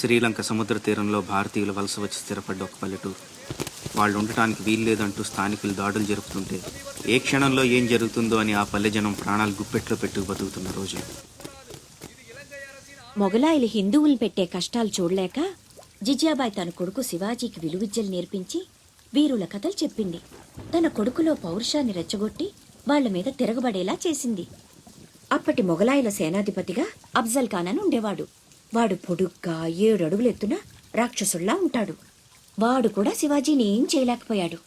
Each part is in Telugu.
శ్రీలంక సముద్ర తీరంలో భారతీయులు వలస వచ్చి స్థిరపడ్డ ఒక పల్లెటూరు. వాళ్ళు ఉండటానికి వీల్లేదంటూ స్థానికులు దాడులు జరుపుతుంటే ఏ క్షణంలో ఏం జరుగుతుందో అని ఆ పల్లె జనం ప్రాణాలు గుప్పెట్లో పెట్టుకు బతుకుతున్న రోజు. మొగలాయిలు హిందువుల్ని పెట్టే కష్టాలు చూడలేక జిజియాబాయ్ తన కొడుకు శివాజీకి విలువిద్యలు నేర్పించి వీరుల కథలు చెప్పింది. తన కొడుకులో పౌరుషాన్ని రెచ్చగొట్టి వాళ్ల మీద తిరగబడేలా చేసింది. అప్పటి మొగలాయిల సేనాధిపతిగా అఫ్జల్ ఖాన్ అని ఉండేవాడు. వాడు పొడుగ్గా 7 అడుగులు ఎత్తున రాక్షసుల్లా ఉంటాడు. వాడు కూడా శివాజీని ఏం చేయలేకపోయాడు.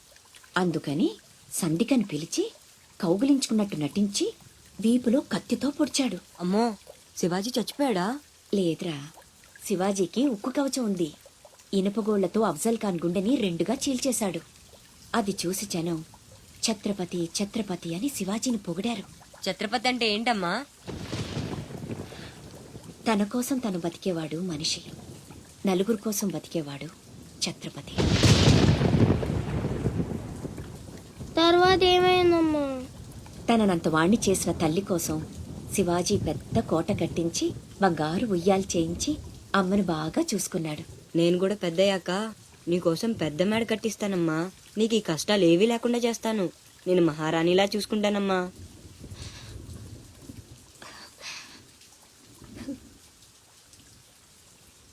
అందుకని సంధికని పిలిచి కౌగిలించుకున్నట్టు నటించి వీపులో కత్తితో పొడిచాడు. అమ్మో, శివాజీ చచ్చిపోయాడా? లేదురా, శివాజీకి ఉక్కు కవచం ఉంది. ఇనుపగోళ్లతో అఫ్జల్ ఖాన్ గుండెని 2గా చీల్చేశాడు. అది చూసి జనం ఛత్రపతి ఛత్రపతి అని శివాజీని పొగిడారు. ఛత్రపతి అంటే ఏంటమ్మా? తన కోసం తను బతికేవాడు మనిషి, నలుగురు కోసం బతికేవాడు ఛత్రపతి. తర్వాత ఏమైందమ్మా? తననంత వాణ్ణి చేసిన తల్లి కోసం శివాజీ పెద్ద కోట కట్టించి బంగారు ఉయ్యాలు చేయించి అమ్మను బాగా చూసుకున్నాడు. నేను కూడా పెద్దయ్యాక నీకోసం పెద్ద మేడ కట్టిస్తానమ్మా. నీకు ఈ కష్టాలు ఏవీ లేకుండా చేస్తాను. నేను మహారాణిలా చూసుకుంటానమ్మా.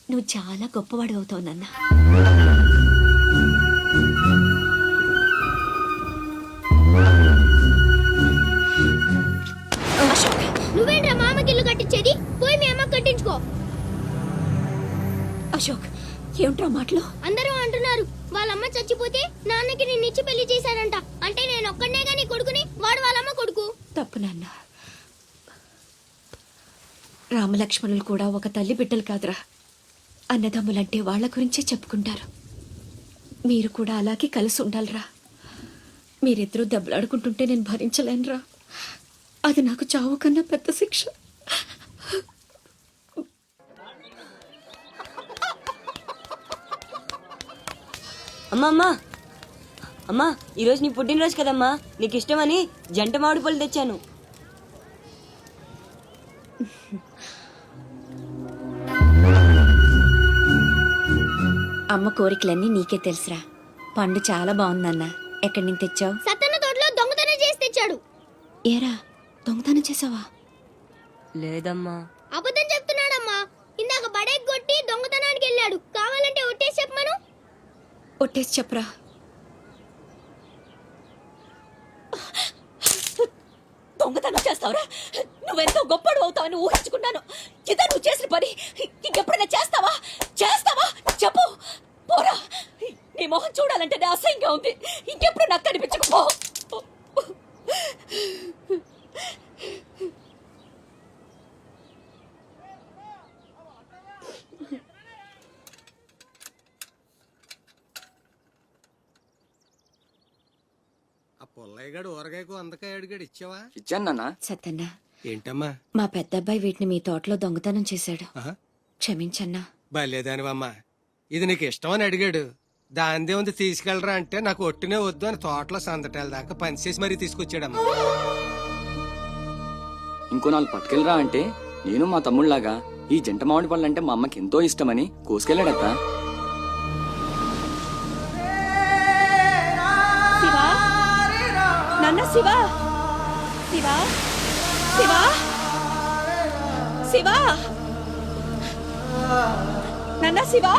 నువ్వు చాలా గొప్పవాడు అవుతావు నాన్న. నువ్వేంట్రా మామకి ఇల్లు కట్టించేది? పోయి మీ అమ్మ కట్టించుకో. అశోక్, ఏమిట్రా మాటలు? అందరూ అంటున్నారు వాళ్ళమ్మ చచ్చిపోతే నాన్నకి నిన్నిచ్చి పెళ్లి చేశారంట. అంటే నేను ఒక్కడనే గాని కొడుకుని, వాడు వాళ్ళమ్మ కొడుకు. తప్పు నాన్న. రామలక్ష్మణులు కూడా ఒక తల్లి బిడ్డలు కాదురా. అన్నదమ్ములంటే వాళ్ల గురించే చెప్పుకుంటారు. మీరు కూడా అలాగే కలిసి ఉండాలిరా. మీరిద్దరూ దెబ్బలాడుకుంటుంటే నేను భరించలేనురా. అది నాకు చావు కన్నా పెద్ద శిక్ష. అమ్మా అమ్మా అమ్మా, ఈరోజు నీ పుట్టినరోజు కదమ్మా. నీకు ఇష్టమని జంట మామిడి పళ్ళు తెచ్చాను. అమ్మ కోరికలన్నీ నీకే తెలుసురా. పండు చాలా బాగుందన్న. ఎక్కడి నుంచి తెచ్చావు? సత్తన్న తోటలో దొంగతనం చేసి తెచ్చాడు. ఏరా, దొంగతనం చేసావా? లేదమ్మా. అబద్ధం చెప్తున్నాడమ్మా. ఇందాక బడేకి కొట్టి దొంగతనానికి వెళ్ళాడు. కావాలంటే ఒట్టేసి చెప్పమను. ఒట్టేసి చెప్పరా. దొంగతనం చేస్తావురా? నువ్వెంతో గొప్పడు అవుతావని ఊహించుకున్నాను. ఇదే నువ్వు చేసిన పని. ఇంకెప్పుడైనా చేస్తావా? చేస్తావా? చెప్పు. పోరా, నీ మొహం చూడాలంటే అసహ్యంగా ఉంది. ఇంకెప్పుడు నాకు కనిపించకపో. పుల్లయ్యగాడు ఊరగాయకు అందకాయ అడిగాడు, ఇచ్చావా? ఇచ్చాను. సత్తన్నా, ఏంటమ్మా? మా పెద్దబ్బాయి వీటిని మీ తోటలో దొంగతనం చేశాడు. క్షమించన్నా. బలేదానివమ్మా. ఇది నీకు ఇష్టమని అడిగాడు. దాందే ఉంది, తీసుకెళ్ళరా అంటే నాకు ఒట్టినే వద్దు అని తోటలో సందటాల దాకా పనిచేసి మరీ తీసుకొచ్చాడమ్మా. ఇంకో 4 పట్టుకెళ్ళరా అంటే నేను మా తమ్ముళ్లాగా ఈ జంట మామిడి పళ్ళు అంటే మా అమ్మకి ఎంతో ఇష్టమని కోసుకెళ్ళాడత్త. శివా, శివా, శివా, శివా, నాన్న శివా.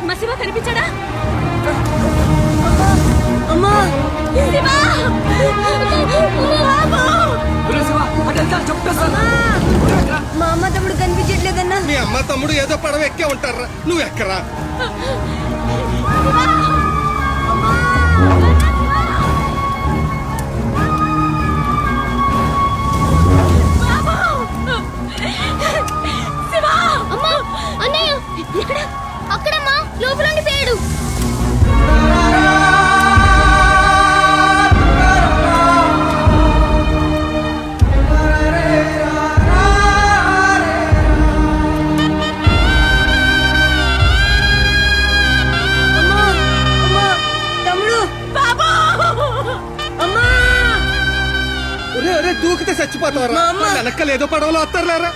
మా శివ కనిపించాడా? అమ్మా, మా అమ్మ తమ్ముడు కనిపించట్లేదన్నా. మీ అమ్మ తమ్ముడు ఏదో పడవ ఎక్కే ఉంటారా, నువ్వు ఎక్కరా. అన్నయ్య అక్కడమ్మా, లోపల ఉండిపోయాడు. చచ్చిపోతారా వెనక్కలేదో పడవలో వస్తారా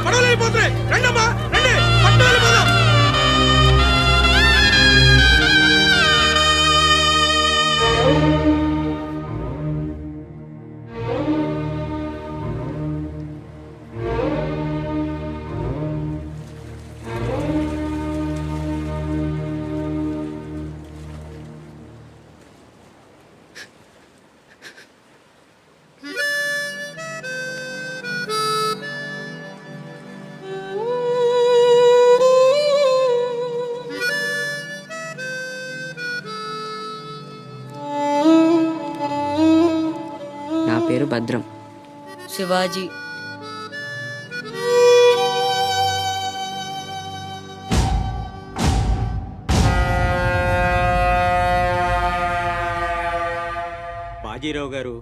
పడవలు వెళ్ళిపోతున్నాయి రండమ్మా రండి పట్టు వెళ్ళిపోదాం నా పేరు భద్రం. శివాజీ. బాజీరావు గారు,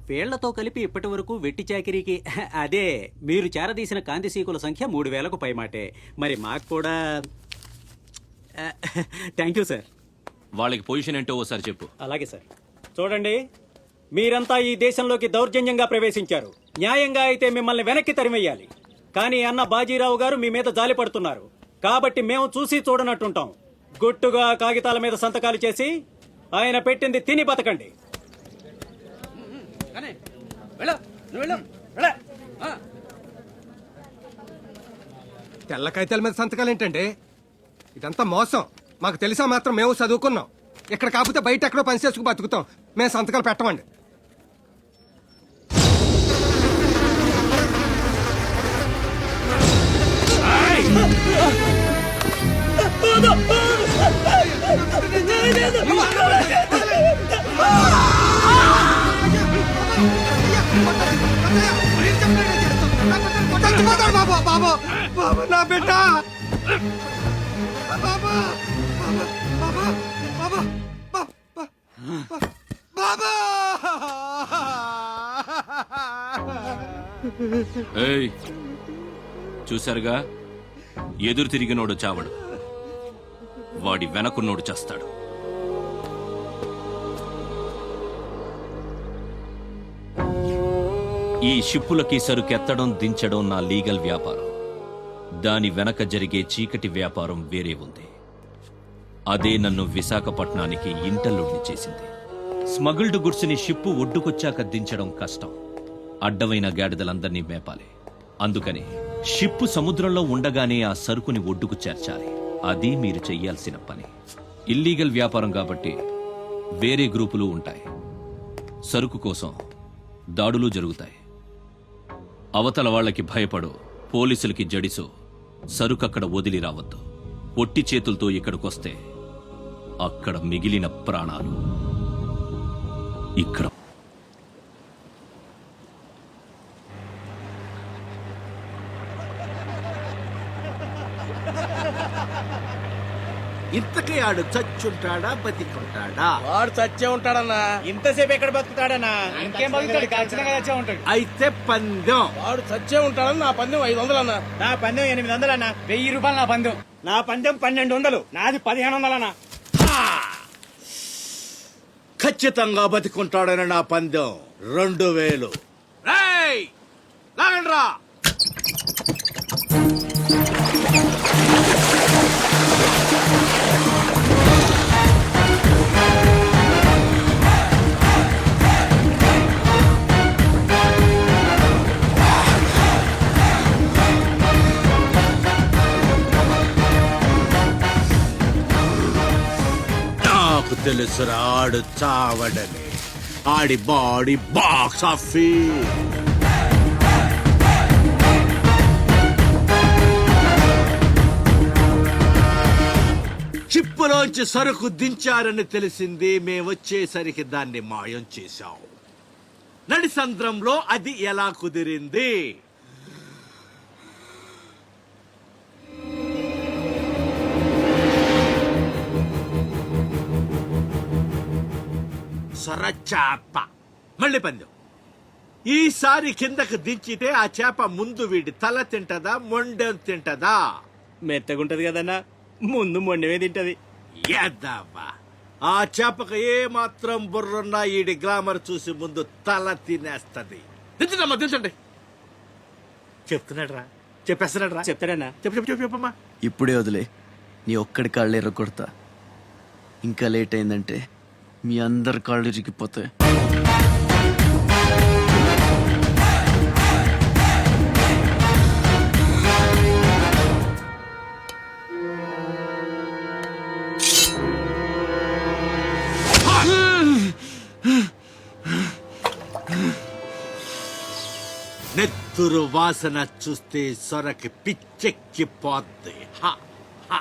వీళ్లతో కలిపి ఇప్పటి వరకు వెట్టి చాకిరీకి అదే మీరు చేరదీసిన కాంతిసీకుల సంఖ్య 3000కు పైమాటే. మరి మాకు కూడా థ్యాంక్ యూ సార్. వాళ్ళకి పొజిషన్ ఏంటో ఓసారి చెప్పు. అలాగే సార్. చూడండి, మీరంతా ఈ దేశంలోకి దౌర్జన్యంగా ప్రవేశించారు. న్యాయంగా అయితే మిమ్మల్ని వెనక్కి తరిమెయ్యాలి. కానీ అన్న బాజీరావు గారు మీ మీద జాలి పడుతున్నారు. కాబట్టి మేము చూసి చూడనట్టుంటాం. గుట్టుగా కాగితాల మీద సంతకాలు చేసి ఆయన పెట్టింది తిని బతకండి. తెల్ల కాగితాల మీద సంతకాలు ఏంటండి? ఇదంతా మోసం. మాకు తెలిసా మాత్రం మేము చదువుకున్నాం. ఇక్కడ కాకపోతే బయట ఎక్కడో పని చేసుకు బతుకుతాం. మేము సంతకాలు పెట్టమండి. బాబా బాబా బాబా నా బిడ్డ బాబా బాబా బాబా బాబా ఏయ్, చూశారుగా, ఎదురు తిరిగినోడు చావడు, వాడి వెనకున్నోడు చేస్తాడు. ఈ షిప్పులకి సరుకెత్తడం దించడం నా లీగల్ వ్యాపారం. దాని వెనక జరిగే చీకటి వ్యాపారం వేరే ఉంది. అదే నన్ను విశాఖపట్నానికి ఇంటల్లుడిని చేసింది. స్మగుల్డ్ గుడ్స్ని షిప్పు ఒడ్డుకొచ్చాక దించడం కష్టం. అడ్డమైన గాడిదలందర్నీ మేపాలి. అందుకని షిప్పు సముద్రంలో ఉండగానే ఆ సరుకుని ఒడ్డుకు చేర్చాలి. అది మీరు చెయ్యాల్సిన పని. ఇల్లీగల్ వ్యాపారం కాబట్టి వేరే గ్రూపులు ఉంటాయి. సరుకు కోసం దాడులు జరుగుతాయి. అవతల వాళ్ళకి భయపడు, పోలీసులకి జడిసు సరుకక్కడ వదిలి రావద్దు. పొట్టి చేతులతో ఇక్కడికొస్తే అక్కడ మిగిలిన ప్రాణాలు ఇక్కడ. ఇంతకీ ఆడు చచ్చుంటాడా బతికుంటాడా? వాడు చచ్చే ఉంటాడన్నా. ఇంతసేపు ఎక్కడ బతుకుతాడన్నా? ఇంకేం బతుకుతాడు? ఖచ్చితంగా చచ్చే ఉంటాడు. అయితే పందెం. వాడు చచ్చే ఉంటాడని నా పందెం 500 అన్నా. నా పందెం 800 అన్నా. 1000 రూపాయలు నా పందెం. నా పందెం 1200. నాది 1500 అన్నా. ఖచ్చితంగా బతికుంటాడని నా పందెం 2000. లాగండ్రా. నాకు తెలుసురా ఆడు చావడని. ఆడి బాడీ బాక్స్ ఆఫీస్. చిప్పులోంచి సరుకు దించారని తెలిసింది. మేమొచ్చేసరికి దాన్ని మాయం చేశాం. నడిసంద్రంలో అది ఎలా కుదిరింది? సొరచాప. మళ్ళీ పందెం. ఈసారి కిందకు దించితే ఆ చేప ముందు వీడి తల తింటదా మొండెం తింటదా? మెత్తగుంటది కదన్నా. ముందు మొండమే తింటది. యాదవ్వా, ఆ చేపకు ఏ మాత్రం బుర్రున్నా ఈడి గ్లామర్ చూసి ముందు తల తినేస్తది. దించండమ్మా, దించండి. చెప్తున్నాడు రా, చెప్పేస్తున్నాడు రా. చెప్తాడన్నా. చెప్పమ్మా. ఇప్పుడే వదిలే, నీ ఒక్కడి కాళ్ళు ఎర్రగొడతా. ఇంకా లేట్ అయిందంటే మీ అందరి కాళ్ళు ఇరిగిపోతాయి. నెత్తురు వాసన చూస్తే సొరకి పిచ్చెక్కిపోద్ది. హా, హా.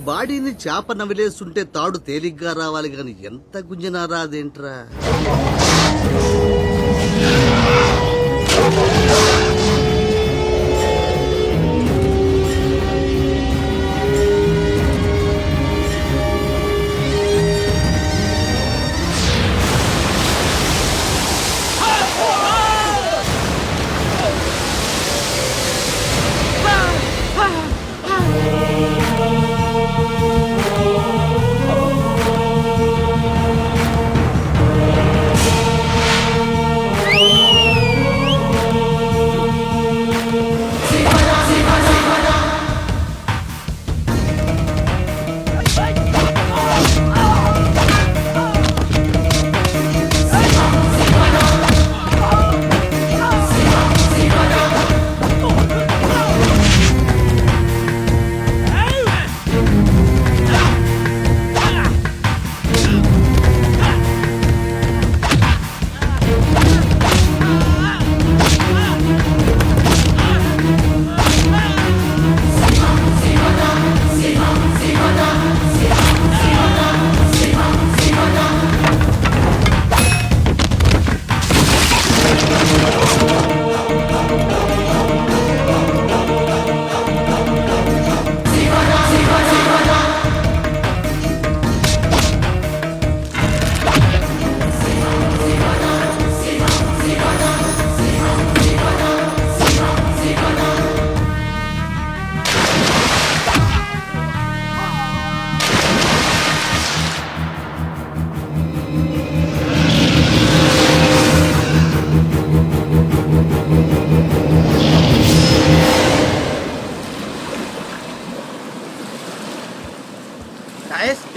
బాడీని చేప నవిలేస్తుంటే తాడు తేలిగ్గా రావాలి గాని ఎంత గుంజినా రాదేంట్రా.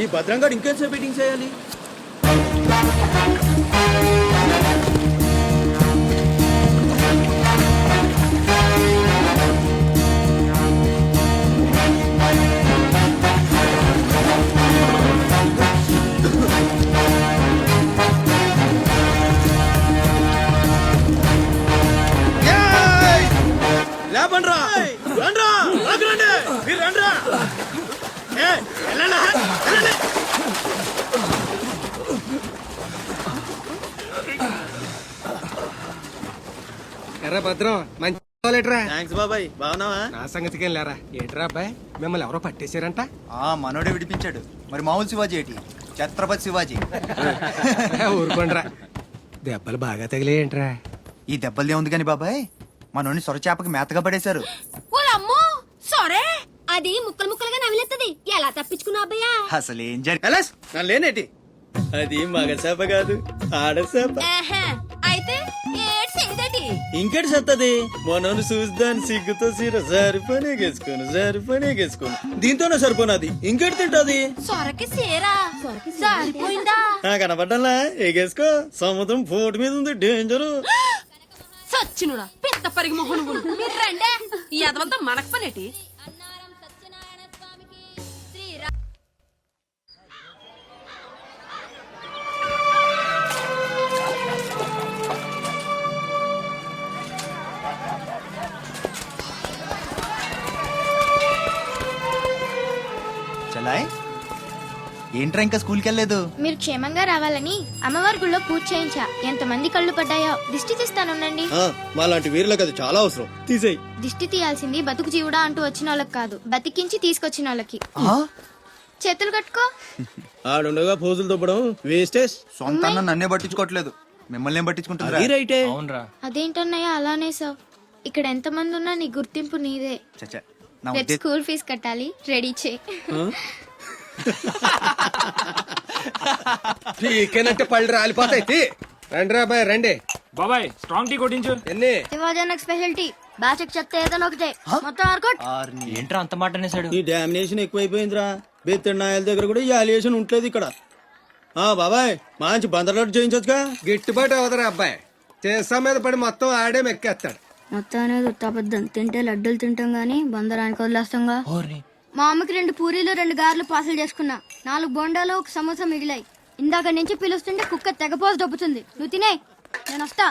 ఈ భద్రంగా ఇంకెంతసేపు మీటింగ్ చేయాలి? లేపండ్రా, రండ్రా, రాకురండి, మీరు రండ్రా. వెళ్ళండి, వెళ్ళండి. ఎర్ర భద్రం మంచి లేట్రా. థ్యాంక్స్ బాబాయ్, బాగున్నావా? నా సంగతికేం లేరా. ఏంట్రా అబ్బాయి, మిమ్మల్ని ఎవరో పట్టేశారంట? మనోడే విడిపించాడు. మరి మామూలు శివాజీ ఏంటి? ఛత్రపతి శివాజీ. ఊరుకోండిరా. దెబ్బలు బాగా తగిలేయంట్రా. ఈ దెబ్బలదే ఉంది కానీ బాబాయ్, మనోని సొరచేపకి మేతగా పడేశారు. అది ముక్కలు ముక్కలుగా నవిలేస్తుంది. ఎలా తప్పించుకున్నా అబ్బయ్యా? అసలు ఏం జరిగి లేనేటి? అది మగ చేప కాదు, ఆడచేప. అయితే ఇంకెటి సత్తది? మనోని చూద్దాని సిగ్గుతో సీర సరిపోనేగేసుకోను దీంతోనే సరిపోనది. ఇంకెటి తింటది? సొరకి సేరా సరిపోయిందా? కనపడ్డా ఎగేసుకో. సముద్రం పోటు మీద ఉంది, డేంజరు. సచ్చినుడా పెద్ద పరిగి మొహను మీరు రండే. ఈ అదవంతా మనకు పనేటి? చలాయ్, ఏంట్రా ఇంకా స్కూల్కి వెళ్ళలేదు? మీరు క్షేమంగా రావాలని అమ్మవారి గుళ్ళో పూజ చేయించా. ఎంతమంది కళ్ళు పడ్డాయో. దిష్టి తీస్తానుండండి. మాలాంటి వీరులకు అది చాలా అవసరం. తీసేయి. దిష్టి తీయాల్సింది బతుకు జీవుడా అంటూ వచ్చిన వాళ్ళకి కాదు, బతికించి తీసుకొచ్చిన వాళ్ళకి. చేతులు కట్టుకో. ఆడుండగా పోజులు తప్పడం వేస్టేజ్. సొంత నన్నే పట్టించుకోవట్లేదు, మిమ్మల్ని ఏం పట్టించుకుంటారు? అదేంటన్నయ్య అలానే సార్. ఇక్కడ ఎంతమంది ఉన్నా నీ గుర్తింపు నీదే. రేపు స్కూల్ ఫీజు కట్టాలి, రెడీ చేయి. పీకేనంటే పళ్ళు రాలిపోతాయి. రండి రా బాయ్, రండి బాబాయ్. స్ట్రాంగ్ టీ కొట్టించు. ఎన్ని శివాజీ స్పెషల్ టీ. బాచక్ చెత్త ఏదైనా ఒకటే, మొత్తం ఆర్కోట్. ఏంట్రా అంత మాట అనేసాడు? ఈ డామినేషన్ ఎక్కువైపోయిందిరా. బెత్తడి నాయల దగ్గర కూడా ఈ అలియేషన్ ఉంటలేదు ఇక్కడ. బాబాయ్, మంచి బందర్లాట్ చేయించొచ్చుగా. గిట్టుబాటు అవదరా అబ్బాయి. చేసా మీద పడి మొత్తం ఆడే మెక్కేస్తాడు. మొత్తం అనేది ఉత్తాబద్ధం. తింటే లడ్డూలు తింటాం గానీ బందరానికి వదిలేస్తాంగా. మా అమ్మకి 2 పూరీలు 2 గారెలు పార్సల్ చేసుకున్నా. 4 బొండాలు 1 సమోసా మిగిలాయి. ఇందాక నుంచి పిలుస్తుంటే కుక్క తెగపోసి దొబ్బుతుంది. నువ్వు తినే, నేను వస్తా.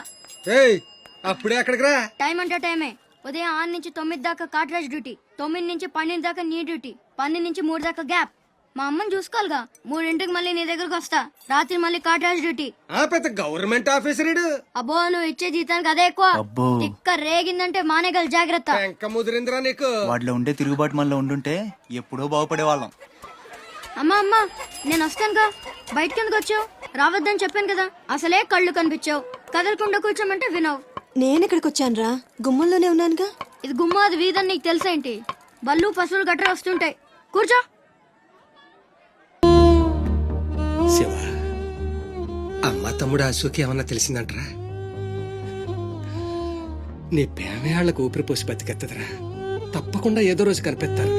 అప్పుడే అక్కడికి రా. టైం అంటే టైమే. ఉదయం 6 నుంచి 9 దాకా కాట్రాజ్ డ్యూటీ, 9 నుంచి 12 దాకా నీ డ్యూటీ, 12 నుంచి 3 దాకా గ్యాప్. మా అమ్మని చూసుకోవాలిగా. 3ంటికి మళ్ళీ నీ దగ్గరకు వస్తా. రాత్రి మళ్ళీ కాట్రాజ్ డ్యూటీ. పెద్ద గవర్నమెంట్ ఆఫీసర్. అబ్బో, నువ్వు ఇచ్చే జీతానికి అదే ఎక్కువ. ఇక్కడ రేగిందంటే మానేగల జాగ్రత్త. ఇంకా ముదిరిందిరా నీకు. వాటిలో ఉండే తిరుగుబాటు మనలో ఉండుంటే ఎప్పుడో బాగుపడే వాళ్ళం. అమ్మా అమ్మా, నేను వస్తానుగా. బయటకి ఎందుకు వచ్చావు? రావద్దని చెప్పాను కదా. అసలే కళ్ళు కనిపించావు. కదలకుండా కూర్చోమంటే వినవు. నేను ఇక్కడికి వచ్చాను రా, గుమ్మంలోనే ఉన్నానుగా. ఇది గుమ్మ, అది వీధని నీకు తెలుసేంటి? బళ్ళు పశువులు గట్రా వస్తుంటాయి. కూర్చో. శివ, అమ్మ తమ్ముడు అశోక్ ఏమన్నా తెలిసిందంటరా? నీ పేమేళ్లకు ఊపిరి పోసి బతికెత్తదరా. తప్పకుండా ఏదో రోజు కనిపెత్తారు.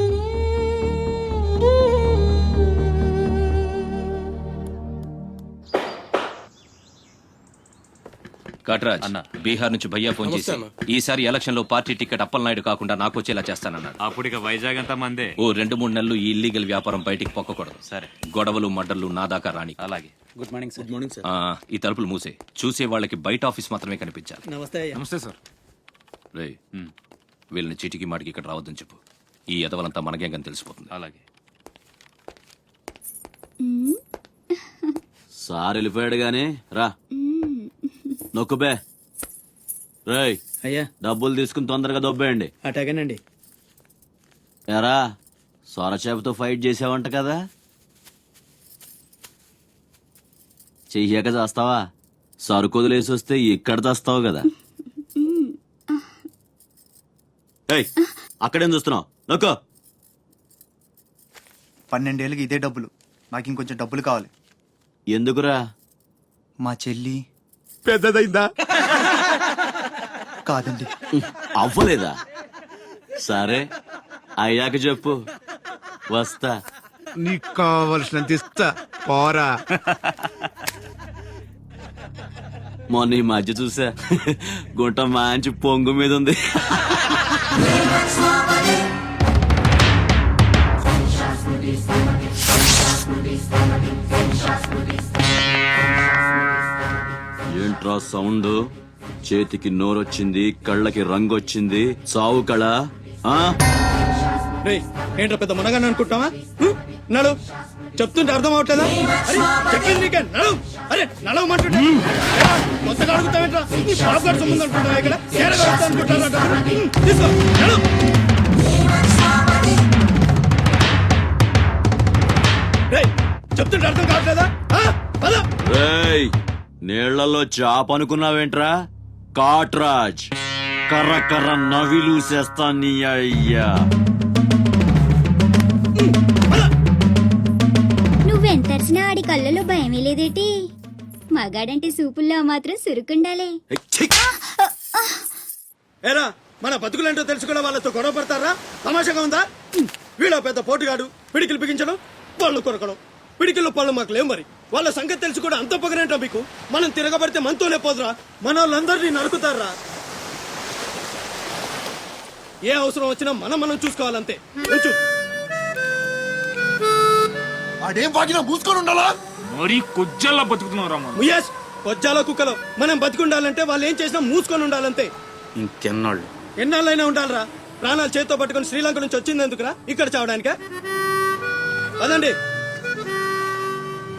కట్రాజ్ అన్న, బీహార్ నుంచి భయ్యా ఫోన్ చేసి ఈసారి ఎలక్షన్ లో పార్టీ టికెట్ అప్పలనాయుడు కాకుండా నాకు వచ్చేలా చేస్తానన్నాడు. అప్పుడు ఇక వైజాగ్ అంతా మందే. ఓ 2-3 నెలలు ఈ ఇల్లీగల్ వ్యాపారం బయటికి పొక్కకూడదు. సరే, గొడవలు మడ్డర్లు నా దాకా రాని. అలాగే. Good morning sir. Good morning sir. ఈ తలుపులు మూసే. చూసే వాళ్ళకి బయట ఆఫీస్ మాత్రమే కనిపించాలి. నమస్తే. నమస్తే సార్. రే, వీళ్ళని చీటికి మాటికి ఇక్కడ రావద్దని చెప్పు. ఈ ఎదవలంతా మనకేం తెలిసిపోతుంది. అలాగే. సార్ వెళ్ళిపోయాడు గానీ రా. నొక్కుబే. రేయ్, అయ్యా, డబ్బులు తీసుకుని తొందరగా దొబ్బేయండి. అటాగేనండి. ఎరా, సొరచేపతో ఫైట్ చేసావంట కదా, చెయ్యాక చేస్తావా? సరుకు వదిలేసి వస్తే ఇక్కడ చేస్తావు కదా. అక్కడేం చూస్తున్నావు? నొక్కో. 12 ఏళ్ళకి ఇదే డబ్బులు. నాకు ఇంకొంచెం డబ్బులు కావాలి. ఎందుకురా? మా చెల్లి పెద్దదైందా? కాదండి. అవ్వలేదా? సరే, అయ్యాక చెప్పు, వస్తా. నీకు కావలసినంత ఇస్తా పోరా. మొన్న ఈ మధ్య చూసా గుంట మంచి పొంగు మీద ఉంది. ఏంట్రా సౌండ్? చేతికి నోరొచ్చింది, కళ్ళకి రంగొచ్చింది, చావు కళ. రేయ్, ఏంట్రా పెద్ద మనగాన్ని అనుకుంటావా? నడు, చెప్తుంటే అర్థం అవట్లేదా? అరే, చెప్పింది నీకే, నడు. అరే నడవమంటుంటే కొత్తగా అడుగుతావేంట్రా? నీ బాబు గారి సంబంధం అనుకుంటావా ఇక్కడ? ఏడగా వస్తా అనుకుంటారా డబ్బులు? తీసుకో, నడు. రేయ్, చెప్తుంటే అర్థం కావట్లేదా? పద. రేయ్, నీళ్లలో చాప అనుకున్నావేంట్రా? కాట్రాజ్ కర్ర కర్ర నవిలూసేస్తా నీ అయ్యా. నువ్వెంతరిసినా ఆడి కళ్ళలో భయమే లేదేటి? మగాడంటే సూపుల్లో మాత్రం సురుకుండాలే. ఏరా, మన బతుకులేంటో తెలుసుకోవడం వాళ్ళతో గొడవ పడతారా? తమాషాగా ఉందా? వీళ్ళ పెద్ద పోటుగాడు, పిడికిలు బిగించడం, పళ్ళు కొరకడం. పిడికిల్లో పళ్ళు మాకు లేవు మరి. వాళ్ళ సంగతి తెలుసు కూడా అంత పొగరేంటో మీకు? మనం తిరగబడితే మనతోనే పోదురా, మన వాళ్ళందరినీ నరుకుతారా? ఏ అవసరం వచ్చినా మనం చూసుకోవాలంతే. ఉంచు. ఆడేం బాగినా మూసుకొని ఉండాలా? మరీ కొజ్జల్లా బతుకుతున్నారా ముయేష్, కొజ్జాల కుక్కలో మనం బతికుండాలంటే వాళ్ళు ఏం చేసినా మూసుకొని ఉండాలంతే. ఇంకెన్నాళ్ళు? ఎన్నాళ్ళైనా ఉండాలరా. ప్రాణాలు చేత్తో పట్టుకుని శ్రీలంక నుంచి వచ్చింది ఎందుకురా? ఇక్కడ చావడానికా? పదండి,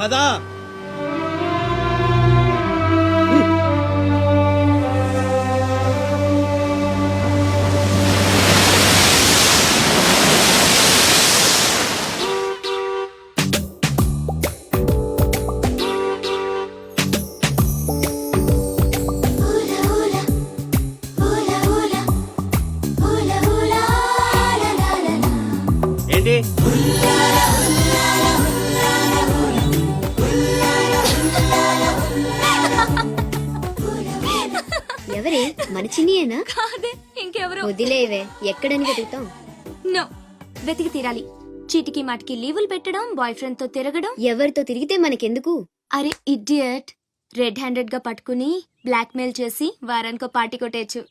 పదా. ఏంటి? ఎవరే? మన చిన్నియేనా? కాదే, ఇంకెవరు? వదిలేవే, ఎక్కడని వెతుకుతాం? నో, వెతికి తీరాలి. చీటికి మాటికి లీవులు పెట్టడం, బాయ్ ఫ్రెండ్ తో తిరగడం. ఎవరితో తిరిగితే మనకెందుకు? అరే ఇడియట్, రెడ్ హ్యాండెడ్ గా పట్టుకుని బ్లాక్ మెయిల్ చేసి వారానికో పార్టీ కొట్టేయచ్చు.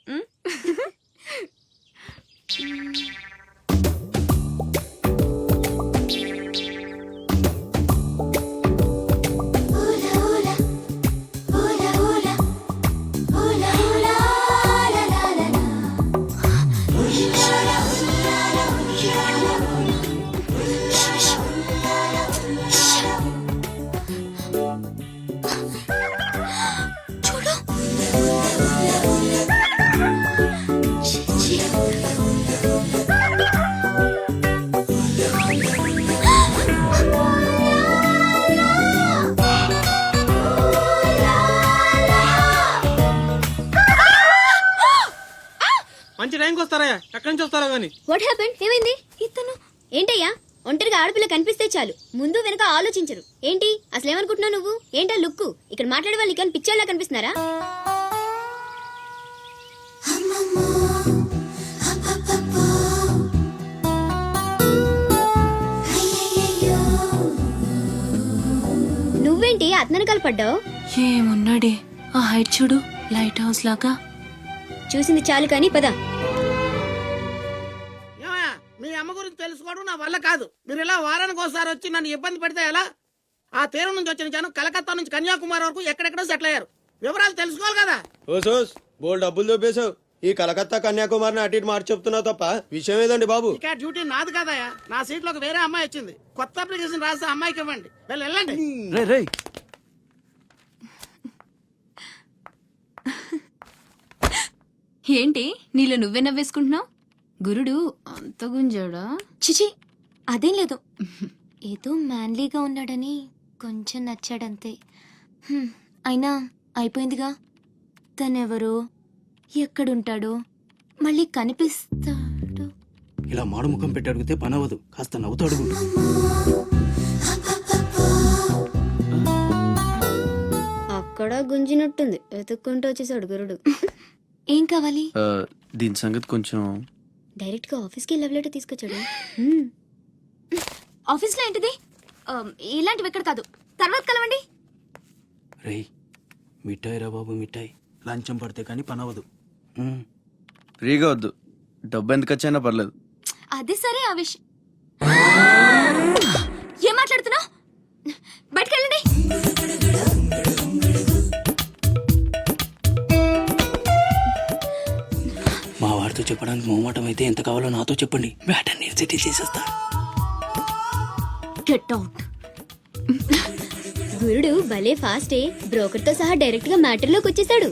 మంచి టైంకి వస్తారా? ఎక్కడి నుంచి వస్తారా గానీ? What happened? ఏమైంది? ఇతను ఏంటయ్యా? ఒంటరిగా ఆడపిల్ల కనిపిస్తే చాలు, ముందు వెనక ఆలోచించరు. ఏంటి అసలు ఏమనుకుంటున్నావు నువ్వు? ఏంటా లుక్కు? ఇక్కడ మాట్లాడే వాళ్ళు ఇక్కడ పిచ్చోళ్ళ కనిపిస్తున్నారా? నువ్వేంటి అతనకాలు పడ్డావు? ఏమున్నాడే, ఆ హైట్ చూడు, లైట్ హౌస్ లాగా. చూసింది చాలు కానీ పద. మీ అమ్మ గురించి తెలుసుకోవడం నా వల్ల కాదు. మీరు ఇలా వారానికి ఒకసారి వచ్చి నన్ను ఇబ్బంది పెడితే ఎలా? ఆ తీరం నుంచి వచ్చిన జనం కలకత్తా నుంచి కన్యాకుమారి వరకు ఎక్కడెక్కడో సెటిల్ అయ్యారు. వివరాలు తెలుసుకోవాలి కదా. ఓసోస్, బోల్ డబ్బులు దొబ్బేశావు. ఈ కలకత్తా కన్యాకుమారిని అటు ఇటు మార్చి చెప్తున్నావు తప్ప విషయం ఏదండి బాబు? ఇక డ్యూటీ నాది కదయా. నా సీట్ లోకి వేరే అమ్మాయి వచ్చింది. కొత్త అప్లికేషన్ రాస్తే అమ్మాయికి ఇవ్వండి. వెళ్ళండి. ఏంటి నీలో నువ్వే నవ్వేసుకుంటున్నావు? గురుడు అంత గుంజాడా? చిచి, అదేం లేదు. ఏదో మ్యాన్లీగా ఉన్నాడని కొంచెం నచ్చాడంతే. అయినా అయిపోయిందిగా. తనెవరో, ఎక్కడుంటాడో, మళ్ళీ కనిపిస్తాడు. ఇలా మాడుముఖం పెట్టి అడిగితే పని అవ్వదు, కాస్త నవ్వుతూ అడుగు. అక్కడ గుంజినట్టుంది, వెతుక్కుంటూ వచ్చేసాడు గురుడు. ఏం కావాలి? దీని సంగతి కొంచెం. డైరెక్ట్ గా ఆఫీస్కి లవ్ లెటర్ తీసుకొచ్చాడు. ఆఫీస్ లో ఏంటిది ఇలాంటివి ఎక్కడ కాదు, తర్వాత కలవండి. రేయ్ మిఠాయి రా బాబు, మిఠాయి. లంచం పడితే కానీ పని అవ్వదు. ఫ్రీగా వద్దు, డబ్బు ఎందుకు వచ్చైనా పర్లేదు. అది సరే ఆ విషయం. ఏం మాట్లాడుతున్నావు? బయటకెళ్ళండి. మా వాడితో చెప్పడానికి మొహమాటం అయితే ఎంత కావాలో నాతో చెప్పండి, మ్యాటర్ నేను సెటిల్ చేసేస్తా. Get out. గురుడు భలే ఫాస్టే, బ్రోకర్ తో సహా డైరెక్ట్ గా మ్యాటర్ లోకి వచ్చేసాడు.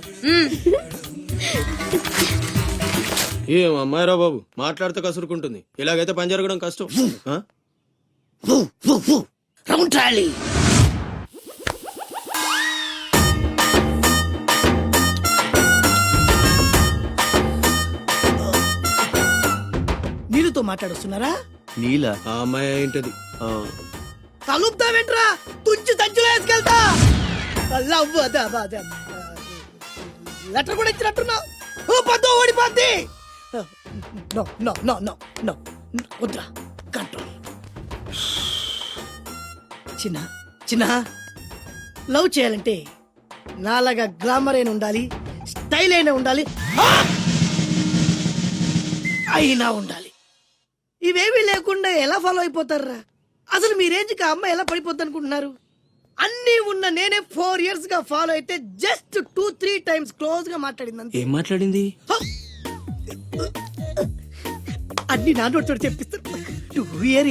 ఏం అమ్మాయిరా బాబు, మాట్లాడితే కసురుకుంటుంది. ఇలాగైతే పని జరగడం కష్టం. ఆ? Round trolley. నీళ్ళతో మాట్లాడుస్తున్నారా? నీలా? ఆ అమ్మాయి ఏంటది? తలుపుతావేంట్రా? తుంచి సంచులో వేసుకెళ్తా. లెటర్ కూడా ఇచ్చినట్టున్నావు. ఓ పద్దు ఓడిపోద్ది. No no no no no వద్దురా, కంట్రోల్. చిన్న చిన్న లవ్ చేయాలంటే నాలాగా గ్లామర్ అయినా ఉండాలి, స్టైల్ అయినా ఉండాలి, అయినా ఉండాలి. ఇవేమీ లేకుండా ఎలా ఫాలో అయిపోతారా? అసలు మీ రేంజ్కి ఆ అమ్మాయి ఎలా పడిపోద్ది అనుకుంటున్నారు? అన్నీ ఉన్న నేనే 4 years గా ఫాలో అయితే జస్ట్ 2-3 times క్లోజ్ గా మాట్లాడింది. ఏం మాట్లాడింది? అన్ని నా నోటితో చెప్పిస్తాను.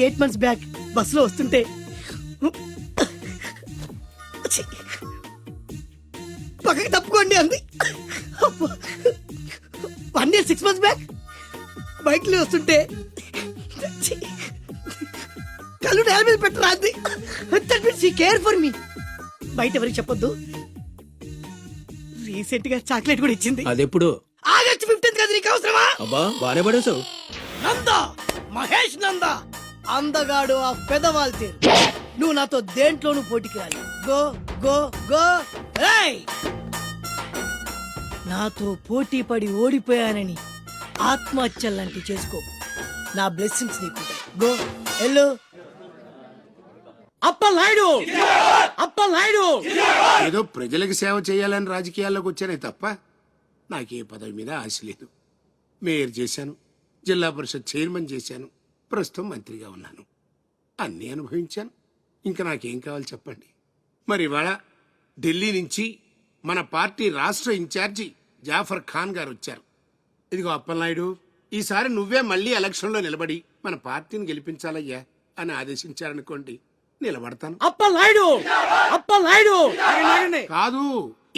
8 months బ్యాక్ బస్ లో వస్తుంటే పక్కకి తప్పుకోండి అంది. 1 year 6 months బ్యాక్ బైక్ లో వస్తుంటే కళ్ళు నేల మీద పెట్టరా అంది. That means she care for me. బయట ఎవరికి చెప్పొద్దు. రీసెంట్ గా చాక్లెట్ కూడా ఇచ్చింది. అదెప్పుడు? ఆగస్ట్ 15th కదా. నీకు అవసరమా? అబ్బా బానే పడేసావు. నందా, మహేష్ నందా, అందగాడు ఆ పెదవాళ్ళ తీరు. నువ్వు నాతో దేంట్లోనూ పోటీకి రాలి. Go go go. ఏయ్! నాతో పోటీ పడి ఓడిపోయానని ఆత్మహత్యలాంటి చేసుకో. నా బ్లెస్సింగ్స్ నీకుంటాయి. గో ఎల్లు. అప్పలనాయుడు, అప్పలనాయుడు. ఏదో ప్రజలకు సేవ చేయాలని రాజకీయాల్లోకి వచ్చానే తప్ప నాకే పదవి మీద ఆశ లేదు. మేయర్ చేశాను, జిల్లా పరిషత్ చైర్మన్ చేశాను, ప్రస్తుతం మంత్రిగా ఉన్నాను. అన్నీ అనుభవించాను. ఇంకా నాకేం కావాలి చెప్పండి. మరి ఇవాళ ఢిల్లీ నుంచి మన పార్టీ రాష్ట్ర ఇన్ఛార్జి జాఫర్ ఖాన్ గారు వచ్చారు. ఇదిగో అప్పలనాయుడు, ఈసారి నువ్వే మళ్ళీ ఎలక్షన్లో నిలబడి మన పార్టీని గెలిపించాలయ్యా అని ఆదేశించారనుకోండి, నిలబడతాను. అప్పలనాయుడు, అప్పలనాయుడు. కాదు,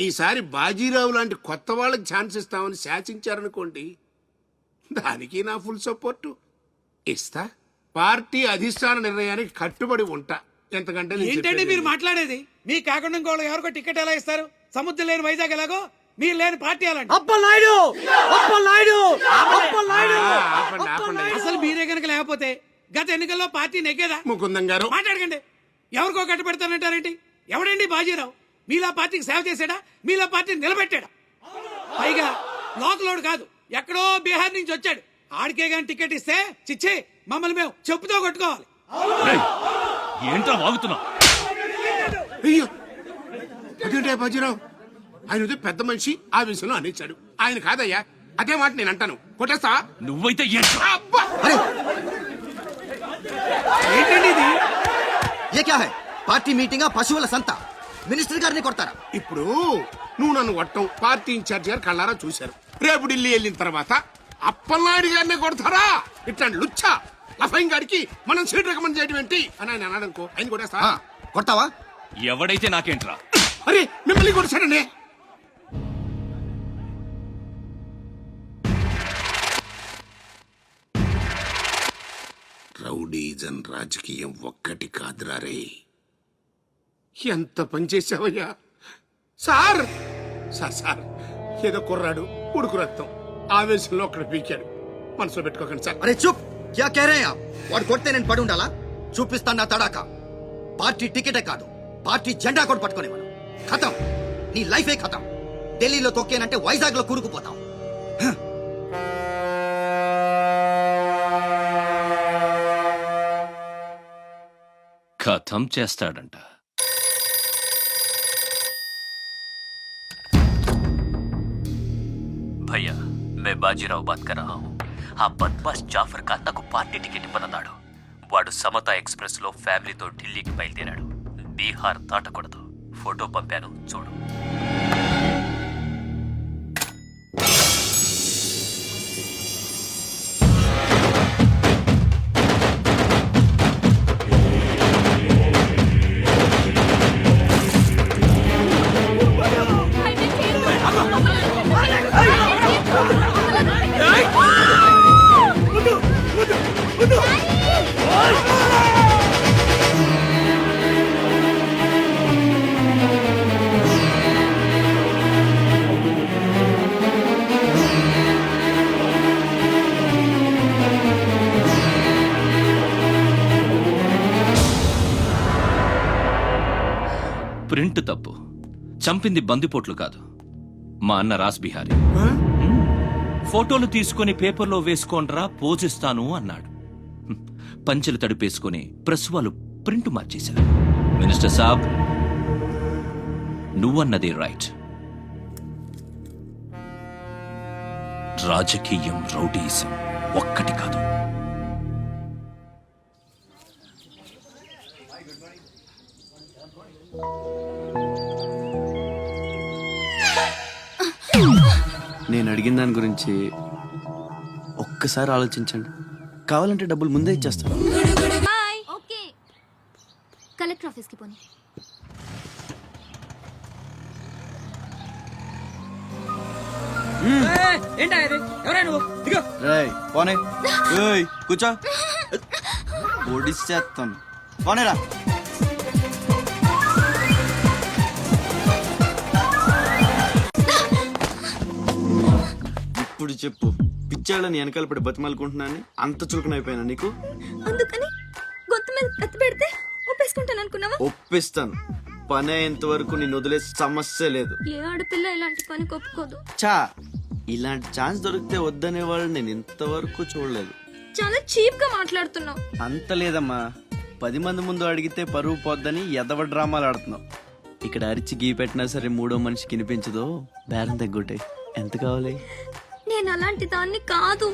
ఈసారి బాజీరావు లాంటి కొత్త వాళ్ళకి ఛాన్స్ ఇస్తామని శాసించారనుకోండి, దానికి నా ఫుల్ సపోర్టు ఇస్తా. పార్టీ అధిష్టాన నిర్ణయానికి కట్టుబడి ఉంటా. ఎంతకంటే నేను ఏంటండి చెప్పేది మీరు లేదు. మాట్లాడేది? మీ కాకుండా ఇంకోళ్ళు ఎవరికో టికెట్ ఎలా ఇస్తారు? సముద్రం లేని వైజాగ్ ఎలాగో మీరు లేని పార్టీ అలాంటి. అప్పలనాయుడు, అప్పలనాయుడు, అప్పలనాయుడు. ఆపండి, ఆపండి. అసలు మీరే కనుక లేకపోతే గత ఎన్నికల్లో పార్టీ నెగ్గేదా? ముకుందం గారు మాట్లాడకండి. ఎవరికో కట్టబెడతానంటారేంటి? ఎవడండి బాజీరావు? మీలా పార్టీకి సేవ చేశాడా? మీలా పార్టీని నిలబెట్టాడా? పైగా లోకలోడు కాదు, ఎక్కడో బీహార్ నుంచి వచ్చాడు. ఆడికే గాని టికెట్ ఇస్తే చిచ్చే మమ్మల్ని మేము చెప్పుతో కొట్టుకోవాలి. ఏంట్రా వాగుతున్నా? అయ్యో, అదేంటే బాజీరావు, ఆయన పెద్ద మనిషి ఆ విషయంలో అనేచ్చాడు. ఆయన కాదయ్యా, అదే మాట నేను అంటాను. కొట్టేస్తా. నువ్వైతే అబ్బా! ఏంటండి ఇది? ఏ క్యా హై? పార్టీ మీటింగ్ పశువుల సంత. మినిస్టర్ గారిని కొడతారా? ఇప్పుడు నువ్వు నన్ను కొట్టం పార్టీ ఇన్ఛార్జ్ గారు కళ్ళారా చూశారు. రేపు ఢిల్లీ వెళ్ళిన తర్వాత అప్పలనాయుడు గారిని కొడతారా? ఇట్లాంటి లుచ్చా లఫైన్ గారికి మనం సీట్ రికమెండ్ చేయడం ఏంటి అని ఆయన అన్నాడు అనుకో, ఆయన కొట్టేస్తా. కొడతావా? ఎవడైతే నాకేంట్రా? అరే మిమ్మల్ని కొట్టాడండి. రౌడీజన్ రాజకీయం ఒక్కటి కాదురా రే. ఎంత పని చేసావయ్యా సార్. సార్ సార్, ఏదో కుర్రాడు, ఉడుకు రక్తం, ఆవేశంలో అక్కడ పీకాడు. మనసులో పెట్టుకోకండి సార్. అరే చూప్, క్యా కహ రహే ఆప్? వాడు కొడితే నేను పడి ఉండాలా? చూపిస్తాను నా తడాక. పార్టీ టికెటే కాదు, పార్టీ జెండా కూడా పట్టుకునేవాడు. ఖతం, నీ లైఫే ఖతం. ఢిల్లీలో తొక్కేనంటే వైజాగ్ లో కూరుకుపోతాం. కథం చేస్తాడంట. भैया मैं बाजीराव बात कर रहा हूँ. ఆ బద్మాష్ జాఫర్ ఖాన్ నాకు పార్టీ టికెట్ ఇవ్వనన్నాడు. వాడు సమతా ఎక్స్ప్రెస్ లో ఫ్యామిలీతో ఢిల్లీకి బయలుదేరాడు. బీహార్ దాటకూడదు. ఫోటో పంపాను చూడు. ప్రింట్ తప్పు. చంపింది బందిపోట్లు కాదు, మా అన్న రాస్ బిహారీ. ఫోటోలు తీసుకుని పేపర్లో వేసుకోండ్రా పోజిస్తాను అన్నాడు. పంచెలు తడిపేసుకుని ప్రెస్ వాళ్ళు ప్రింట్ మార్చేశారు. మినిస్టర్ సాబ్, నువ్వన్నది రైట్. రాజకీయం రౌడీయిజం ఒక్కటి కాదు. నేను అడిగిన దాని గురించి ఒక్కసారి ఆలోచించండి. కావాలంటే డబ్బులు ముందే ఇచ్చేస్తాను. ఓకే, కలెక్టర్ ఆఫీస్కి పోనీ. రేయ్ పోనే, ఏయ్ కూర్చో, ఒడిచేస్తాను. పోనేరా. ఇప్పుడు చెప్పు, పిచ్చాళ్ళని వెనకాల పడి బతిమాలుకుంటున్నాను అంత చులకనైపోయినా నీకు? అందుకని గొంతు మీద కత్తి పెడితే ఒప్పేసుకుంటాను అనుకున్నావా? ఒప్పిస్తాను. పని అయ్యేంత వరకు నేను వదిలే సమస్య లేదు. ఏ ఆడపిల్ల ఇలాంటి పని ఒప్పుకోదు. చా, ఇలాంటి ఛాన్స్ దొరికితే వద్దనే వాళ్ళు నేను ఇంతవరకు చూడలేదు. చాలా చీప్ గా మాట్లాడుతున్నావు. అంత లేదమ్మా, 10 మంది ముందు అడిగితే పరువు పోద్దని ఎదవ డ్రామాలు ఆడుతున్నావు. ఇక్కడ అరిచి గీ పెట్టినా సరే మూడో మనిషికి వినిపించదో బేరం తగ్గొట్టే. ఎంత కావాలి? నేను అలాంటి దాన్ని కాదు.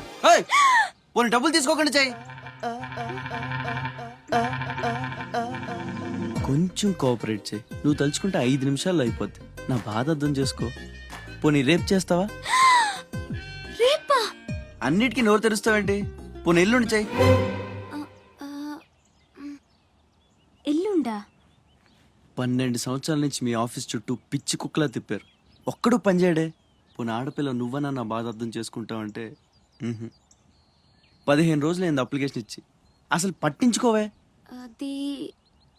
పోనీ డబ్బులు తీసుకోకుండా చెయ్యి. కొంచెం కోఆపరేట్ చేయి. నువ్వు తలుచుకుంటే 5 నిమిషాల్లో అయిపోద్ది. నా బాధ అర్థం చేసుకో. పోనీ రేపు చేస్తావా? రేపా? అన్నిటికీ నోరు తెరుస్తావేంటి? పోనీ ఎల్లుండి చెయ్యి. ఎల్లుండా? 12 సంవత్సరాల నుంచి మీ ఆఫీస్ చుట్టూ పిచ్చి కుక్కలా తిప్పారు, ఒక్కడూ పనిచేయడే. పోనీ ఆడపిల్ల నువ్వన్నా నా బాధ అర్థం చేసుకుంటావంటే 15 రోజులు అయింది అప్లికేషన్ ఇచ్చి, అసలు పట్టించుకోవే. అది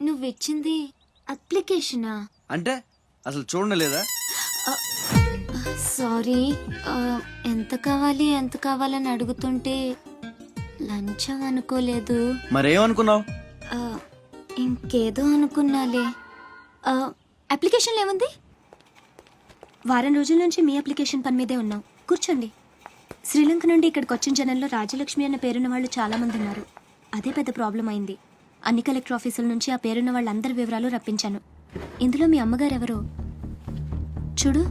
నువ్విచ్చింది అప్లికేషనా? అంటే అసలు చూడలేదా? సారీ, ఎంత కావాలని అడుగుతుంటే లంచం అనుకోలేదు. మరేమనుకున్నావు? ఇంకేదో అనుకున్నాలే. అప్లికేషన్లో ఏముంది? వారం రోజుల నుంచి మీ అప్లికేషన్ పని మీదే ఉన్నాం. కూర్చోండి. శ్రీలంక నుండి ఇక్కడికి వచ్చిన జనంలో రాజలక్ష్మి అన్న పేరున్న వాళ్ళు చాలా మంది ఉన్నారు. అదే పెద్ద ప్రాబ్లం అయింది. అన్ని కలెక్టర్ ఆఫీసుల నుంచి ఆ పేరున్న వాళ్ళందరి వివరాలు రప్పించాను. ఇందులో మీ అమ్మగారు ఎవరో చూడు.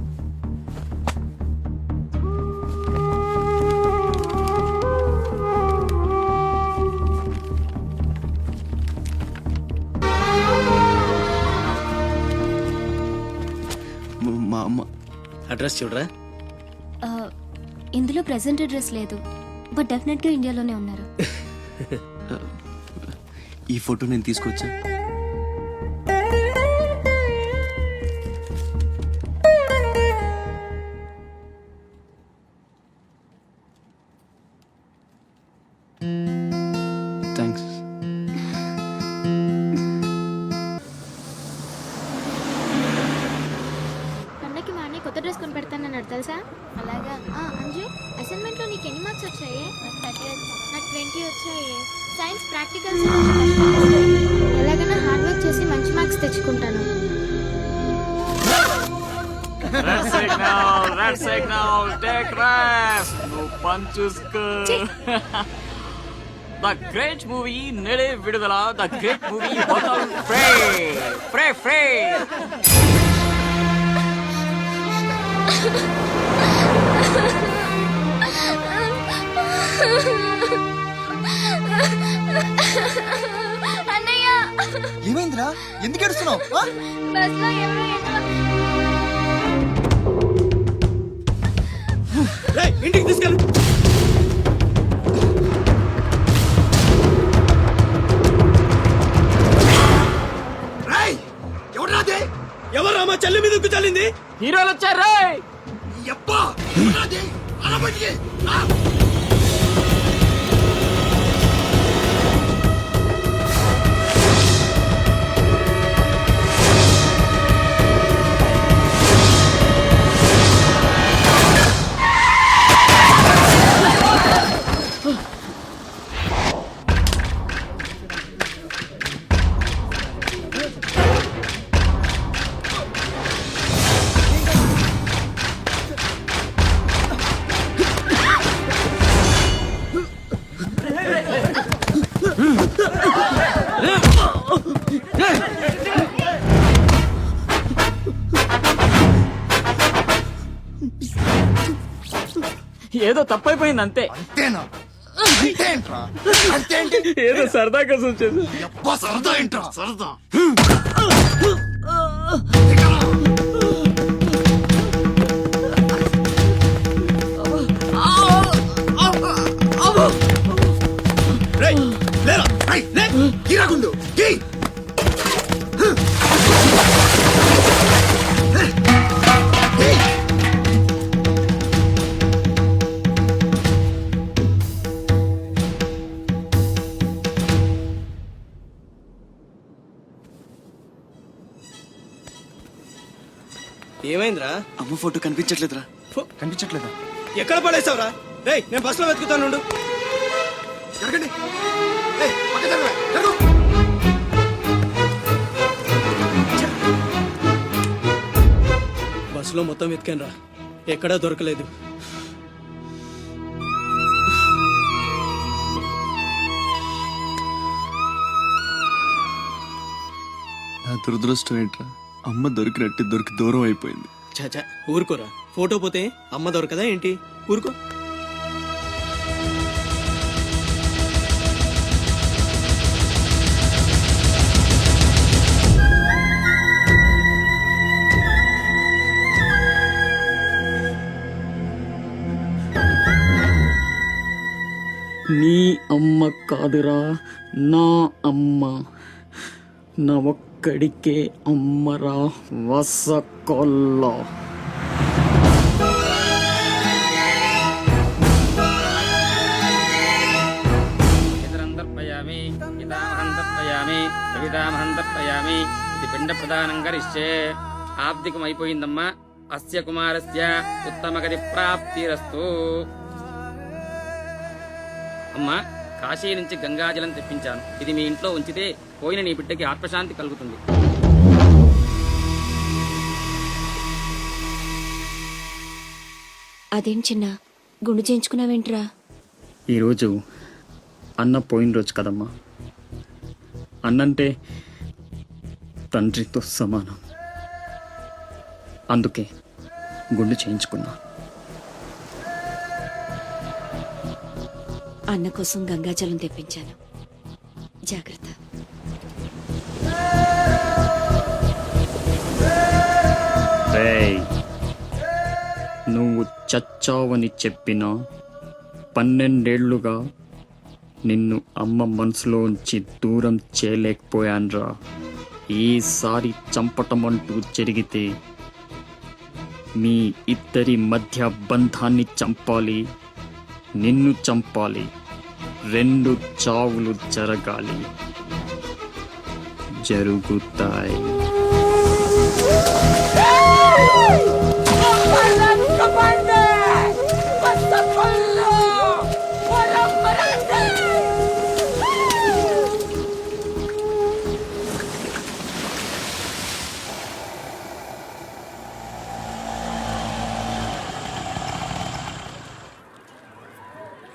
మా అమ్మ అడ్రస్ చూడరా. ఇందులో ప్రెసెంట్ అడ్రస్ లేదు, బట్ డెఫినెట్గా ఇండియాలోనే ఉన్నారు. ఈ ఫోటో నేను తీసుకొచ్చా. థ్యాంక్స్. పండగకి మా అన్నయ్య కొత్త డ్రెస్ కొని పెడతానన్నాడు తెలుసా? అలాగా. అంజు, అసైన్మెంట్లో నీకు ఎన్ని మార్క్స్ వచ్చాయి? నాకు 20 వచ్చాయి. సైన్స్ ప్రాక్టికల్స్ ఎలాగైనా హార్డ్ వర్క్ చేసి మంచి మార్క్స్ తెచ్చుకుంటాను. Red signal take rest. నువ్వు పని చూసుకో. ద గ్రేట్ మూవీ నేడే విడుదల. ద గ్రేట్ మూవీ హోటల్ ఫ్రే ఫ్రే ఫ్రే. అన్నయ్య ఏమైందిరా ఎందుకు ఏడుస్తున్నావు బస్ లో ఎవరో ఇంటికి తీసుకెళ్ళు. ఎవరు మా చెల్లి మీద ఉక్కు చల్లింది? హీరోలు వచ్చారు. ఏదో తప్పైపోయింది అంతే. అంతేనా ఏదో సరదా కోసం చేసి. సరదా ఏంట్రా సరదా. ఏమైందిరా? అమ్మ ఫోటో కనిపించట్లేదురా. కనిపించట్లేదా? ఎక్కడ పడేసావురా? రేయ్ నేను బస్ లో వెతుకుతాను. బస్ లో మొత్తం వెతికాను రా, ఎక్కడా దొరకలేదు. నా దురదృష్టం ఏంట్రా, అమ్మ దొరికి దూరం అయిపోయింది. చాచా ఊరుకోరా, ఫోటో పోతే అమ్మ దొరకదా ఏంటి? ఊరుకో. నీ అమ్మ కాదురా, నా అమ్మ. నా ఒక్కడికే అమ్మరా వసకొల్ల. ఇది పిండ ప్రదానం కరిష్యే. ఆబ్దికం అయిపోయిందమ్మా. అస్య కుమారస్య ఉత్తమగతి ప్రాప్తిరస్తు. అమ్మా, కాశీ నుంచి గంగాజలం తెప్పించాను. ఇది మీ ఇంట్లో ఉంచితే పోయిన నీ బిడ్డకి ఆత్మశాంతి కలుగుతుంది. అదేం చిన్న గుండు చేయించుకున్నావేంట్రా? ఈరోజు అన్న పోయిన రోజు కదమ్మా. అన్నంటే తండ్రితో సమానం. అందుకే గుండు చేయించుకున్నా. అన్న కోసం గంగాజలం తెప్పించాను, జాగ్రత్త. నువ్వు చచ్చావని చెప్పినా 12 ఏళ్లుగా నిన్ను అమ్మ మనసులోంచి దూరం చేయలేకపోయాన్రా. ఈసారి చంపటం అంటూ జరిగితే మీ ఇద్దరి మధ్య బంధాన్ని చంపాలి, నిన్ను చంపాలి. 2 చావులు జరగాలి, జరుగుతాయి.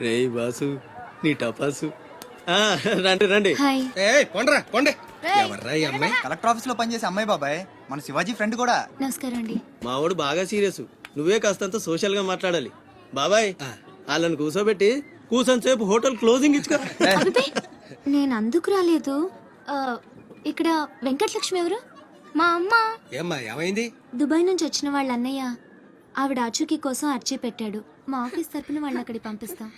రేయ్ బాసు, నీ టపాసు రండి రండి హాయ్. ఏ కొండ్రా కొండే ఎవర్రా ఈ అమ్మాయి? కలెక్టర్ ఆఫీస్ లో పనిచేసే అమ్మాయి బాబాయ్, మన శివాజీ ఫ్రెండ్ కూడా. నమస్కారం అండి. మావాడు బాగా సీరియస్, నువ్వే కాస్తంత సోషల్ గా మాట్లాడాలి. బాబాయ్ వాళ్ళని కూర్చోబెట్టి కూర్చొని సేపు హోటల్ క్లోజింగ్ ఇచ్చుకో. నేను అందుకు రాలేదు. ఇక్కడ వెంకటలక్ష్మి ఎవరు? మా అమ్మ. ఏమ్మా ఏమైంది? దుబాయ్ నుంచి వచ్చిన వాళ్ళ అన్నయ్య ఆవిడ ఆచూకీ కోసం అర్జీ పెట్టాడు. మా ఆఫీస్ తరపున వాళ్ళని అక్కడికి పంపిస్తాం.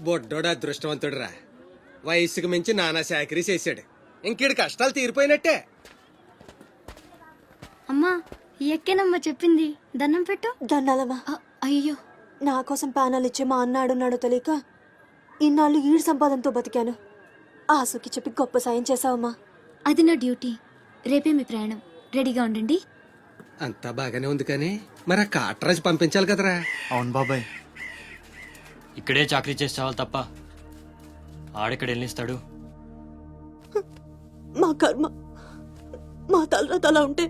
బొడ్డోడా అదృష్టవంతుడురా, వయసుకు మించి నానా చాకరీ చేశాడు. ఇంకేడు కష్టాలు తీరిపోయినట్టే. అమ్మా ఎక్కేనమ్మా చెప్పింది, దండం పెట్టు. దండాలమ్మా. అయ్యో, నా కోసం ప్యానాలు ఇచ్చే మా అన్నాడున్నాడో తెలియక ఇన్నాళ్ళు ఈడు సంపాదనతో బతికాను. ఆసుకి చెప్పి గొప్ప సాయం చేశావమ్మా. అది నా డ్యూటీ. రేపే మీ ప్రయాణం, రెడీగా ఉండండి. అంతా బాగానే ఉంది కానీ మరి ఆ కాట్రాజ్ పంపించాలి కదరా. అవును బాబాయ్. ఇక్కడే చాకరీ చేసి చావాలి తప్ప ఆడెక్కడ వెళ్ళిస్తాడు. మా కర్మ, మా తలరాత అలా ఉంటే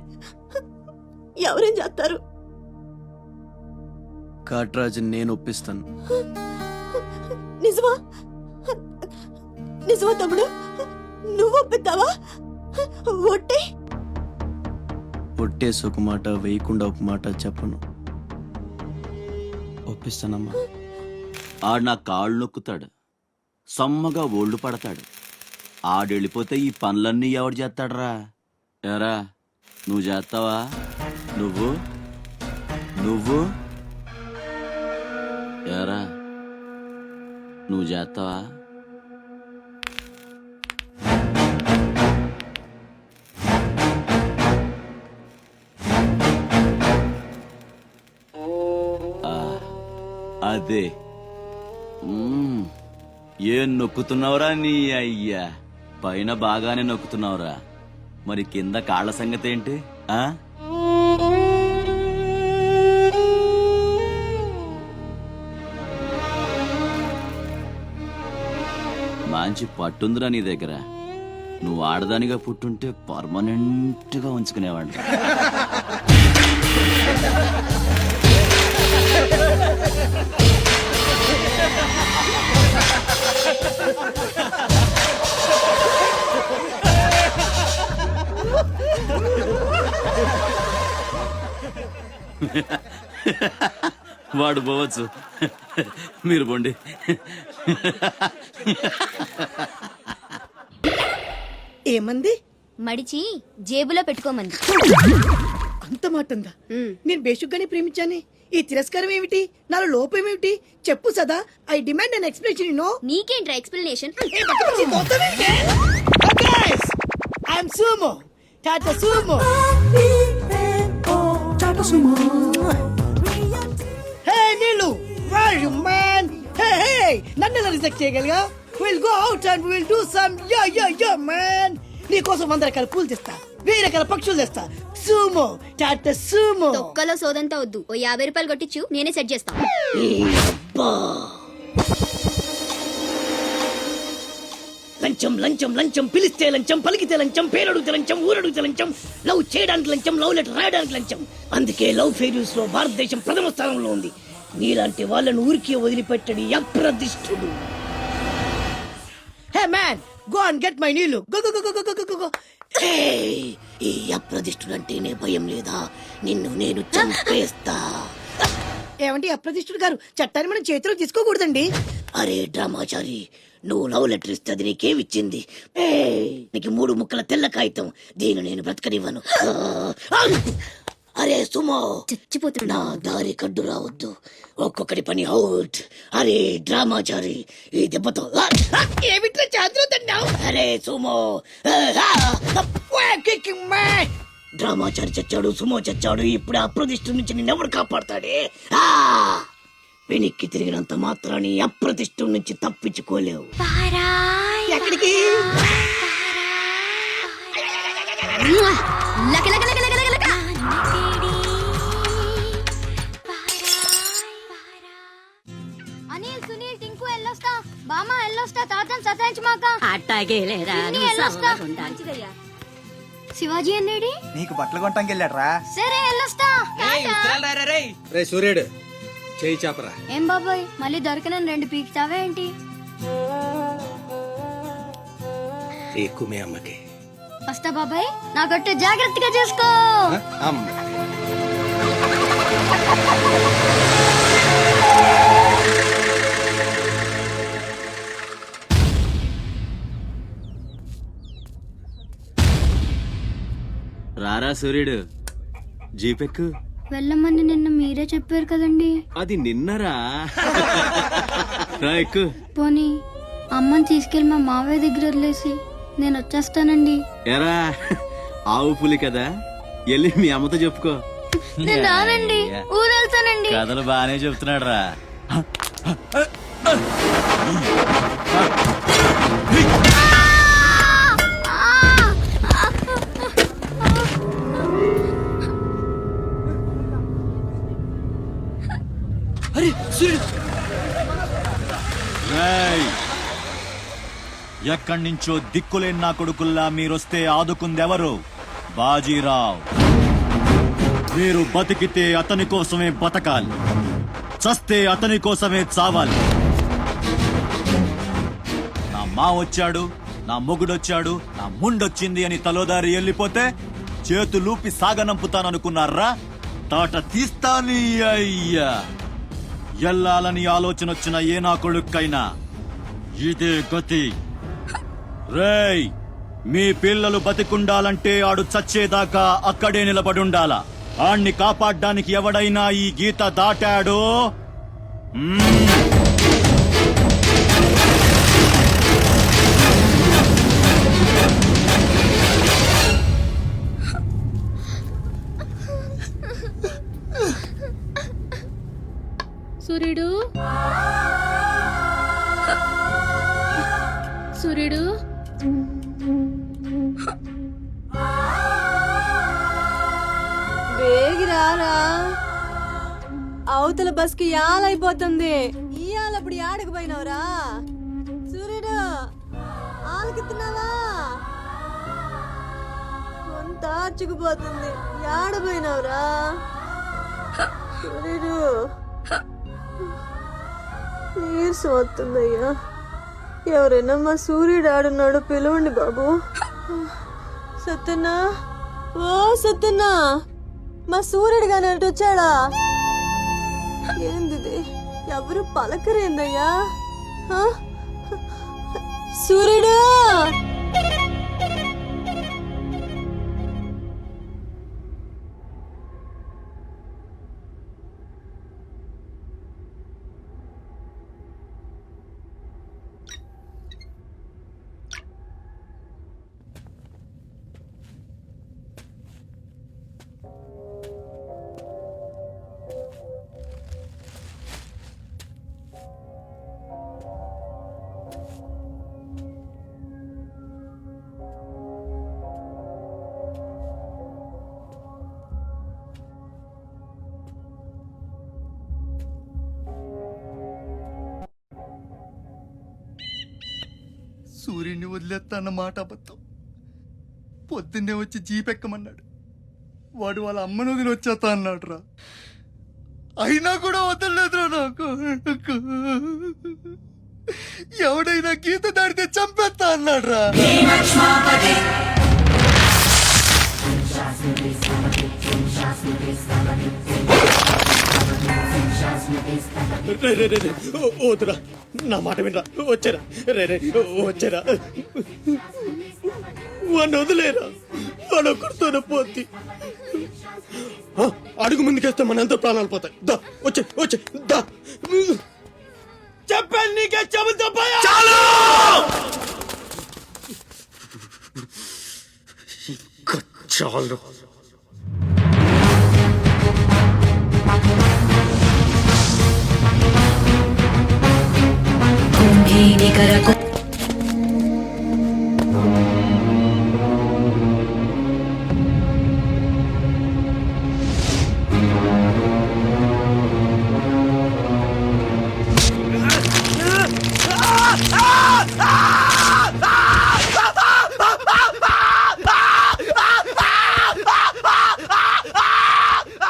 ఎవరేం చేస్తారు? కాట్రాజు నేను ఒప్పిస్తాను. నిజమా? నిజమా తమ్ముడు? నువ్వు ఒప్పిద్దావా? ఒట్టే ఒట్టేసి ఒక మాట, వేయకుండా ఒక మాట చెప్పను. ఒప్పిస్తానమ్మా. ఆడు నా కాళ్ళు నొక్కుతాడు, సమ్మగా ఒళ్ళు పడతాడు. ఆడెళ్ళిపోతే ఈ పనులన్నీ ఎవడు చేస్తాడరా? ఎరా నువ్వు చేస్తావా? నువ్వు నువ్వు ఎరా నువ్వు చేస్తావా? అదే ఏం నొక్కుతున్నావురా నీ అయ్యా? పైన బాగానే నొక్కుతున్నావురా, మరి కింద కాళ్ళ సంగతి ఏంటి? మంచి పట్టుందిరా నీ దగ్గర. నువ్వు ఆడదానిగా పుట్టుంటే పర్మనెంట్ గా ఉంచుకునేవాడు. వాడు పోవచ్చు, మీరు పోండి. ఏమంది? మడిచి జేబులో పెట్టుకోమంది. అంత మాట ఉందా? నేను బేషుగ్గానే ప్రేమించానే. ఈ తిరస్కారం ఏమిటి? నాలో లోపం ఏమిటి? చెప్పు Sada. I demand an explanation. No, నీకేంట్రా explanation? I'm Sumo, Tata Sumo. Hey Neelu, where you man? Hey, నన్ను ఎలా రిజెక్ట్ చేయగలిగా? We'll go out and we'll do some yeah man. నీ కోసం 100 రకాల పూలు తెస్తా, 1000 రకాల పక్షులు తెస్తా. Sumo, Tata Sumo. తొక్కలో సోదంతా వద్దు. ఓ 50 రూపాయలు కొట్టించు, నేనే సెట్ చేస్తా. లంచం లంచం లంచం, పిలిస్తే లంచం, పలికితే లంచం, పేరడుగుతే లంచం, ఊరడుగుతే లంచం, లవ్ చేయడానికి లంచం, లవ్ లెటర్ రాయడానికి లంచం. అందుకే లవ్ ఫెయిల్యూర్స్ లో భారతదేశం ప్రథమ స్థానంలో ఉంది. నీలాంటి వాళ్ళను ఊరికే వదిలిపెట్టడి అప్రదిష్టుడు. Hey man, go and get my నీళ్ళు. Go go go go go go. ఈ అప్రదిష్టుడు అంటేనే భయం లేదా? నిన్ను నేను చంపేస్తా. ఏమంటే అప్రదిష్టుడు గారు, చట్టాన్ని మనం చేతిలో తీసుకోకూడదండి. అరే డ్రామాచారి, నువ్వు లవ్ లెటర్ ఇస్తే అది నీకేమిచ్చింది? నీకు 3 ముక్కల తెల్ల కాగితం. దీన్ని నేను బ్రతకనివ్వను. అరే సుమో, చచ్చిపోతున్నా. దారి కడ్డు రావద్దు, ఒక్కొక్కటి పని అవుట్. అరే డ్రామాచారి, ఈ దెబ్బతో ఏమిట్లా చేతులుతున్నావు? అరే సుమో, డ్రామాచారి చచ్చాడు, సుమో చచ్చాడు. ఇప్పుడు అప్రతిష్ఠ నుంచి నిన్నెవడు కాపాడతాడే? వెనక్కి తిరిగినంత మాత్రాన్ని అప్రతిష్ఠ నుంచి తప్పించుకోలేవు. ఎక్కడికి? అనిల్, సునీల్, టింకు ఎల్లొస్తా. బామా ఎల్లొస్తా. తాతని సతాయించమాక. అట్టాగే లేరా, ఎల్లొస్తా. శివాజీ అన్నేడి? నీకు బట్టలు కొనటానికి వెళ్ళాడరా. సరే ఎల్లొస్తా. రే సూర్యుడు, చేయి చాపరా. ఏం బాబాయ్ మళ్ళీ దొరకనని 2 పీకుతావా ఏంటి? ఎక్కువ మీ అమ్మకి. వస్తా బాబాయ్, నా కొట్టు జాగ్రత్తగా చూసుకో. అమ్మ రారా సూర్యుడు, జీపెక్కు. వెళ్ళమని నిన్న మీరే చెప్పారు కదండి. అది నిన్నరా. రా ఎక్కు. పోనీ అమ్మని తీసుకెళ్లి మా మావయ్య దగ్గర వదిలేసి నేను వచ్చేస్తానండి. ఎరా ఆవు పులి కదా, వెళ్ళి మీ అమ్మతో చెప్పుకో. నేను రానండి, ఊరు వెళ్తానండి. కథలు బానే చెప్తున్నాడు రా. ఎక్కడి నుంచో దిక్కులేని నా కొడుకుల్లా మీరొస్తే ఆదుకుందెవరు? బాజీరావ్. మీరు బతికితే అతని కోసమే బతకాలి, చస్తే అతని కోసమే చావాలి. నా మా వచ్చాడు, నా మొగుడొచ్చాడు, నా ముండొచ్చింది అని తలోదారి వెళ్ళిపోతే చేతులూపి సాగనంపుతాననుకున్నారా? తాట తీస్తాని అయ్యా. ఎల్లాలని ఆలోచన వచ్చిన ఏ నా కొడుక్కైనా ఇదే గతి. రేయ్, మీ పిల్లలు బతికుండాలంటే ఆడు చచ్చేదాకా అక్కడే నిలబడుండాలా. ఆణ్ణి కాపాడ్డానికి ఎవడైనా ఈ గీత దాటాడో సూర్యుడు, సూర్యుడు, వేగిరారా. అవతల బస్కి యాలైపోతుంది. ఇయాలప్పుడు యాడకు పోయినవరా? సూర్యుడు, ఆలకిస్తున్నావా? కొంత ఆర్చుకుపోతుంది. యాడ పోయినవరా సూర్యుడు? నీరసం వస్తుందయ్యా. ఎవరైనా మా సూర్యుడు ఆడున్నాడు, పిలవండి బాబు. సత్యన్నా, ఓ సత్యన్నా, మా సూర్యుడు గాని అటు వచ్చాడా? ఏంది ఎవరు పలకరేందయ్యా? సూర్యుడు, సూర్యుడిని వదిలేస్తాన్న మాట అబద్ధం. పొద్దున్నే వచ్చి జీపెక్కమన్నాడు. వాడు వాళ్ళ అమ్మను వదిలి వచ్చేస్తా అన్నాడు రా. అయినా కూడా వదలలేదురా నాకు. ఎవడైనా గీత దాడితే చంపేస్తా అన్నాడు రా. వద్దురా, నా మాట వినరా. వచ్చారా రే, వచ్చారా. వాడిని వదిలేరా, వాడు ఒక్కడితోనే పోద్ది. అడుగు ముందుకేస్తే మన ఎంత ప్రాణాలు పోతాయి. దా వచ్చే వచ్చే దా. చెప్పాను నీకే, చెబుతా చాలు.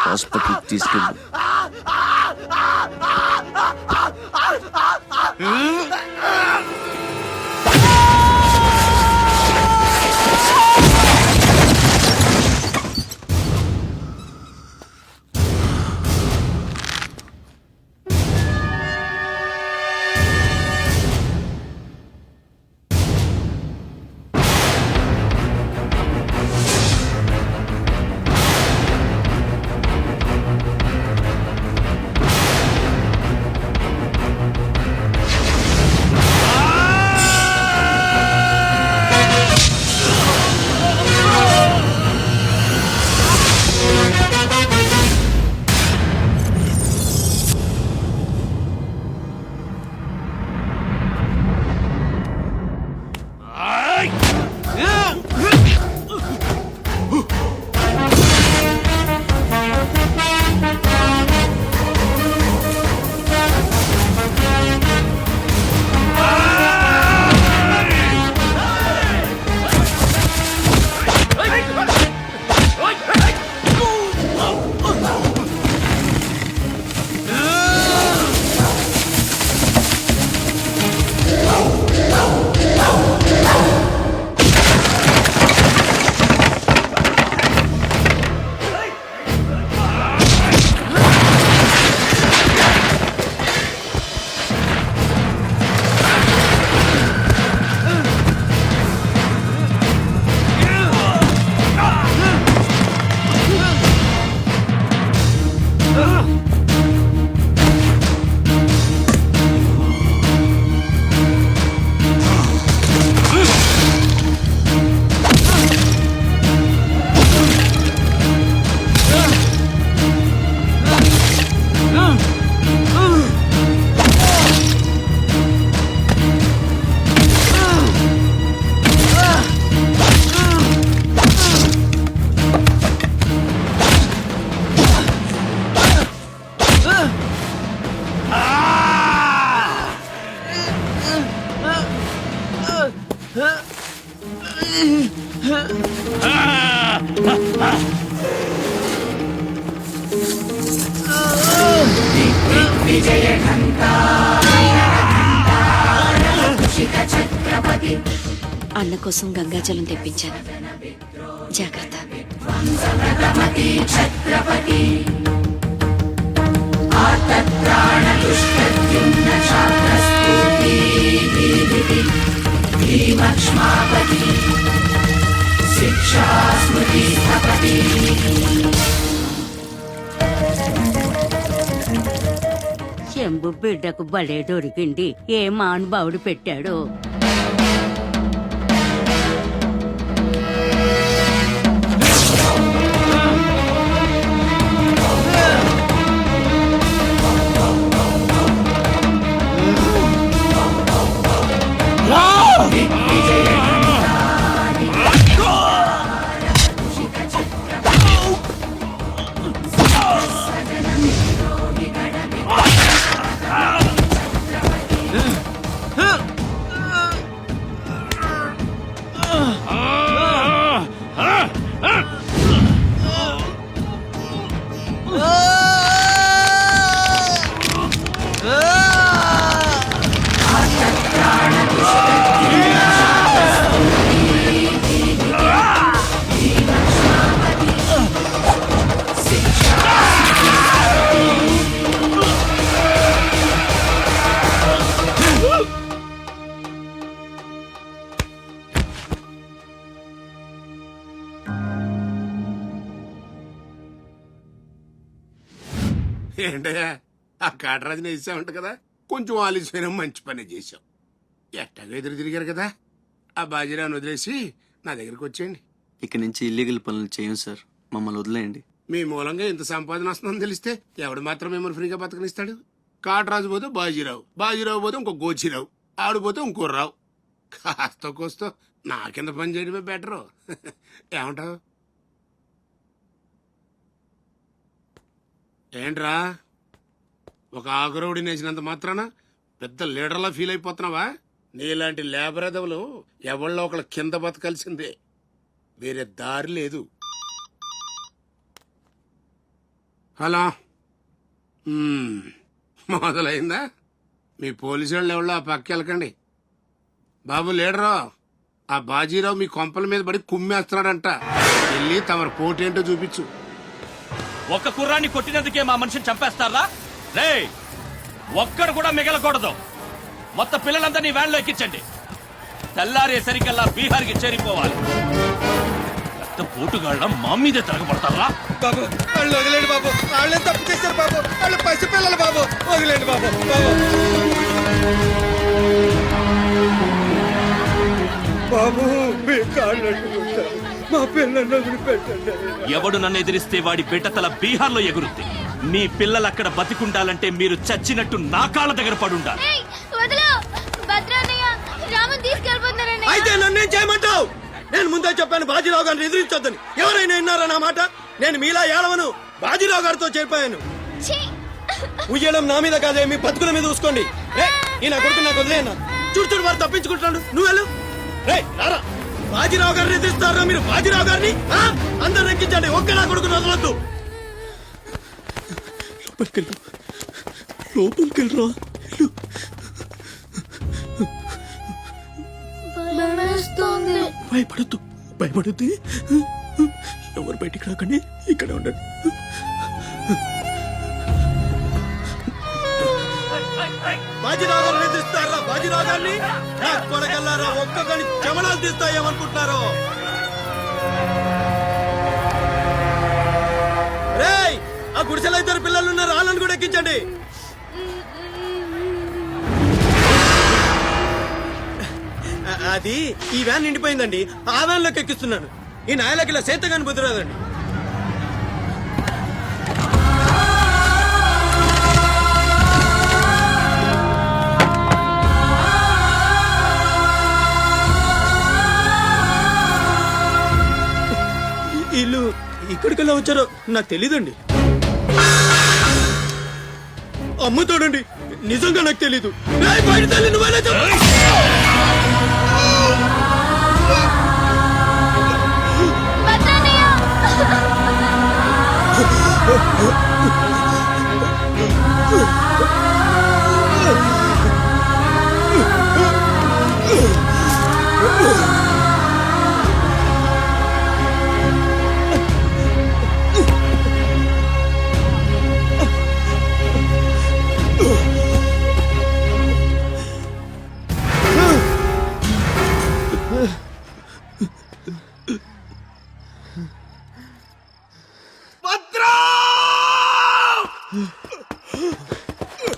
హాస్పిటల్కి తీసుకెళ్ళు. అన్న కోసం గంగాజలం తెప్పించాను, జాగ్రత్త. శంభు బిడ్డకు బలే దొరికింది. ఏ మానుభావుడు పెట్టాడు. ఏంటయ్యా ఆ కాటరాజుని వేసామంట కదా, కొంచెం ఆలస్యమైన మంచి పని చేశాం. ఎట్టాగా ఎదురు తిరిగారు కదా, ఆ బాజీరావుని వదిలేసి నా దగ్గరికి వచ్చేయండి. ఇక నుంచి ఇల్లీగల్ పనులు చేయం సార్, మమ్మల్ని వదిలేయండి. మీ మూలంగా ఇంత సంపాదన వస్తుందని తెలిస్తే ఎవడు మాత్రం మిమ్మల్ని ఫ్రీగా బతకనిస్తాడు? కాటరాజు పోతే బాజీరావు, బాజీరావు పోతే ఇంకో గోచిరావు, ఆడిపోతే ఇంకో రావు. కాస్త కోస్తో నా కింద పని చేయడమే బెటరు. ఏమంటావు? ఏంట్రా ఒక ఆకురవుడి నేసినంత మాత్రాన పెద్ద లీడర్లా ఫీల్ అయిపోతున్నావా? నీలాంటి లేబర్ ఎదవులు ఎవళ్ళో ఒకళ్ళ కింద బతకాల్సిందే, వేరే దారి లేదు. హలో, మొదలైందా? మీ పోలీసు వాళ్ళు ఎవరో ఆ పక్క వెళ్ళకండి. బాబు లీడరు, ఆ బాజీరావు మీ కొంపల మీద పడి కుమ్మేస్తున్నాడంట. వెళ్ళి తమరి పోటేంటో చూపించు. ఒక్క కుర్రాన్ని కొట్టినందుకే మా మనిషిని చంపేస్తారా? రే, ఒక్కడు కూడా మిగలకూడదు. మొత్తం పిల్లలందరినీ వ్యాన్లో ఎక్కించండి. తెల్లారేసరికల్లా బీహార్కి చేరిపోవాలి. పెద్ద పోటుగాళ్ళ మా మీదే తిరగబడతారా? బాబు వాళ్ళు వదిలేండి బాబు, వాళ్ళే తప్పు చేశారు బాబు, వాళ్ళు పసిపిల్లలు బాబు, వదిలేండి బాబు. బాబు మీ కాళ్ళు మా పిల్లలు వదిలిపెట్టండి. ఎవడు నన్ను ఎదిరిస్తే వాడి బిడ్డతల బీహార్లో ఎగురుద్ది. మీ పిల్లలు అక్కడ బతికుండాలంటే మీరు చచ్చినట్టు నా కాళ్ళ దగ్గర పడుండాలి. అయితే నన్నేం చేయమంటావు? నేను ముందే చెప్పాను బాజీరావు గారిని ఎదిరించొద్దని. ఎవరైనా విన్నారా నా మాట? నేను మీలా ఏడవను, బాజీరావు గారితో చెప్పాను. ఉయ్యడం నా మీద కాదే, మీ బతుకుల మీద చూసుకోండి. ఈ నా కొడుకు నాకు వదిలేనా? చూడు చూడు వారు తప్పించుకుంటున్నాడు, నువ్వు వెళ్ళు. రే రారా, బాజీరావు గారిని ఎదిరిస్తారా మీరు? బాజీరావు గారిని అందరు ఎక్కించండి, ఒక్క నా కొడుకుని వదలొద్దు. లోపలికెళ్ళరా. భయపడద్దు, భయపడద్దు. ఎవరు బయటికి రాకండి, ఇక్కడే ఉండండి. బాజీరావు గారిని ఎదిరిస్తారా? బాజీరావు గారిని కొడగల్లారా, ఒక్కొక్కని చెమడాలు తీస్తాయేమనుకుంటున్నారు? రేయ్, ఆ గుడిసెలో ఇద్దరు పిల్లలు ఉన్నారు, వాళ్ళని కూడా ఎక్కించండి. అది ఈ వ్యాన్ నిండిపోయిందండి, ఆ వ్యాన్ లోకి ఎక్కిస్తున్నాను. ఈ నాయలకి ఇలా సేతగాని బుద్ధిరాదండి. వీళ్ళు ఇక్కడికెళ్ళా వచ్చారో నాకు తెలీదండి. అమ్మ తోడండి, నిజంగా నాకు తెలీదు. బయట తల్లి నువ్వేనా చెప్పు.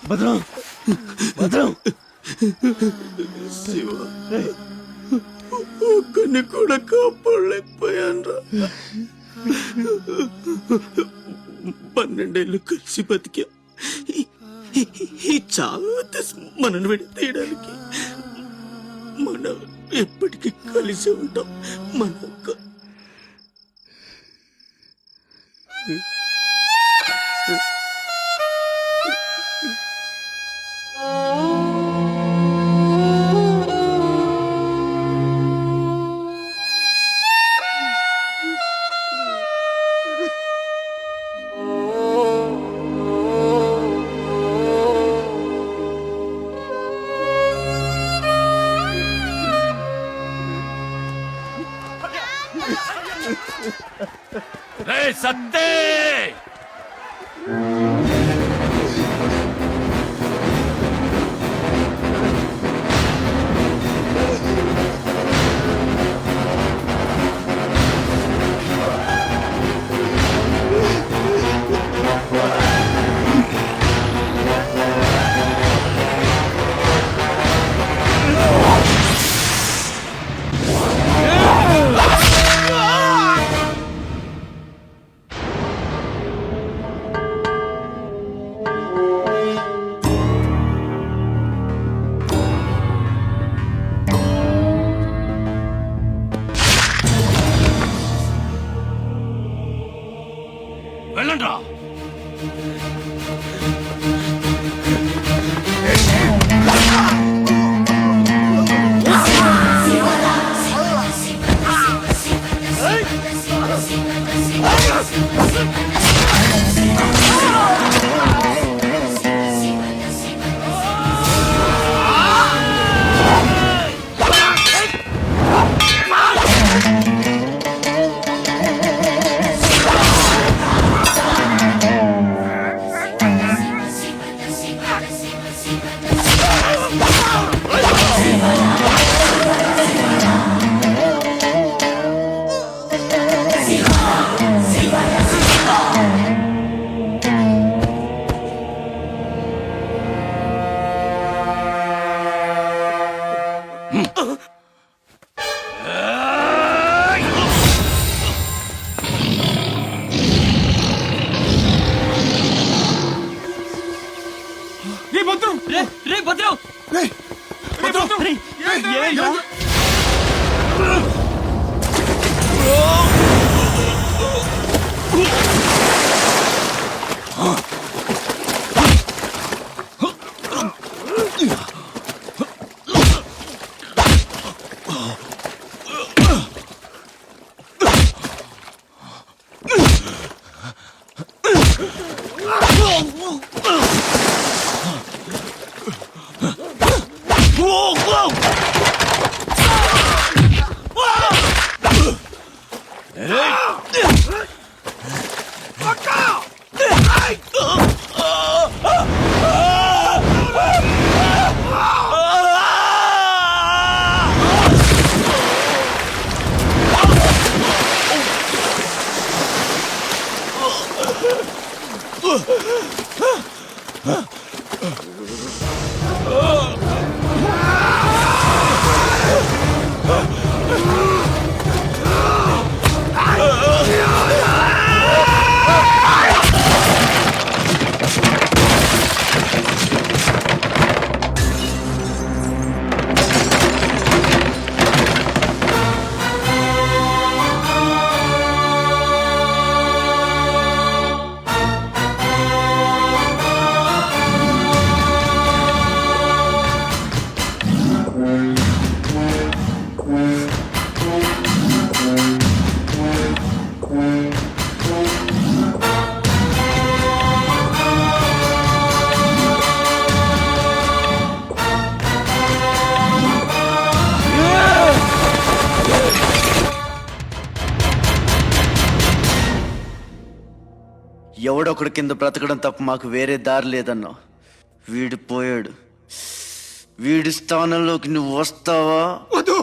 భద్రం భద్రం శివ ఒక్కని కూడా కాపాడలేకపోయాన్రా. 12 ఏళ్ళు కలిసి బతికా. ఈ చావు మనను విడతీయడానికి మనం ఎప్పటికీ కలిసి ఉంటాం. మన సత్తే వెళ్ళండ్రా. ఎవడొకడు కింద బ్రతకడం తప్ప మాకు వేరే దారి లేదన్నావు. వీడు పోయాడు. వీడి స్థానంలోకి నువ్వు వస్తావా? వద్దు,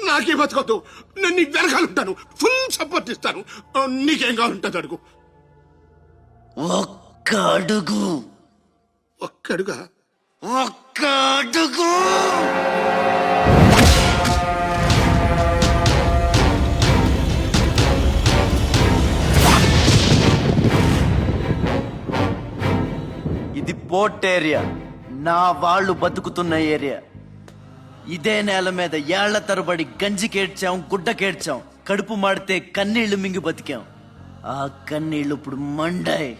నాకే బతకొద్దు. నేను నీకు వెనకాలంటాను, ఫుల్ సపోర్ట్ ఇస్తాను. నీకేం కావాలంటుంది అడుగు. ఒక్క ఒక్క అడుగు. ఒక్కడుగా? ఒక్క అడుగు. ఇది పోర్ట్ ఏరియా, నా వాళ్ళు బతుకుతున్న ఏరియా. ఇదే నేల మీద ఏళ్ల తరబడి గంజికేడ్చాం, గుడ్డకేడ్చాం, కడుపు మాడితే కన్నీళ్లు మింగి బతికాం. ఆ కన్నీళ్లు ఇప్పుడు మండాయి.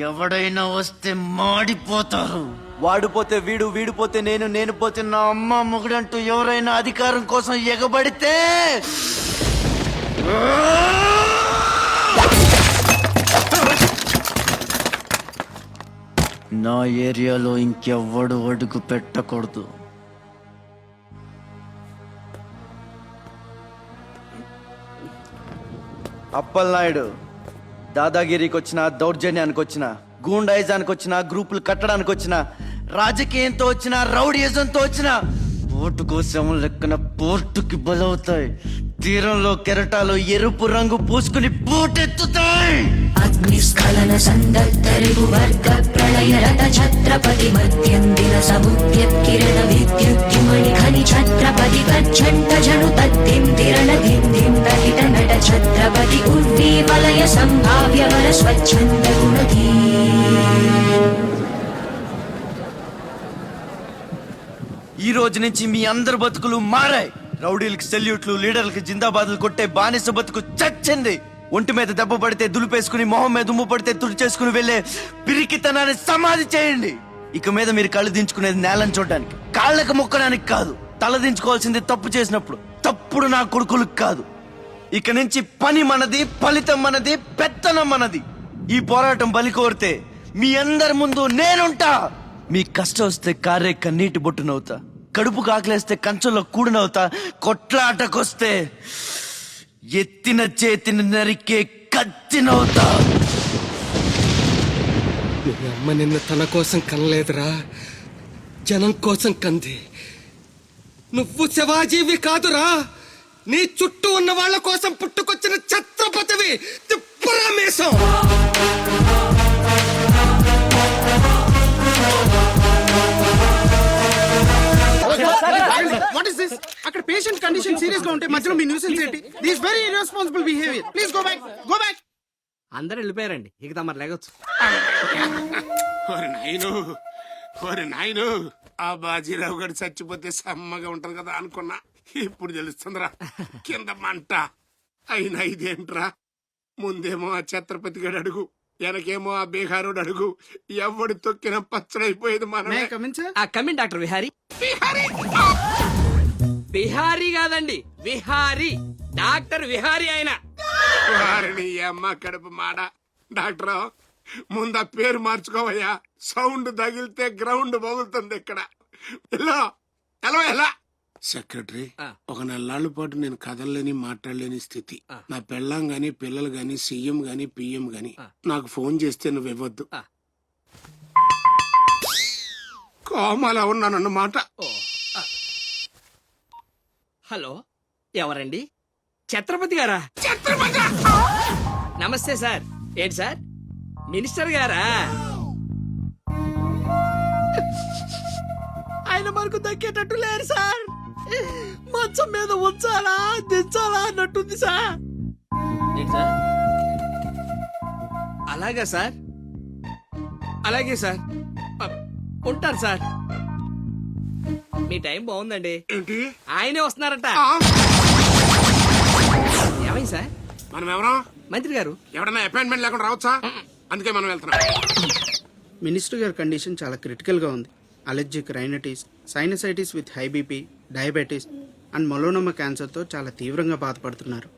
ఎవడైనా వస్తే మాడిపోతారు. వాడిపోతే వీడు, వీడిపోతే నేను, నేను పోతే నా అమ్మ మొగుడంటూ ఎవరైనా అధికారం కోసం ఎగబడితే నా ఏరియాలో ఇంకెవ్వడు అడుగు పెట్టకూడదు. అప్పలనాయుడు దాదాగిరికి వచ్చిన, దౌర్జన్యానికి వచ్చిన, గూండాయిజానికి వచ్చిన, గ్రూపులు కట్టడానికి వచ్చిన, రాజకీయంతో వచ్చిన, రౌడీయిజంతో వచ్చిన, ఓటు కోసం లెక్కన పోర్టుకి బలవుతాయి. తీరంలో కెరటాలు ఎరుపు రంగు పూసుకుని పోటెత్తుతాయి. అగ్నిస్ఖలన సందర్తరిగు వర్గ ప్రళయ రథ ఛత్రపతి మధ్యందిన సముద్యత్కిరణ విద్యుద్యుమణి ఖని ఛత్రపతి కచ్చంట జను తద్దిం తిరణ దిందిం తహిత నట ఛత్రపతి ఉర్వీ వలయ సంభావ్య వర స్వచ్ఛంద గుణధీ. ఈ రోజు నుంచి మీ అందరి బతుకులు మారాయి. రౌడీలకు సెల్యూట్లు, లీడర్లకు జిందాబాదులు కొట్టే బానిస బతుకు చచ్చింది. ఒంటి మీద దెబ్బ పడితే దులిపేసుకుని, మొహం మీద ఉమ్ము పడితే తుడిచేసుకుని వెళ్లే పిరికితనాన్ని సమాధి చేయండి. ఇక మీద మీరు కళ్ళు దించుకునేది నేలను చూడడానికి, కాళ్ళకు మొక్కడానికి కాదు. తల దించుకోవాల్సింది తప్పు చేసినప్పుడు, తప్పుడు నా కొడుకులకు కాదు. ఇక నుంచి పని మనది, ఫలితం మనది, పెత్తనం మనది. ఈ పోరాటం బలి కోరితే మీ అందరి ముందు నేనుంటా. మీ కష్టం వస్తే కారే కన్నీటి బొట్టునవుతా, కడుపు కాకలేస్తే కంచంలో కూడినవుతా, కొట్లాటకొస్తే ఎత్తిన చేతిని నరికే కత్తినవుతా. మీ అమ్మ నిన్ను తన కోసం కనలేదురా, జనం కోసం కంది. నువ్వు శివాజీవి కాదురా, నీ చుట్టూ ఉన్న వాళ్ళ కోసం పుట్టుకొచ్చిన ఛత్రపతివి. తిప్పురా మీసం. What is this? అక్కడ పేషెంట్ కండిషన్ సీరియస్ గా ఉంటే మధ్యలో మీ న్యూసెన్స్ ఏంటి? This very irresponsible behaviour. Please go back, go back. అందరు వెళ్ళిపోయారండి, ఇక తమరు లేగొచ్చు. ఓరి నాయను, ఆ బాజీరావు గారు చచ్చిపోతే సమ్మగా ఉంటది కదా అనుకున్నా. ఇప్పుడు తెలుస్తుందిరా కింద మంట. అయినా ఇదేంట్రా, ముందేమో ఆ ఛత్రపతి గడు అడుగు, వెనకేమో ఆ బీహారుడు అడుగు. ఎవడు తొక్కిన పచ్చడైపోయేది మన. Coming doctor Vihari. బిహారీ కాదండి, విహారీ. డాక్టర్ విహారీ ఆయన. వారిని అమ్మ కడుపు మాడ. డాక్టర్ ముందు ఆ పేరు మార్చుకోవయ్యా. సౌండ్ తగిలితే గ్రౌండ్ పగులుతుంది ఇక్కడ. ఎలా సెక్రటరీ, ఒక 4 నాళ్ళ పాటు నేను కదలలేని, మాట్లాడలేని స్థితి. నా పెళ్ళాం గాని, పిల్లలు గాని, సీఎం గాని, పిఎం గాని నాకు ఫోన్ చేస్తే నువ్వు ఇవ్వద్దు. కోమాలో ఉన్నానన్నమాట. హలో, ఎవరండి? ఛత్రపతి గారా? నమస్తే సార్. ఏంటి సార్, మినిస్టర్ గారా? ఆయన మనకు దక్కేటట్టు లేరు సార్. మంచం మీద ఉంచాలా దించాలా అన్నట్టుంది సార్. అలాగా సార్, అలాగే సార్, ఉంటారు సార్. మీ టైం బాగుందండి. ఆయనే వస్తున్నారట. ఏమైంది సార్? మనం ఎవరో మంత్రి గారు. ఎవడన్నా అపాయింట్మెంట్ లేకుండా రావచ్చా? అందుకే మనం వెళ్తున్నాం. మినిస్టర్ గారి కండిషన్ చాలా క్రిటికల్ గా ఉంది. Allergic rhinitis, sinusitis with high BP, diabetes and melanoma క్యాన్సర్తో చాలా తీవ్రంగా బాధపడుతున్నారు.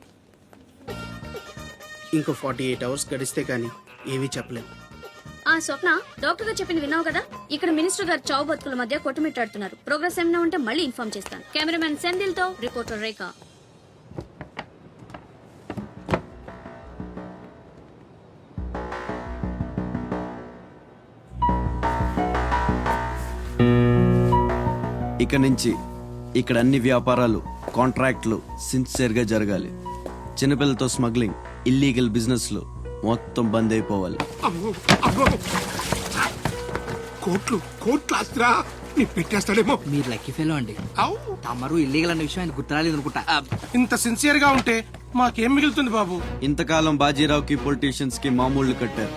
ఇంకో 48 అవర్స్ గడిస్తే కానీ ఏమీ చెప్పలేము. స్వప్న, డాక్టర్ గారు చెప్పింది విన్నావు కదా? ఇక్కడ మినిస్టర్ గారు చావు బతుకుల మధ్య కొట్టుమిట్టాడుతున్నారు. ప్రోగ్రెస్ ఏమైనా ఉంటే మళ్ళీ ఇన్ఫార్మ్ చేస్తాను. కెమెరామెన్ సెందిల్ తో రిపోర్టర్ రేఖ. ఇక నుంచి ఇక్కడ అన్ని వ్యాపారాలు, కాంట్రాక్ట్లు సిన్సియర్గా జరగాలి. చిన్నపిల్లలతో స్మగ్లింగ్, ఇల్లీగల్ బిజినెస్లు, మొత్తం బంద్ అయిపోవాలి. అమ్మో అమ్మో కోట్లు కోట్లు ఆస్తిరా నీ పెట్టేస్తాడేమో. మీరు లక్కీ ఫెలో అండి. అవు తమరు ఇల్లీగల్ అన్న విషయం ఆయన గుర్తురాలేదు అనుకుంటా. ఇంత సిన్సియర్ గా ఉంటే మాకేం మిగులుతుంది బాబు? ఇంతకాలం బాజీరావుకి పొలిటీషియన్స్ కి మామూళ్లు కట్టారు.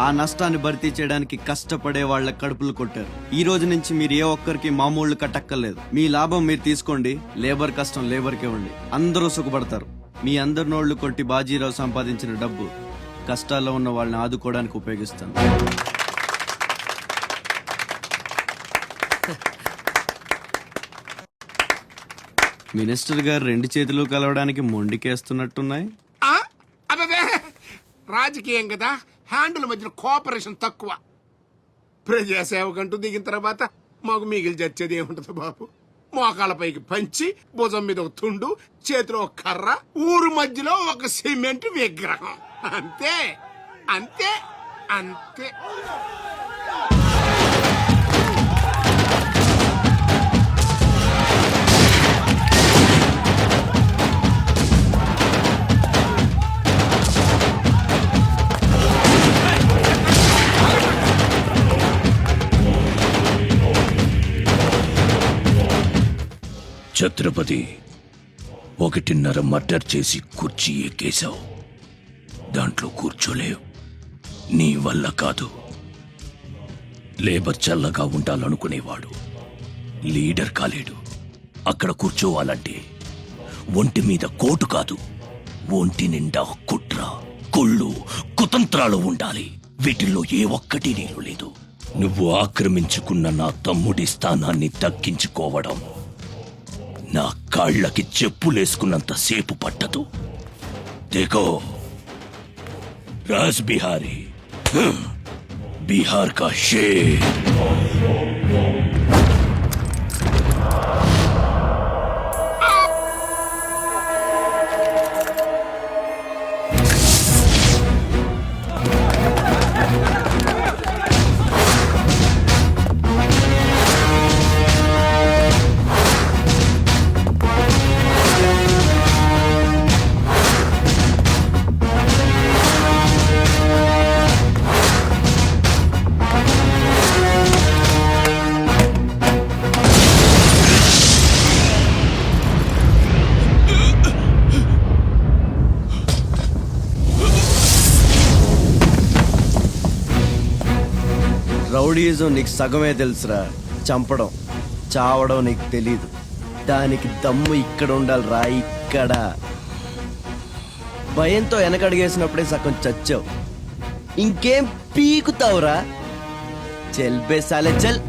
ఆ నష్టాన్ని భర్తీ చేయడానికి కష్టపడే వాళ్ళ కడుపులు కొట్టారు. ఈ రోజు నుంచి మీరు ఏ ఒక్కరికి మామూళ్లు కట్టక్కర్లేదు. మీ లాభం మీరు తీసుకోండి, లేబర్ కష్టం లేబర్కే ఉండి అందరూ సుఖపడతారు. మీ అందరి నోళ్లు కొట్టి బాజీరావు సంపాదించిన డబ్బు కష్టాల్లో ఉన్న వాళ్ళని ఆదుకోవడానికి ఉపయోగిస్తాను. మినిస్టర్ గారు 2 చేతులు కలవడానికి మొండికేస్తున్నట్టున్నాయి. అబ్బే రాజకీయం కదా, హ్యాండిల్ మధ్యన కోఆపరేషన్ తక్కువ. ప్రజాసేవకంటూ దిగిన తర్వాత మాకు మిగిలి చచ్చేది ఏముంటది బాబు? మోకాళ్ళ పైకి పంచి, భుజం మీద ఒక తుండు, చేతిలో ఒక కర్ర, ఊరు మధ్యలో ఒక సిమెంట్ విగ్రహం. అంతే అంతే అంతే. ఛత్రపతి 1.5 మర్డర్ చేసి కుర్చీ ఎక్కేశావు. దాంట్లో కూర్చోలేవు. నీ వల్ల కాదు. లేబర్ చల్లగా ఉండాలనుకునేవాడు లీడర్ కాలేడు. అక్కడ కూర్చోవాలంటే ఒంటి మీద కోటు కాదు, ఒంటి నిండా కుట్ర, కుళ్ళు, కుతంత్రాలు ఉండాలి. వీటిల్లో ఏ ఒక్కటి నేను లేదు. నువ్వు ఆక్రమించుకున్న నా తమ్ముడి స్థానాన్ని దక్కించుకోవడం నా కాళ్ళకి చెప్పులేసుకున్నంత సేపు పట్టదు. देखो राज बिहारी, बिहार का शेर. రౌడీజం నీకు సగమే తెలుసురా. చంపడం, చావడం నీకు తెలీదు. దానికి దమ్ము ఇక్కడ ఉండాలిరా, ఇక్కడ. భయంతో వెనకడిగేసినప్పుడే సగం చచ్చావు. ఇంకేం పీకుతావురా? చెల్ బే సాలే చెల్.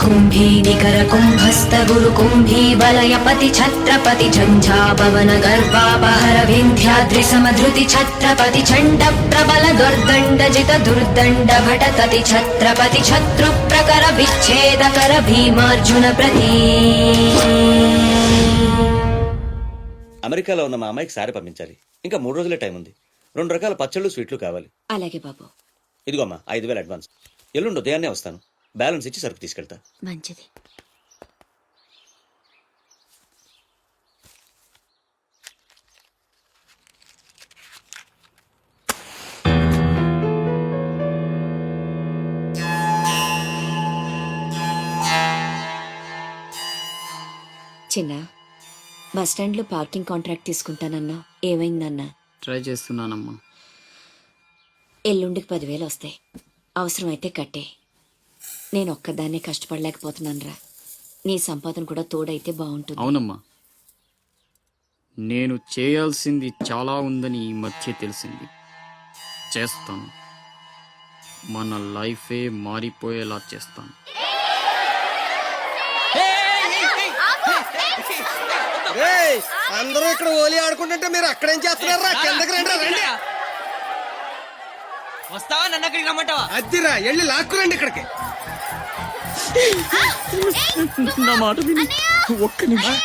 कुंभी निकर कुंभस्त गुरु कुंभी बलय पति छत्रपति झंझापवन गर्वापहर विंध्याद्रि समधृति छत्रपति चंड प्रबल दुर्दंड जित दुर्दंड भटतति छत्रपति शत्रु प्रकर विच्छेद कर भीमार्जुन प्रति. అమెరికాలో ఉన్న మా అమ్మాయికి సారి పంపించాలి. ఇంకా 3 రోజులే టైం ఉంది. 2 రకాల పచ్చళ్ళు, స్వీట్లు కావాలి. అలాగే బాబు. ఇదిగో అమ్మా 5,000 అడ్వాన్స్. ఎల్లుండి ఉదయాన్నే వస్తాను. బ్యాలెన్స్ ఇచ్చి సరుకు తీసుకెళ్తా. మంచిది. చిన్న, బస్ స్టాండ్ లో పార్కింగ్ కాంట్రాక్ట్ తీసుకుంటానన్నా, ఏమైందన్నా? ట్రై చేస్తున్నానమ్మా. ఎల్లుండికి 10,000 వస్తాయి. అవసరమైతే కట్టే. నేను ఒక్కదాన్నే కష్టపడలేకపోతున్నానురా. నీ సంపాదన కూడా తోడైతే బాగుంటుంది. అవునమ్మా, నేను చేయాల్సింది చాలా ఉందని ఈ మధ్య తెలిసింది. చేస్తాను. మన లైఫే మారిపోయేలా చేస్తాను. అందరూ ఇక్కడ ఓలి ఆడుకుంటుంటే మీరు అక్కడేం చేస్తున్నారా? కిందకి రండి. రండి. వస్తావా? నన్ను అక్కడికి రమ్మంటావా? అద్దిరా, వెళ్ళి లాక్కురండి ఇక్కడికి. నా మాట విని ఒక్క నిమిషం.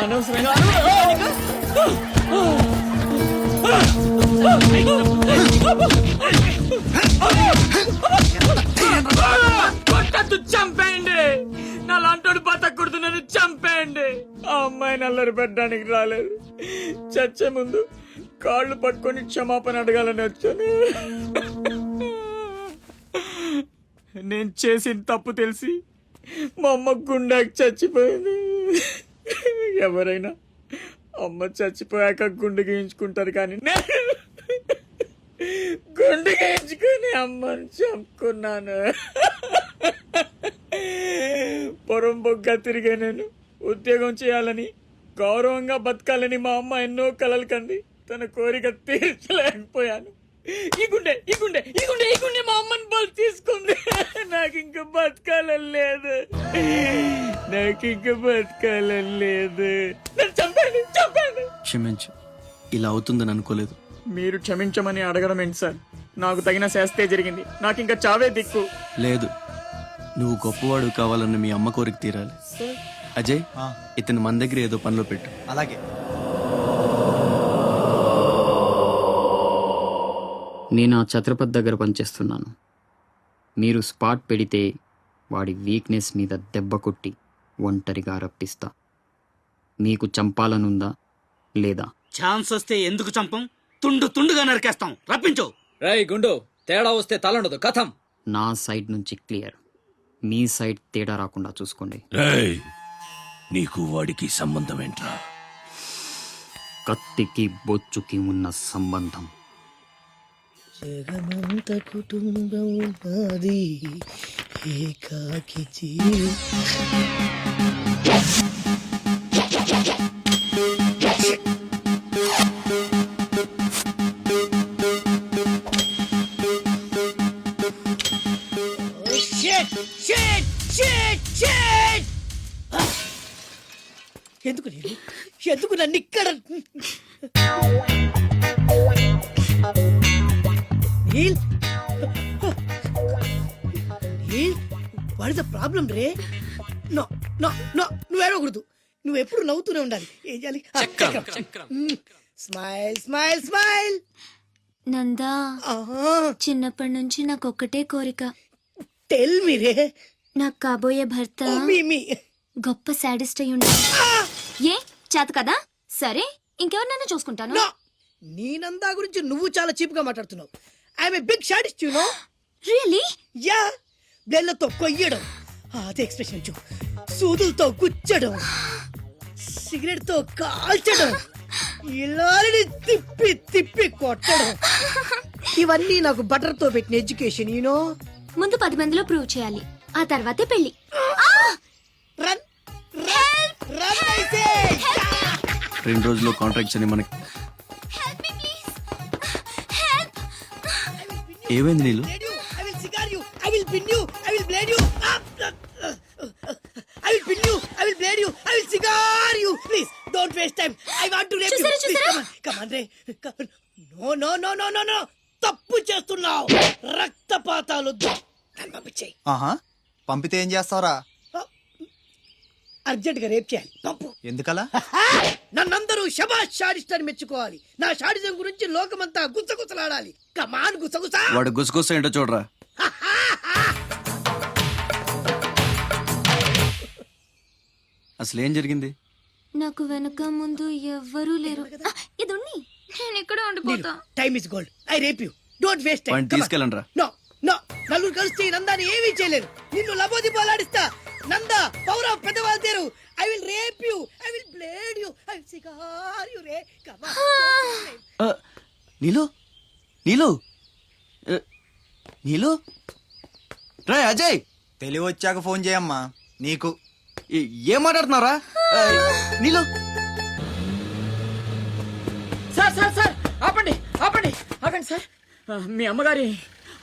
అనవసరంగా కొట్టద్దు, చంపేయండి. నా లాంటోడు బతకూడదు, నన్ను చంపేయండి. లేదండి, ఆ అమ్మాయిని అల్లరి పెట్టడానికి రాలేదు. చచ్చే ముందు కాళ్ళు పట్టుకొని క్షమాపణ అడగాలని వచ్చాను. నేను చేసిన తప్పు తెలిసి మా అమ్మ గుండెకి చచ్చిపోయింది. ఎవరైనా అమ్మ చచ్చిపోయాక గుండె గీయించుకుంటారు, కానీ నేను గుండె గీయించుకుని అమ్మని చంపుకున్నాను. పొరం బొగ్గా తిరిగే నేను ఉద్యోగం చేయాలని, గౌరవంగా బతకాలని మా అమ్మ ఎన్నో కలలు కంది. తన కోరిక తీర్చలేకపోయాను. ఈ గుండె మా అమ్మని బలి తీసుకుంది. నాకు ఇంకా బతకాలని లేదు. చంపాను. క్షమించు, ఇలా అవుతుందని అనుకోలేదు. మీరు క్షమించమని అడగడం ఏంటి సార్? నాకు తగిన శాస్తే జరిగింది. నాకు ఇంకా చావే దిక్కు. లేదు, నువ్వు గొప్పవాడు కావాలన్న మీ అమ్మ కోరిక తీరాలి. అజయ్, ఇతను మన దగ్గర ఏదో పనిలో పెట్టు. అలాగే. నేను ఆ ఛత్రపతి దగ్గర పనిచేస్తున్నాను. మీరు స్పాట్ పెడితే వాడి వీక్నెస్ మీద దెబ్బ కొట్టి ఒంటరిగా రప్పిస్తా. మీకు చంపాలనుందా లేదా? ఛాన్స్ వస్తే ఎందుకు చంపం? తుండుగా నరికేస్తాం. రప్పించు. రై గుండు, తేడా వస్తే తలండదు. కథం. నా సైడ్ నుంచి క్లియర్. మీ సైడ్ తేడా రాకుండా చూసుకోండి. నీకు వాడికి సంబంధం ఏంట్రా? కత్తికి బొచ్చుకి ఉన్న సంబంధం. జగమంత కుటుంబం నాది, ఏకాకి ఎందుకు నన్ను ఇక్కడ వాట్ ఇస్ ద ప్రాబ్లం రే? నో నో నో, నువ్వు ఏడవకూడదు. నువ్వు ఎప్పుడు నవ్వుతూనే ఉండాలి. ఏం చేయాలి? Smile smile smile. నందా, చిన్నప్పటి నుంచి నాకు ఒక్కటే కోరిక. టెల్ మీ రే. నాకు కాబోయే భర్త గొప్ప సాడిస్ట్ అయి ఉండాలి. ఏ చేత కదా? సరే, ఇంకెవరినైనా చూసుకుంటాను. నీ నందా గురించి నువ్వు చాలా చీప్ గా మాట్లాడుతున్నావు. I'm a big sadist, you know. Really? Yeah. బ్లేడ్లతో కొయ్యడం, అదే ఎక్స్ప్రెషన్ చూ, సూదులతో గుచ్చడం, సిగరెట్ తో కాల్చడం, ఇలాని తిప్పి తిప్పి కొట్టడం, ఇవన్నీ నాకు బటర్ తో పెట్టిన ఎడ్యుకేషన్, యూనో. ముందు 10 మందిలో ప్రూవ్ చేయాలి, ఆ తర్వాతే పెళ్లి. రన్ రన్ అయితే 2 రోజుల్లో కాంట్రాక్ట్స్ అని మనకి. ఏమైంది నీళ్ళు? I will cigar you, I will pin you, I will blade you, I will pin you, I will blade you, I will cigar you. Please don't waste time. I want to rape you. Please come on ray. No no no no no no. తప్పు చేస్తున్నావు. రక్తపాతాలు పంపించేయి. పంపితే ఏం చేస్తావురా? అర్జెంట్ గా రేప్ చేయాలి. పంపు. ఎందుకలా? నన్నందరూ శబాష్ షాడిస్ట్ అని మెచ్చుకోవాలి. నా షాడిజం గురించి లోకమంతా గుసగుసలాడాలి. కమాన్ గుసగుస. వాడు గుసగుస ఏంటో చూడరా. అసలేం జరిగింది? నాకు వెనక ముందు ఎవ్వరూ లేరు. ఇది ఉన్ని, నేను ఇక్కడ ఉండిపోతా. Time is gold. I rape you. Don't waste time. తీసుకెళ్ళండి రా. నో నో, నలుగురు కలిస్తే నందాని ఏమీ చేయలేరు. నిన్ను లబోదిబోలాడిస్తా. నందా, పౌర పెద్దవాళ్ళు తేరు. I will rape you, I will blade you, I will cigar you రే. కమాన్. నీలు నీలు నీలు రే. అజయ్, తెలివి వచ్చాక ఫోన్ చేయమ్మా. నీకు ఏం మాట్లాడుతున్నారా? నీలు. సార్ సార్ సార్, ఆపండి ఆపండి ఆగండి సార్. మీ అమ్మగారి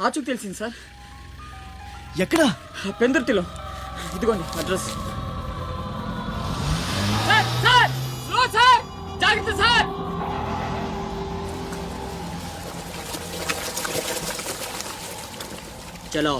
ఆచూకు తెలిసింది సార్. ఎక్కడా? పెందుర్తిలో. ఇదిగోండి address. Sir sir, slow sir, జాగ్రత్త సార్. చలో.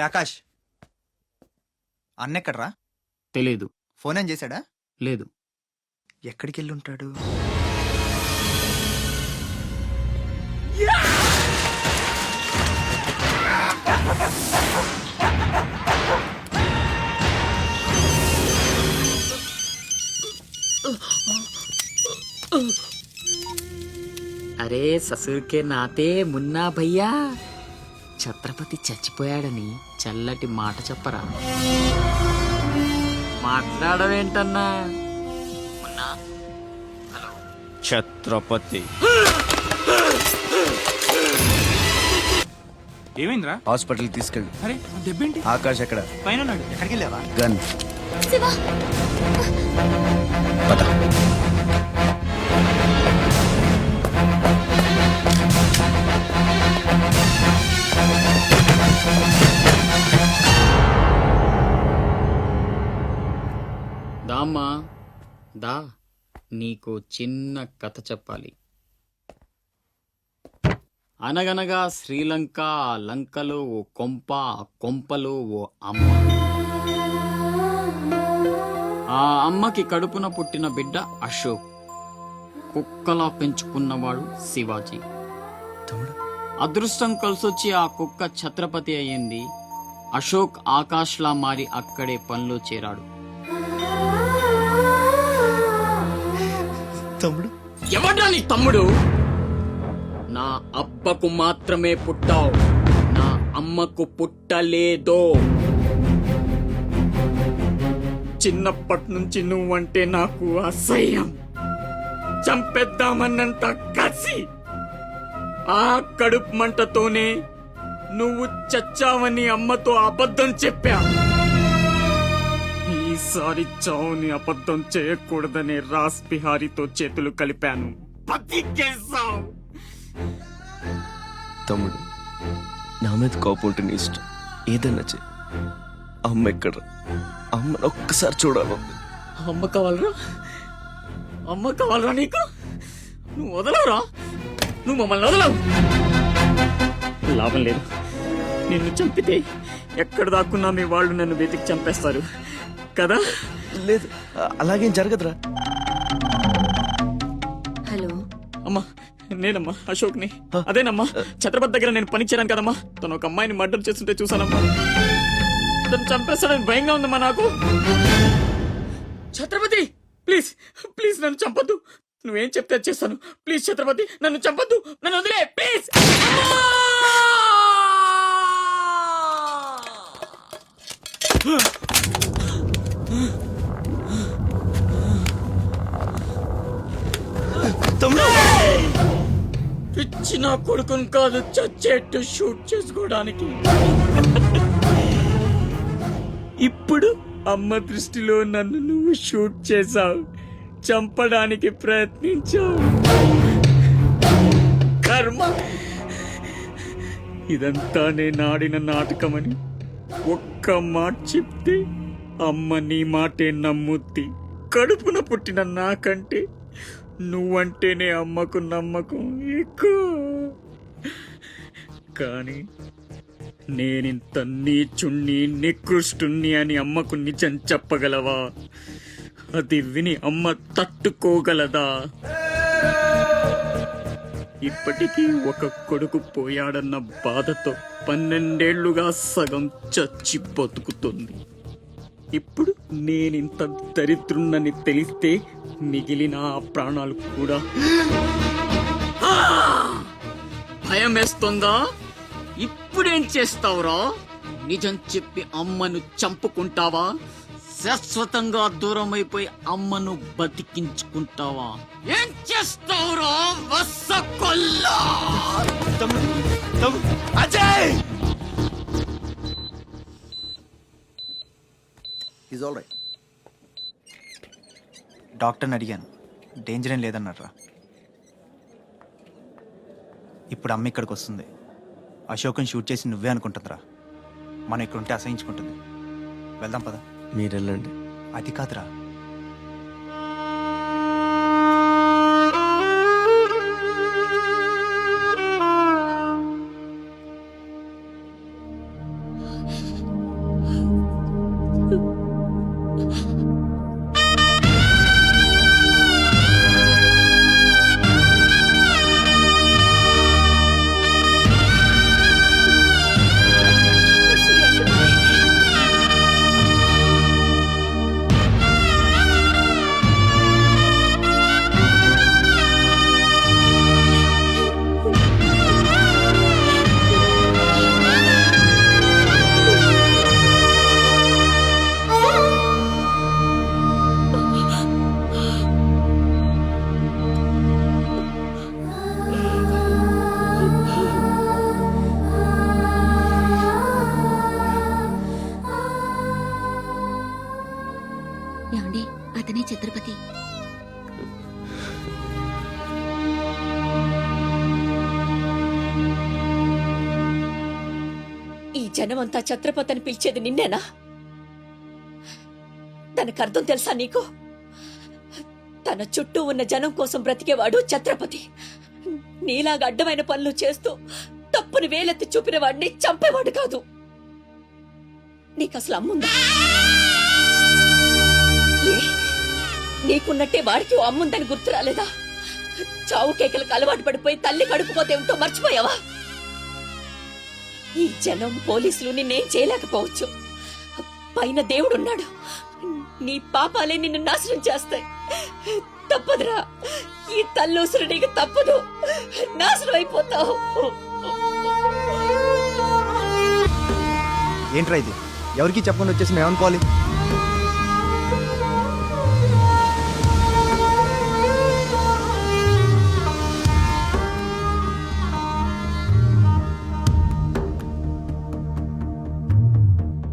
ఆకాష్, అన్నెక్కడ్రా? తెలీదు. ఫోన్ ఏం చేశాడా? లేదు. ఎక్కడికి వెళ్ళి ఉంటాడు? అరే ససుర్కే నాతే మున్నా భయ్యా, ఛత్రపతి చచ్చిపోయాడని చల్లటి మాట చెప్పరా. మాట్లాడవేంటన్నా? మున్నా, ఛత్రపతి ఏమైందిరా? హాస్పిటల్ తీసుకెళ్ళు. అరే దెబ్బేంటి? ఆకాష్ ఎక్కడ? పైన ఉన్నాడు. ఎక్కడికి వెళ్ళావా? గన్. శివ పద. దామ్మా దా, నీకు చిన్న కథ చెప్పాలి. అనగనగా శ్రీలంక, ఆ లంకలో ఓ కొంప, ఆ కొంపలో ఓ అమ్మ. ఆ అమ్మకి కడుపున పుట్టిన బిడ్డ అశోక్. కుక్కలా పెంచుకున్నవాడు శివాజీ. అదృష్టం కలిసొచ్చి ఆ కుక్క ఛత్రపతి అయ్యింది. అశోక్ ఆకాష్లా మారి అక్కడే పనిలో చేరాడు. తమ్ముడు ఎవడ్రా నీ తమ్ముడు? నా అబ్బకు మాత్రమే పుట్టావు, నా అమ్మకు పుట్టలేదో. చిన్నప్పటి నుంచి నువ్వంటే నాకు అసహ్యం. చంపేద్దామన్నంత కసి. ఆ కడుపు మంటతోనే నువ్వు చచ్చావని అమ్మతో అబద్ధం చెప్పా. ఈసారి చావుని అబద్ధం చేయకూడదనే రాస్ బిహారీతో చేతులు కలిపాను. బతికేశావు. తమ్ముడు, నా మీద కోపం ఉంటే నీ ఇష్టం, ఏదన్నా చెయ్యి. అమ్మ ఎక్కడ? అమ్మని ఒక్కసారి చూడాలి. అమ్మ కావాలరా? అమ్మ కావాలరా నీకు? నువ్వు వదలవురా, నువ్వు మమ్మల్ని వదలవు. లాభం లేదు. నిన్ను చంపితే ఎక్కడ దాక్కున్నా మీ వాళ్ళు నన్ను వెతికి చంపేస్తారు కదా. లేదు, అలాగేం జరగదురా. హలో అమ్మా, నేనమ్మా అశోక్ని. అదేనమ్మా ఛత్రపతి దగ్గర నేను పని చేయను కదమ్మా. తను ఒక అమ్మాయిని మర్డర్ చేస్తుంటే చూసానమ్మా. తను చంపేస్తాడని భయంగా ఉందమ్మా నాకు. ఛత్రపతి ప్లీజ్ ప్లీజ్ నన్ను చంపొద్దు. నువ్వేం చెప్తే చేస్తాను. ప్లీజ్ ఛత్రపతి నన్ను చంపొద్దు, నన్ను వదిలే ప్లీజ్. పిచ్చి నా కొడుకుని కాదు, చచ్చేట్టు షూట్ చేసుకోవడానికి. ఇప్పుడు అమ్మ దృష్టిలో నన్ను నువ్వు షూట్ చేశావు, చంపడానికి ప్రయత్నించావు. కర్మ. ఇదంతా నేను ఆడిన నాటకమని ఒక్క మాట చెప్తే అమ్మ నీ మాటే నమ్ముద్ది. కడుపున పుట్టిన నాకంటే నువ్వంటేనే అమ్మకు నమ్మకం ఎక్కువ. కానీ నేనింత నీచుణ్ణి, నికృష్టుణ్ణి అని అమ్మకు నిజం చెప్పగలవా? అది విని అమ్మ తట్టుకోగలదా? ఇప్పటికీ ఒక కొడుకు పోయాడన్న బాధతో 12 ఏళ్లుగా సగం చచ్చి బతుకుతుంది. ఇప్పుడు నేనింత దరిద్రున్నని తెలిస్తే మిగిలిన ఆ ప్రాణాలు కూడా భయం వేస్తుందా? ఇప్పుడేం చేస్తావురా? నిజం చెప్పి అమ్మను చంపుకుంటావా? శాశ్వతంగా దూరం అయిపోయి అమ్మను బతికించుకుంటావా? ఏం చేస్తావురా వసకొల్లా? అజయ్! Is all right. డాక్టర్ని అడిగాను, డేంజర్ ఏం లేదన్నారా. ఇప్పుడు అమ్మ ఇక్కడికి వస్తుంది. అశోక్ని షూట్ చేసి నువ్వే అనుకుంటుందిరా. మనం ఇక్కడ ఉంటే అసహించుకుంటుంది. వెళ్దాం పద. మీరెళ్ళండి. అది కాదురా, జనమంతా ఛత్రపతి అని పిలిచేది నిన్నేనా? దానికి అర్థం తెలుసా నీకు? తన చుట్టూ ఉన్న జనం కోసం బ్రతికేవాడు ఛత్రపతి. నీలాగా అడ్డమైన పనులు చేస్తూ తప్పుని వేలెత్తి చూపిన వాడిని చంపేవాడు కాదు. నీకసలు అమ్ముందా? నీకున్నట్టే వాడికి ఓ అమ్ముందని గుర్తు రాలేదా? చావు కేకలకు అలవాటు పడిపోయి తల్లి కడుపుకోతే ఏమిటో మర్చిపోయావా? ఈ జనం పోలీసులు నిన్నేం చేయలేకపోవచ్చు. పైన దేవుడున్నాడు. నీ పాపాలే నిన్ను నాశనం చేస్తాయి. తప్పదురా, ఈ తల్లూసురు నీకు తప్పదు. నాశనం అయిపోతావు. ఏంట్రా ఇది? ఎవరికి చెప్పకుండా వచ్చేసి మేమనుకోవాలి?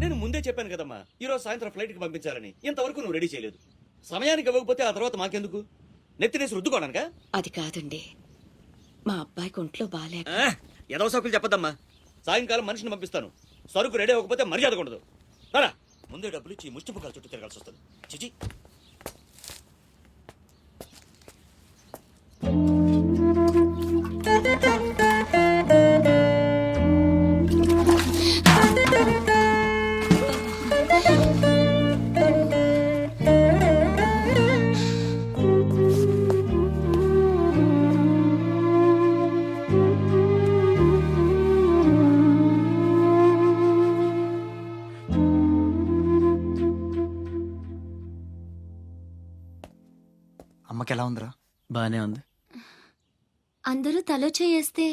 నేను ముందే చెప్పాను కదమ్మా, ఈ రోజు సాయంత్రం ఫ్లైట్ కి పంపించాలని. ఇంతవరకు నువ్వు రెడీ చేయలేదు. సమయానికి ఇవ్వకపోతే ఆ తర్వాత మాకెందుకు? నెత్తినేసి రుద్దుకోవడానికా? అది కాదండి, మా అబ్బాయికి ఒంట్లో బాగాలేక. ఏదో సరుకులు చెప్పద్దమ్మా. సాయంకాలం మనిషిని పంపిస్తాను. సరుకు రెడీ అవ్వకపోతే మర్యాద ఉండదు. రారా, ముందే డబ్బులు ఇచ్చి ముష్టి పుకాల చుట్టూ తిరగాల్సి వస్తుంది. చిచి. అమ్మకి ఎలా ఉందిరా? బానే ఉంది. అందరూ తలో చేయేస్తే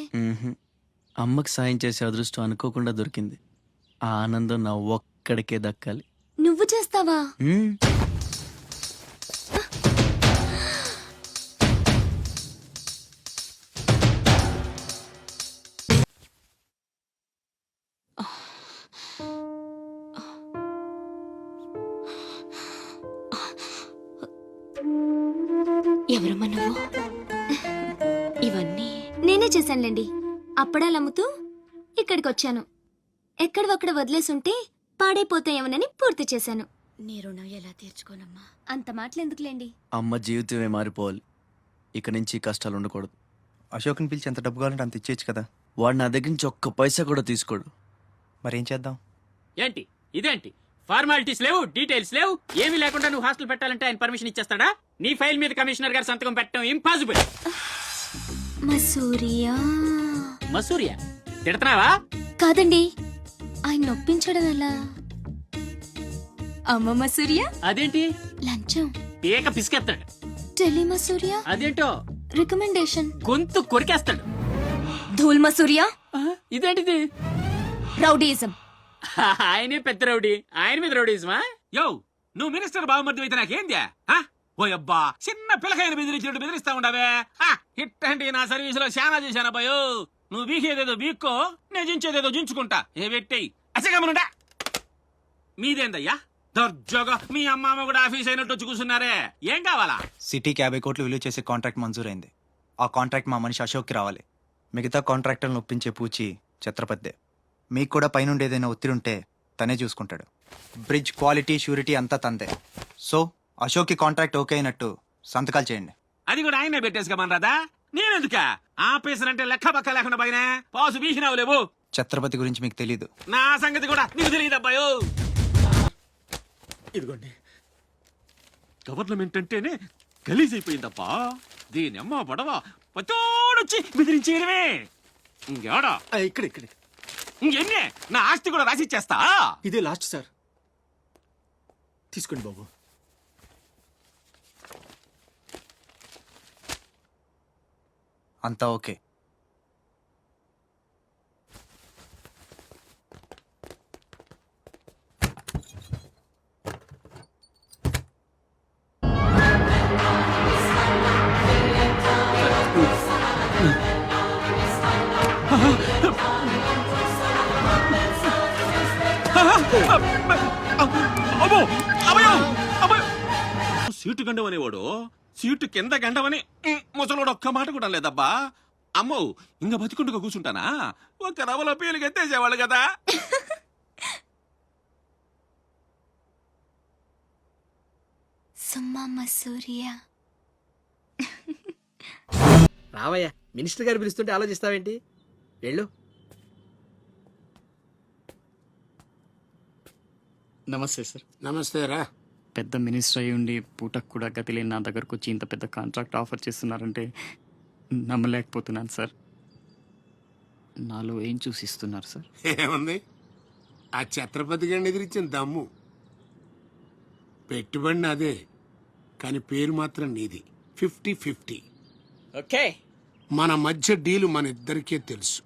అమ్మకి సాయం చేసే అదృష్టం అనుకోకుండా దొరికింది. ఆ ఆనందం నా ఒక్కడికే దక్కాలి. నువ్వు చేస్తావా? ఎవరమ్మా నువ్వు? ఇవన్నీ నేనే చేశానులేండి. అప్పడాలు అమ్ముతూ ఇక్కడికి వచ్చాను. ఎక్కడవక్కడ వదిలేసుంటే పాడైపోతాయేమోనని పూర్తి చేశాను. నీ రుణం ఎలా తీర్చుకోనమ్మా? అంత మాటలు ఎందుకులేండి. అమ్మ జీవితమే మారిపోవాలి. ఇక నుంచి కష్టాలు ఉండకూడదు. అశోక్ని పిలిచి ఎంత డబ్బు కావాలంటే అంత ఇచ్చేయచ్చు కదా. వాడు నా దగ్గర నుంచి ఒక్క పైసా కూడా తీసుకోడు. మరేం చేద్దాం? ఏంటి ఇదేంటి? ఫార్మాలిటీస్ లేవు, డీటెయిల్స్ లేవు, ఏమీ లేకుండా నువ్వు హాస్టల్ పెట్టాలంటే ఆయన పర్మిషన్ ఇచ్చేస్తాడా? నీ ఫైల్ మీద కమిషనర్ గారు సంతకం పెట్టడం ఇంపాసిబుల్. మసూరియా మసూరియా తిడతావా? కాదండి, ఆయన నొప్పించడం ఎలా? అమ్మ మసూరియా అదేంటి? లంచం. ఏక పిసికేస్తాడు. టెలి మసూరియా అదేంటో రికమెండేషన్. గొంతు కొరికేస్తాడు. ధూల్ మసూరియా ఇదేంటిది? రౌడీయిజం. ఆయనే పెద్ద రౌడీ, ఆయన మీద రౌడీజమా? యో, నువ్వు మినిస్టర్ బావమర్ది అయితే నాకేంద్యా? ఓ అబ్బా, చిన్న పిల్లకాయలు బెదిరించినట్టు బెదిరిస్తా ఉండవే. ఇట్టండి నా సర్వీస్ లో శానా చేశానబ్బాయో. నువ్వు బీకేదేదో బీక్కో, నేను జించేదేదో జించుకుంటా. ఏ పెట్టేయి అసగమనుడా. మీదేందయ్యా దర్జోగా మీ అమ్మ కూడా ఆఫీస్ అయినట్టు వచ్చి కూర్చున్నారే? ఏం కావాలా? సిటీకి 50 కోట్లు విలువ చేసే కాంట్రాక్ట్ మంజూరైంది. ఆ కాంట్రాక్ట్ మా మనిషి అశోక్కి రావాలి. మిగతా కాంట్రాక్టర్లను ఒప్పించే పూచి ఛత్రపతి. మీకు కూడా పైనుండి ఏదైనా ఒత్తిడి ఉంటే తనే చూసుకుంటాడు. బ్రిడ్జ్ క్వాలిటీ షూరిటీ అంతా తందే. సో అశోక్కి కాంట్రాక్ట్ ఓకే అయినట్టు సంతకాలు చేయండి. అది కూడా ఆయనే పెట్టేసుకోమనరాదా? నేనెందుక? ఆఫీసర్ అంటే లెక్క పక్క లేకుండా పైన పాసు బీసినావు లేవు. ఛత్రపతి గురించి మీకు తెలీదు. నా సంగతి కూడా నీకు తెలియదు అబ్బాయో. ఇదిగోండి, గవర్నమెంట్ అంటేనే గలీజ్ అయిపోయిందబ్బా. దీని అమ్మ పడవ పతోడొచ్చి బెదిరించేయడమే. ఇంకేడా ఇక్కడ ఇక్కడ ఇంకెన్నే నా ఆస్తి కూడా రాసిచ్చేస్తా. ఇదే లాస్ట్ సార్, తీసుకోండి బాబు. అంతా ఓకే. సీటు గండవనేవాడు సీటు కింద గండవని ముసలోడు ఒక్క మాట కూడా లేదబ్బా. అమ్మో, ఇంకా బతికుండగా కూర్చుంటానా? ఒక రవలో పేలు ఎత్తేసేవాళ్ళు కదా. సుమ్మా మసూరియా. రావయ్యా, మినిస్టర్ గారు పిలుస్తుంటే ఆలోచిస్తావేంటి? వెళ్ళు. నమస్తే సార్. నమస్తే రా. పెద్ద మినిస్టర్ అయ్యి ఉండి పూటకు కూడా గతి లేని నా దగ్గరకు వచ్చి ఇంత పెద్ద కాంట్రాక్ట్ ఆఫర్ చేస్తున్నారంటే నమ్మలేకపోతున్నాను సార్. నాలో ఏం చూసిస్తున్నారు సార్? ఏముంది, ఆ ఛత్రపతి గారిని ఎదిరించిన దమ్ము. పెట్టుబడి నాదే, కానీ పేరు మాత్రం నీది. 50-50. ఓకే, మన మధ్య డీలు మన ఇద్దరికే తెలుసు.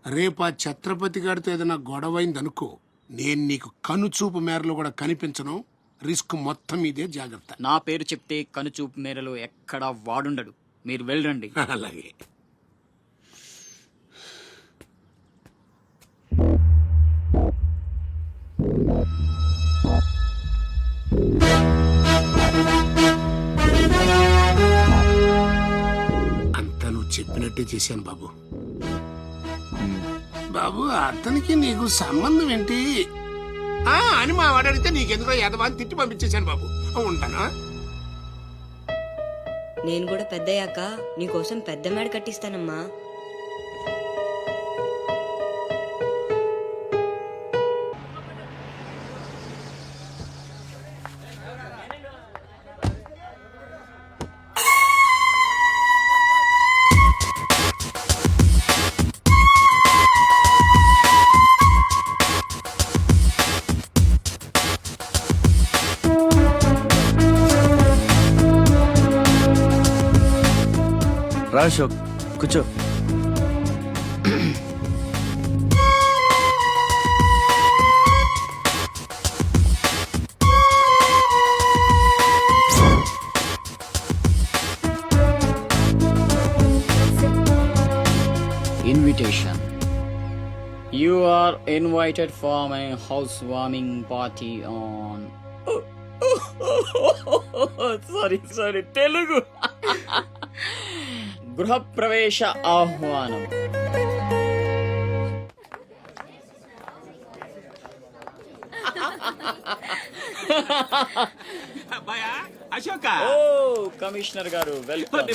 రేపు ఆ ఛత్రపతి గారితో ఏదైనా గొడవైందనుకో, నేను నీకు కనుచూపు మేరలో కూడా కనిపించను. రిస్క్ మొత్తం ఇదే, జాగ్రత్త. నా పేరు చెప్తే కనుచూపు మేరలో ఎక్కడా వాడుండడు. మీరు వెళ్ళండి. అలాగే. అంతా నువ్వు చెప్పినట్టే చేశాను బాబు. బాబు, అతనికి నీకు సంబంధం ఏంటి అని మా వాడు అడిగితే నీకెందుకో యాదవాన్ని తిట్టి పంపించేశాను బాబు. ఉంటానా? నేను కూడా పెద్దయ్యాక నీకోసం పెద్ద మేడ కట్టిస్తానమ్మా. రా అశోక్, కూర్చో. Invitation. You are invited for my housewarming party on. Sorry, Telugu. గృహప్రవేశ ఆహ్వానం. అశోక, ఓ కమిషనర్ గారు, వెల్కమ్.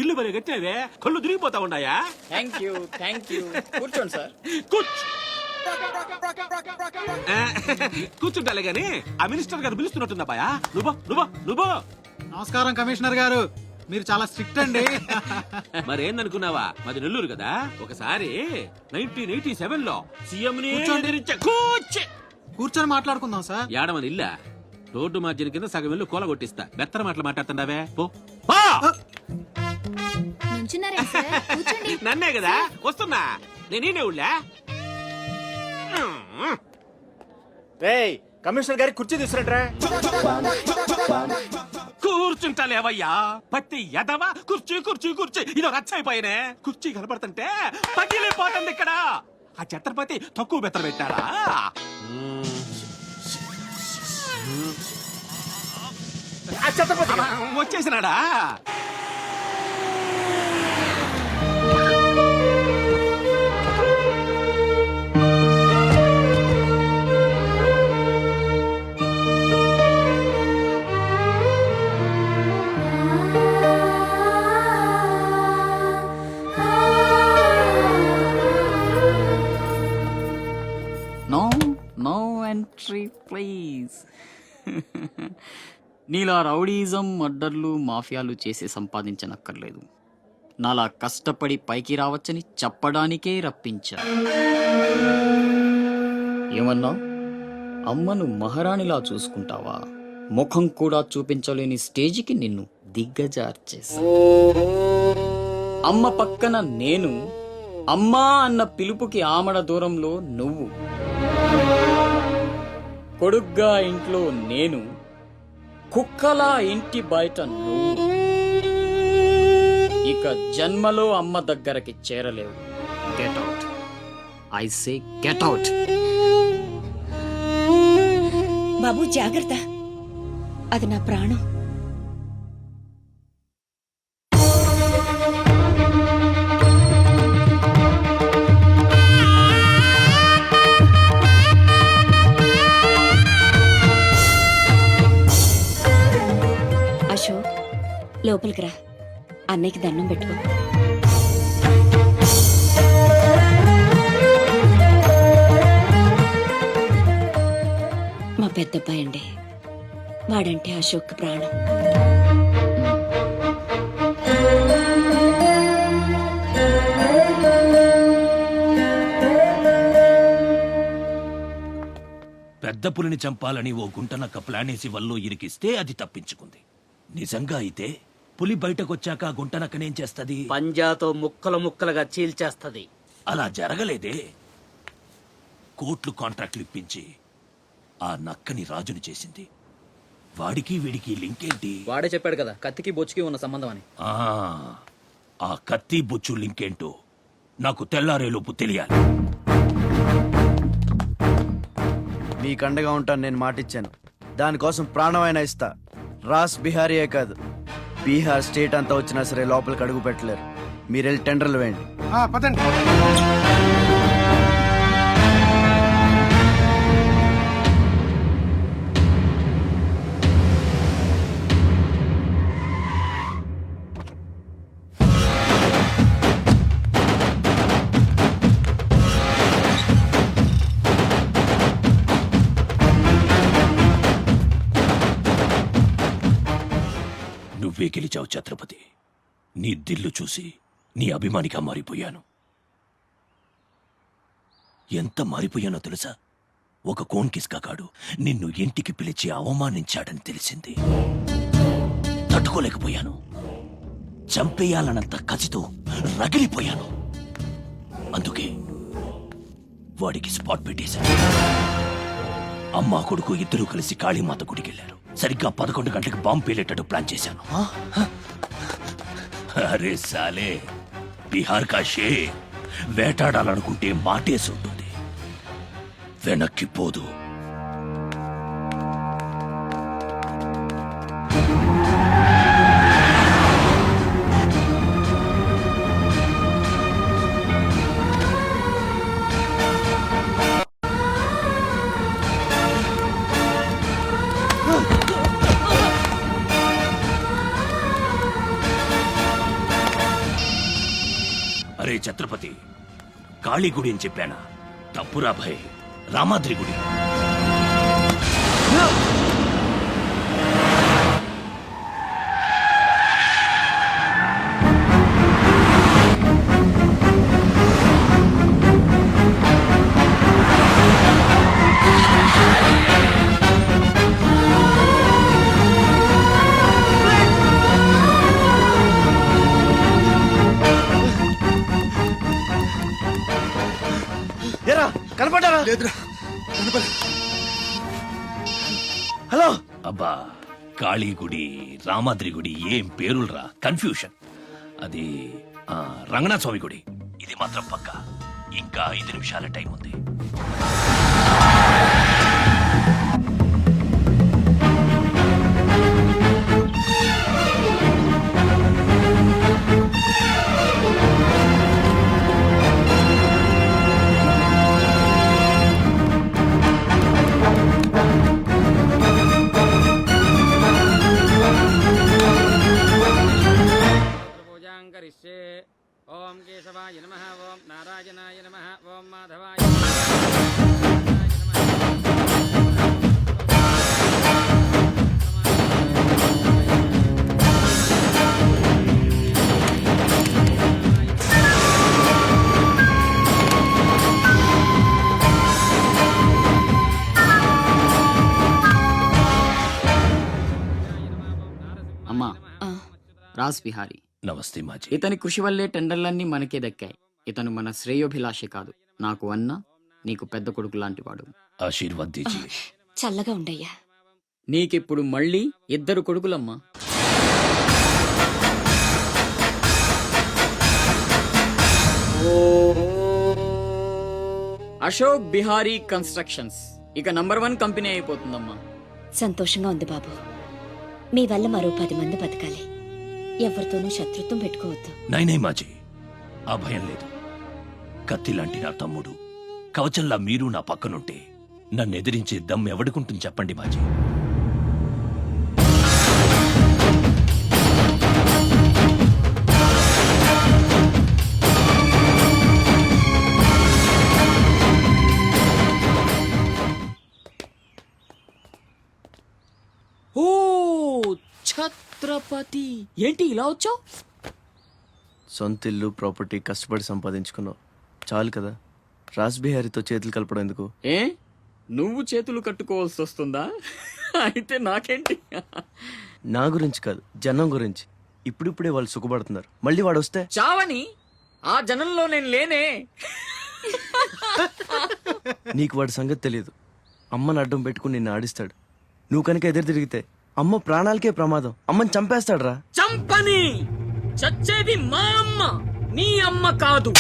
ఇల్లు మరి కట్టావే, కళ్ళు తిరిగిపోతా ఉన్నాయా? Thank you. కూర్చోండి సార్. కూర్చుంటాలే గాని ఆ మినిస్టర్ గారు పిలుస్తున్నట్టుందా బాయా? నువ్వు నమస్కారం కమిషనర్ గారు, మీరు చాలా స్ట్రిక్ట్ అండి. మరేందనుకున్నావా, మాది నెల్లూరు కదా. ఒకసారి 1987 లో సీఎం కూర్చొని మాట్లాడుకుందాం సార్. ఏడమని ఇల్లా రోడ్డు మార్జిన్ కింద సగం ఇల్లు కూలగొట్టిస్తా. బెత్తర మాటలు మాట్లాడుతున్నావే, పో. నన్నే కదా వస్తున్నా, నేనే ఊళ్ళా. కమిషనర్ గారి కుర్చీ తీసుకురంట్రా. కూర్చుంటాలేవయ్యా, పత్తి ఎదవా. కుర్చీ ఇదో రచ్చైపోయినే. కుర్చీ కనపడుతుంటే పగిలిపోతుంది ఇక్కడ. ఆ ఛత్రపతి తక్కువ బెత్తర పెట్టాడా? వచ్చేసినాడా? No entry please. నీలా రౌడీజం, మర్డర్లు, మాఫియాలు చేసి సంపాదించనక్కర్లేదు. నాలా కష్టపడి పైకి రావచ్చని చెప్పడానికే రప్పించా. ఏమన్నా, అమ్మను మహారాణిలా చూసుకుంటావా? ముఖం కూడా చూపించలేని స్టేజికి నిన్ను దిగ్గజార్చేసా. అమ్మ పక్కన నేను, అమ్మా అన్న పిలుపుకి ఆమడ దూరంలో నువ్వు. కొడుగ్గా ఇంట్లో నేను, కుక్కలా ఇంటి బయట నువ్వు. ఇక జన్మలో అమ్మ దగ్గరకి చేరలేవు. Get out, I say get out. బాబు జాగ్రత్త, అది నా ప్రాణం. అన్నయ్యకి దండం పెట్టుకో. మా పెద్దబ్బాయి అండి, వాడంటే అశోక్ ప్రాణం. పెద్ద పులిని చంపాలని ఓ గుంటనక్క ప్లానేసి వల్లో ఇరికిస్తే అది తప్పించుకుంది. నిజంగా అయితే పులి బయటకొచ్చాక ఆ గుంటనక్కనేం చేస్తది? పంజాతో ముక్కలు ముక్కలుగా చీల్చేస్తది. అలా జరగలేదే. కోట్లు కాంట్రాక్ట్లు ఇప్పించి ఆ నక్కని రాజుని చేసింది. వాడికి వీడికి లింక్ ఏంటి? వాడే చెప్పాడు కదా కత్తికి బొచ్చుకి ఉన్న సంబంధం అని. ఆ కత్తి బొచ్చు లింక్ ఏంటో నాకు తెల్లారేలోపు తెలియాలి. మీకు అండగా ఉంటాను, నేను మాటిచ్చాను. దానికోసం ప్రాణమైనా ఇస్తా. రాస్ బిహారీయే కాదు, బీహార్ స్టేట్ అంతా వచ్చినా సరే లోపలికి అడుగు పెట్టలేరు. మీరెళ్ళి టెండర్లు వేయండి. పదండి. నువ్వే గెలిచావు ఛత్రపతి. నీ దిల్లు చూసి నీ అభిమానిగా మారిపోయాను. ఎంత మారిపోయానో తెలుసా? ఒక కోన్ కిస్కాకాడు నిన్ను ఇంటికి పిలిచి అవమానించాడని తెలిసింది. తట్టుకోలేకపోయాను. చంపేయాలన్నంత కసితో రగిలిపోయాను. అందుకే వాడికి స్పాట్ పెట్టేశాను. అమ్మా కొడుకు ఇద్దరూ కలిసి కాళీమాత గుడికెళ్లారు. సరిగ్గా 11 గంటలకు బాంబు పేలేటట్టు ప్లాన్ చేశాను. అరే సాలే, బీహార్ కా షేర్ వేటాడాలనుకుంటే మాటేసి ఉంటుంది, వెనక్కి పోదు. అరే ఛత్రపతి, కాళీ గుడి అని చెప్పానా? తప్పురా భయ్, రామాద్రి గుడి. కనపడ్డారా? హలో. అబ్బా, కాళీ గుడి రామాద్రి గుడి ఏం పేరులరా, కన్ఫ్యూషన్. అది రంగనాథ స్వామి గుడి. ఇది మాత్రం పక్కా. ఇంకా 5 నిమిషాల టైం ఉంది. ఓం కేశవాయ నమః, ఓం నారాయణాయ నమః, ఓం మాధవాయ అమ్మా, రాస్ బిహారీ. నమస్తే మాజీ. ఇతని కృషి వల్లే టెండర్లన్నీ మనకే దక్కాయి. ఇతను మన శ్రేయోభిలాషి కాదు, నాకు అన్న, నీకు పెద్ద కొడుకు లాంటివాడు. ఆశీర్వాద్ దీజియే. చల్లగా ఉండయ్యా. నీకిప్పుడు మళ్ళీ 2 కొడుకులమ్మా. అశోక్ బిహారీ కన్స్ట్రక్షన్స్ ఇక #1 కంపెనీ అయిపోతుందమ్మా. సంతోషంగా ఉంది బాబు. మీ వల్ల మరో 10 మంది బతకాలి. ఎవరితోనూ శత్రుత్వం పెట్టుకోవద్దు. నైనే మాజీ, ఆ భయం లేదు. కత్తి లాంటి నా తమ్ముడు, కవచంలా మీరు నా పక్కనుంటే నన్ను ఎదిరించే దమ్ ఎవడుకుంటుంది చెప్పండి మాజీ. ఛత్రపతి ఏంటి ఇలా వచ్చావు? సొంత ఇల్లు ప్రాపర్టీ కష్టపడి సంపాదించుకున్నావు చాలు కదా, రాస్బిహారీతో చేతులు కలపడం ఎందుకు? ఏ నువ్వు చేతులు కట్టుకోవాల్సి వస్తుందా? అయితే నాకేంటి? నా గురించి కాదు, జనం గురించి. ఇప్పుడిప్పుడే వాళ్ళు సుఖపడుతున్నారు, మళ్ళీ వాడు వస్తే చావని ఆ జనంలో నేను లేనే. నీకు వాడి సంగతి తెలియదు. అమ్మని అడ్డం పెట్టుకుని నిన్ను ఆడిస్తాడు. నువ్వు కనుక ఎదురు తిరిగితే అమ్మ ప్రాణాలకే ప్రమాదం. అమ్మని చంపేస్తాడు రా. చంపని, చచ్చేది మా అమ్మ, నీ అమ్మ కాదు.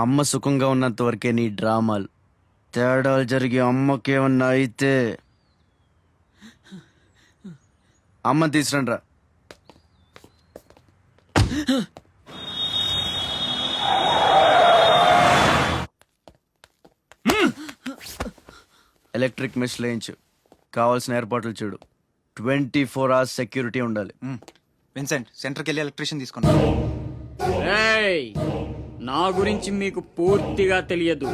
అమ్మ సుఖంగా ఉన్నంత వరకే నీ డ్రామాలు. తేడాలు జరిగి అమ్మకేమన్నా అయితే అమ్మని తీసుకురండి రా. ఎలక్ట్రిక్ మెష్ లేయించు, కావాల్సిన ఏర్పాట్లు చూడు. 24 hours సెక్యూరిటీ ఉండాలి. విన్సెంట్, సెంటర్కి వెళ్ళి ఎలక్ట్రీషియన్ తీసుకున్నా. ఏయ్, నా గురించి మీకు పూర్తిగా తెలియదు.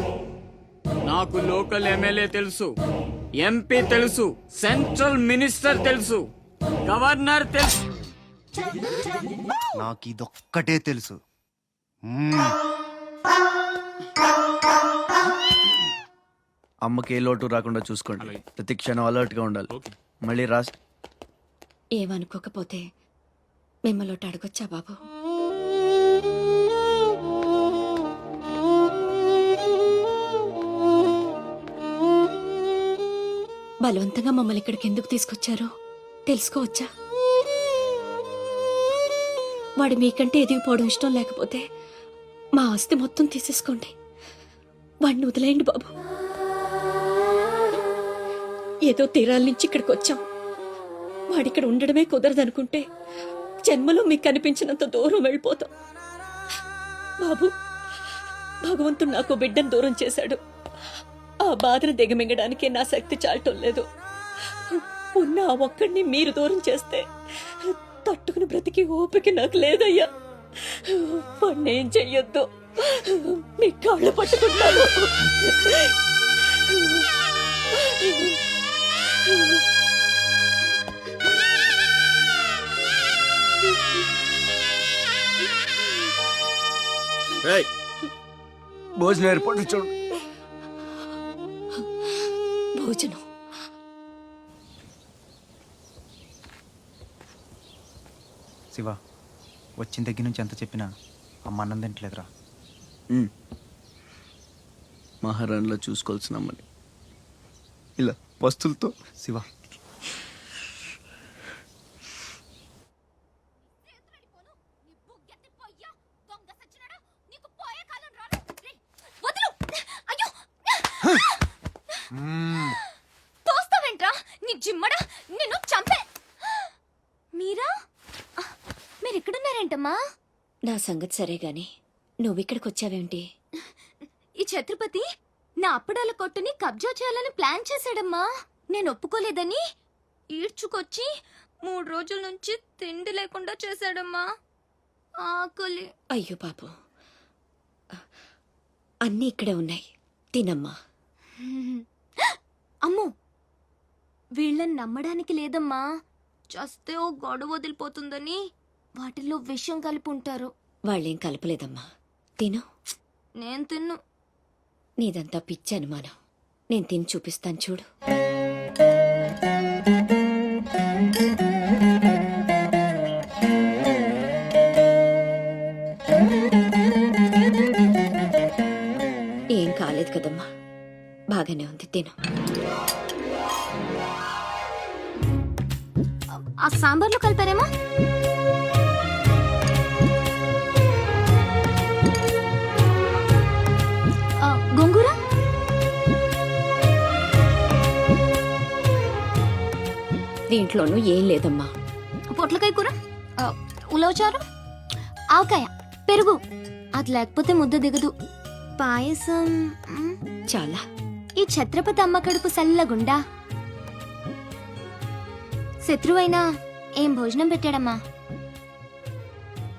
నాకు లోకల్ ఎమ్మెల్యే తెలుసు, ఎంపీ తెలుసు, సెంట్రల్ మినిస్టర్ తెలుసు, గవర్నర్ తెలుసు. నాకు ఇదొక్కటే తెలుసు. అమ్మకి ఏ లోటు రాకుండా చూసుకోండి. ప్రతి క్షణం అలర్ట్ గా ఉండాలి. మళ్ళీ రాస్ ఏమనుకోకపోతే మిమ్మల్ని అడగొచ్చా బాబు? బలవంతంగా మమ్మల్ని ఇక్కడికి ఎందుకు తీసుకొచ్చారో తెలుసుకోవచ్చా? వాడు మీకంటే ఎదిగిపోవడం ఇష్టం లేకపోతే మా ఆస్తి మొత్తం తీసేసుకోండి. వాడిని వదిలేయండి బాబు. ఏదో తీరాల నుంచి ఇక్కడికి వచ్చాం. వాడిక్కడ ఉండడమే కుదరదనుకుంటే జన్మలో మీకు కనిపించినంత దూరం వెళ్ళిపోతాం. బాబు, భగవంతుడు నాకు బిడ్డను దూరం చేశాడు. ఆ బాధను దిగమింగడానికే నా శక్తి చాలటం లేదు. ఉన్న ఆ ఒక్కడిని మీరు దూరం చేస్తే తట్టుకుని బ్రతికి ఓపిక నాకు లేదయ్యా. వాణ్ణేం చెయ్యొద్దు, మీ కాళ్ళు పట్టుకుంటాను. భోజనం ఏర్పాటు చూడండి. భోజనం శివ, వచ్చిన దగ్గర నుంచి ఎంత చెప్పినా అమ్మ అన్నం తింటలేదురా. మహారాణిలో చూసుకోవాల్సిన అమ్మని ఇలా వస్తువులతో. శివ, తోస్తావేంట్రా నీ జిమ్మడా, నిన్ను చంపే. మీరా, మీరెక్కడున్నారేంటమ్మా? నా సంగతి సరే గాని నువ్విక్కడికి వచ్చావేంటి? ఈ ఛత్రపతి నా అప్పడాల కొట్టుని కబ్జా చేయాలని ప్లాన్ చేశాడమ్మా. నేను ఒప్పుకోలేదని ఈడ్చుకొచ్చి 3 రోజుల నుంచి తిండి లేకుండా చేశాడమ్మా. ఆకలి. అయ్యో పాపం, అన్నీ ఇక్కడే ఉన్నాయి, తినమ్మా. అమ్మో, వీళ్ళని నమ్మడానికి లేదమ్మా. చస్తే ఓ గొడవ వదిలిపోతుందని వాటిల్లో విషయం కలిపి ఉంటారు. వాళ్ళేం కలపలేదమ్మా, తిను. నేను తిన్ను. నీదంతా పిచ్చి అనుమానం. నేను తిని చూపిస్తాను చూడు. ఏం కాలేదు కదమ్మా, బాగానే ఉంది, తిను. ఆ సాంబార్లో కలిపారేమో. గోంగూర, దీంట్లోనూ ఏం లేదమ్మా. పొట్లకాయ కూర, ఉలవచారు, ఆవకాయ, పెరుగు. అది లేకపోతే ముద్ద దిగదు. పాయసం చాలా. ఈ ఛత్రపతి అమ్మ కడుపు సల్లగుండా. శత్రువైనా ఏం భోజనం పెట్టాడమ్మా.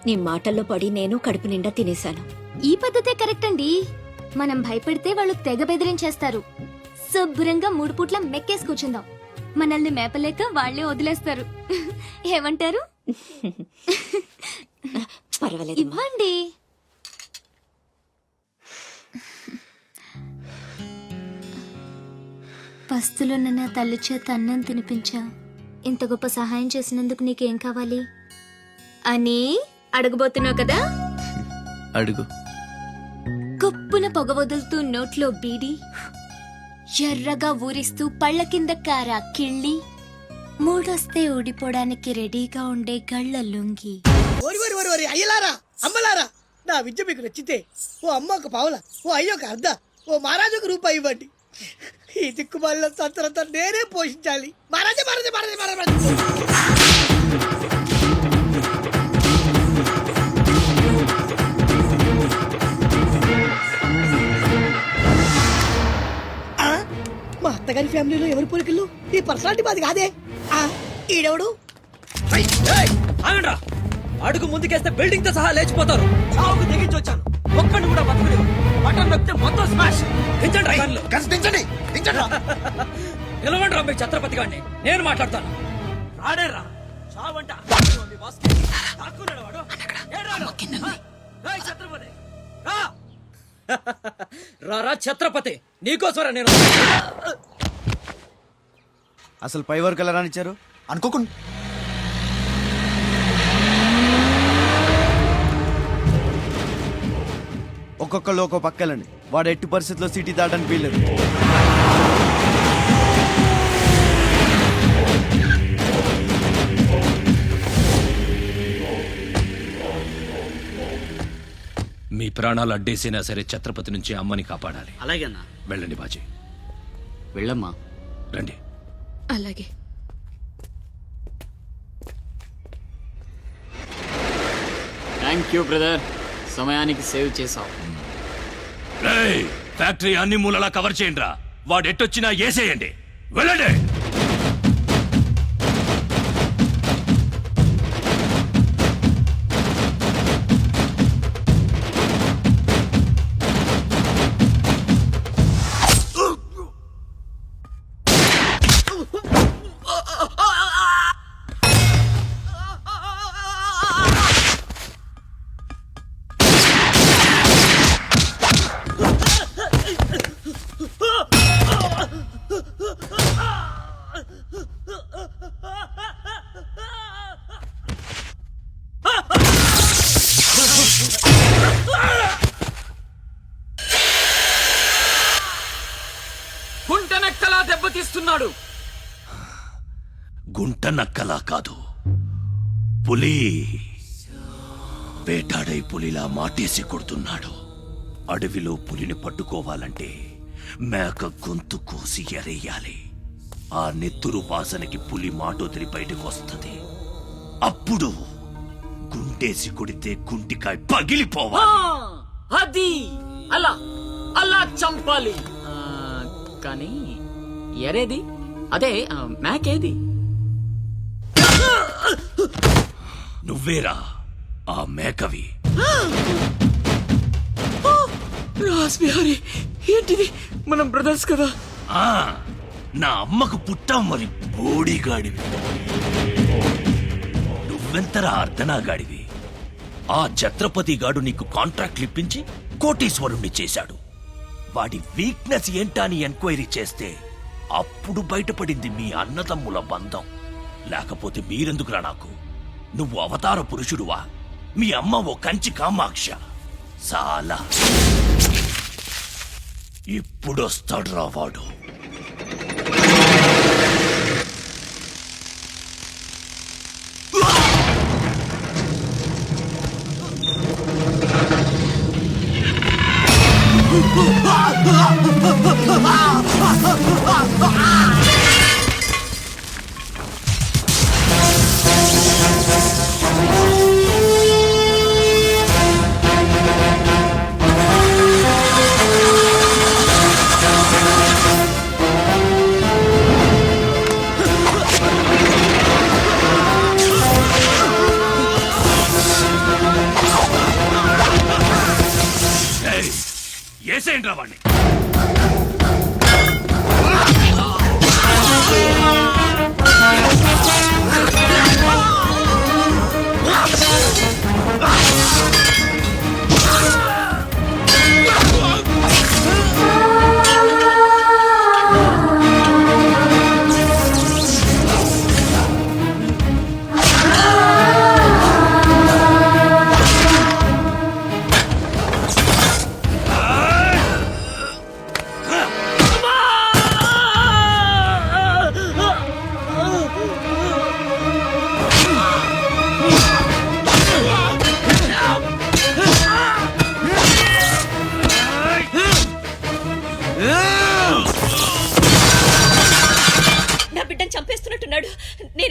నీ మాటల్లో పడి నేను కడుపు నిండా తినేశాను. ఈ పద్ధతే కరెక్ట్ అండి. మనం భయపెడితే వాళ్ళు తెగ బెదిరించేస్తారు. శుభ్రంగా 3 పూట్ల మెక్కేసి కూర్చుందాం. మనల్ని మేపలేక వాళ్లే వదిలేస్తారు. ఏమంటారు? పర్వాలేదు, ఇవ్వండి. పస్తులున్న నా తల్లి చేత అన్నం తినిపించా. ఇంత గొప్ప సహాయం చేసినందుకు నీకేం కావాలి అని అడగబోతున్నావు కదా? అడుగు. గొప్పున పొగ వదులుతూ నోట్లో బీడి, ఎర్రగా ఊరిస్తూ పళ్ళ కింద కారా కిళ్ళి, మూడొస్తే ఊడిపోవడానికి రెడీగా ఉండే గళ్ళ లుంగి. ఓరి అయ్యలారా, అమ్మలారా, నా విద్య మీకు నచ్చితే ఓ అమ్మ ఒక పావుల, ఓ అయ్య ఒక అర్ధ, ఓ మహారాజు ఒక రూపాయి ఇవ్వండి. ఈ దిక్కుమాలిన సంతరంతా నేనే పోషించాలి. మహారాజా మహారాజా మహారాజా మహారాజా. మా అత్తగారి ఫ్యామిలీలో ఎవరి పోలికలు? ఈ పర్సనాలిటీ మాది కాదే. ఈడెవడు? అడుగు ముందుకేస్తే బిల్డింగ్ తో సహా లేచిపోతారు. చావుకు తెగించి వచ్చాను, ఒక్కడిని కూడా బతుకులేవు. బటన్ నొక్కితే మొత్తం స్మాష్. దించండి. నిలవండి రా మీ ఛత్రపతి గారిని, నేను మాట్లాడతాను. రాడేరా చావంట. రా ఛత్రపతి, నీకోసరా నేను. అసలు పై వరకు ఎలా రానిచ్చారు అనుకోకుండా. ఒక్కొక్కళ్ళు ఒక్కో పక్కలండి. వాడు ఎట్టి పరిస్థితిలో సిటీ దాటడానికి వీల్లేదు. మీ ప్రాణాలు అడ్డేసినా సరే ఛత్రపతి నుంచి అమ్మని కాపాడాలి. అలాగేనా? వెళ్ళండి బాజీ. వెళ్ళమ్మా. రండి. అలాగే. థ్యాంక్ యూ బ్రదర్, సమయానికి సేవ్ చేసావు. ఫ్యాక్టరీ అన్ని మూలలా కవర్ చేయండి రా. వాడు ఎట్టొచ్చినా ఏసేయండి. వెళ్ళండి. గుంటనెక్కలా దెబ్బతీస్తున్నాడు. గుంట నక్కలా కాదు, పులి వేటాడై పులిలా మాటేసి కొడుతున్నాడు. అడవిలో పులిని పట్టుకోవాలంటే మేక గొంతు కోసి ఎరేయాలి. ఆ నెత్తురు వాసనకి పులి మాటొదిలి బయటకు వస్తుంది. అప్పుడు గుంటేసి కొడితే గుంటికాయ పగిలిపోవాలి. అది అలా అలా చంపాలి. కానీ ఎరేది? అదే మేకేది? నువ్వేరా ఆ మేకవి. రాస్బిహారీ, ఏంటిది? మనం బ్రదర్స్ కదా. నా అమ్మకు పుట్టాం మరి బోడిగాడివి. నువ్వెంతరా అర్ధనాగాడివి. ఆ ఛత్రపతి గాడు నీకు కాంట్రాక్ట్లు ఇప్పించి కోటీశ్వరుణ్ణి చేశాడు. వాడి వీక్నెస్ ఏంటా అని ఎంక్వైరీ చేస్తే అప్పుడు బయటపడింది మీ అన్నదమ్ముల బంధం. లేకపోతే మీరెందుకురా నాకు? నువ్వు అవతార పురుషుడువా? మీ అమ్మ ఓ కంచి కామాక్ష. చాలా ఇప్పుడొస్తాడు రా వాడు.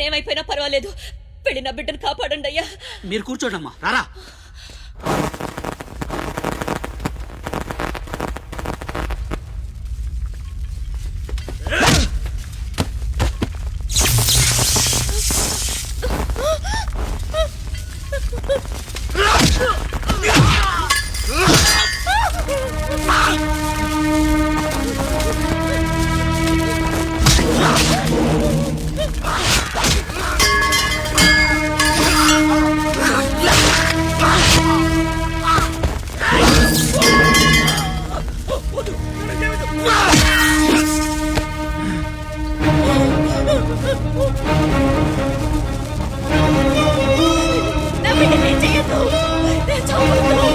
నేనేమైపోయినా పర్వాలేదు, వెళ్ళి నా బిడ్డను కాపాడండి అయ్యా. మీరు కూర్చోండమ్మా, రారా. నా బిడ్డని చెయ్యొద్దు, నేను చంపొద్దు.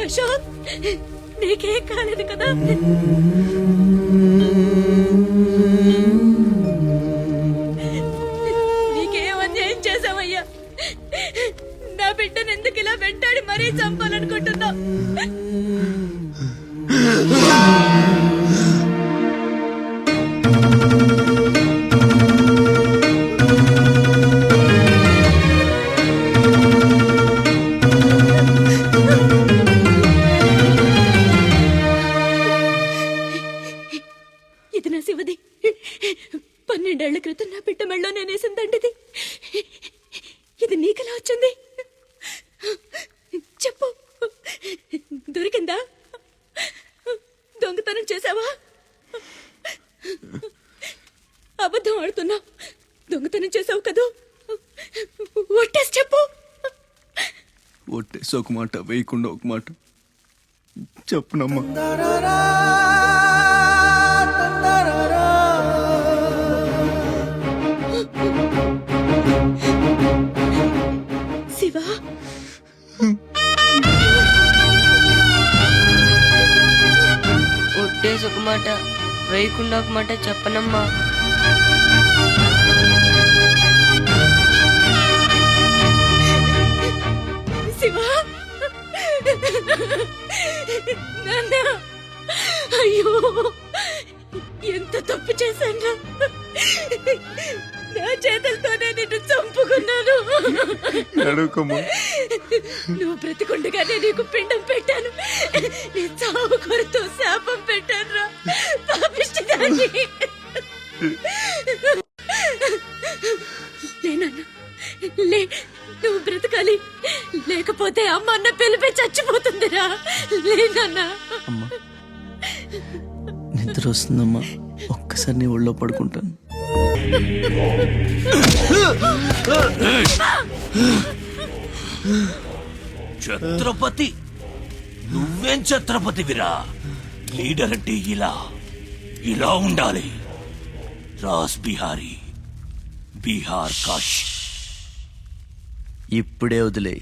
అశోక్, నీకేం కాలేదు కదా? నీకేం అన్యాయం చేసావయ్యా? నా బిడ్డను ఎందుకు ఇలా వెంటాడి మరీ చంపాలనుకుంటున్నావు? ఇది నా శివది. 12 ఏళ్ల క్రితం నా బిడ్డ మెళ్ళో నేనేసిందండిది. ఇది నీకెలా వచ్చింది? చెప్పు, దొరికిందా? దొంగతనం చేసావా? అబద్ధం ఆడుతున్నావు. దొంగతనం చేసావు కదూ? ఒట్టేసి చెప్పు. ఒట్టేసి ఒక మాట, వేయకుండా ఒక మాట చెప్పునమ్మా. శివ, ఒట్టేసి ఒక మాట, వేయకుండా ఒక మాట చెప్పనమ్మా. శివ, నాన్న, అయ్యో ఎంత తప్పు చేశాను. నా చేతులతోనే నిన్ను చంపుకున్నాను. నువ్వు బ్రతికుండగానే నీకు పిండం పెట్టాను. నీ చావు కొరతో శాపం పెట్టాను రా పాపిష్టిదాన్ని. లేనన్నా, లే, నువ్వు బ్రతకాలి. లేకపోతే అమ్మ అన్న పిలిపి చచ్చిపోతుందిరా. లేనన్నా. నిద్ర వస్తుందమ్మా, ఒక్కసారి నీ ఒళ్ళో పడుకుంటాను. ఛత్రపతి, నువ్వేం ఛత్రపతివిరా? లీడర్ అంటే ఇలా ఉండాలి. రాస్ బిహారీ, బీహార్ కాష్. ఇప్పుడే వదిలే,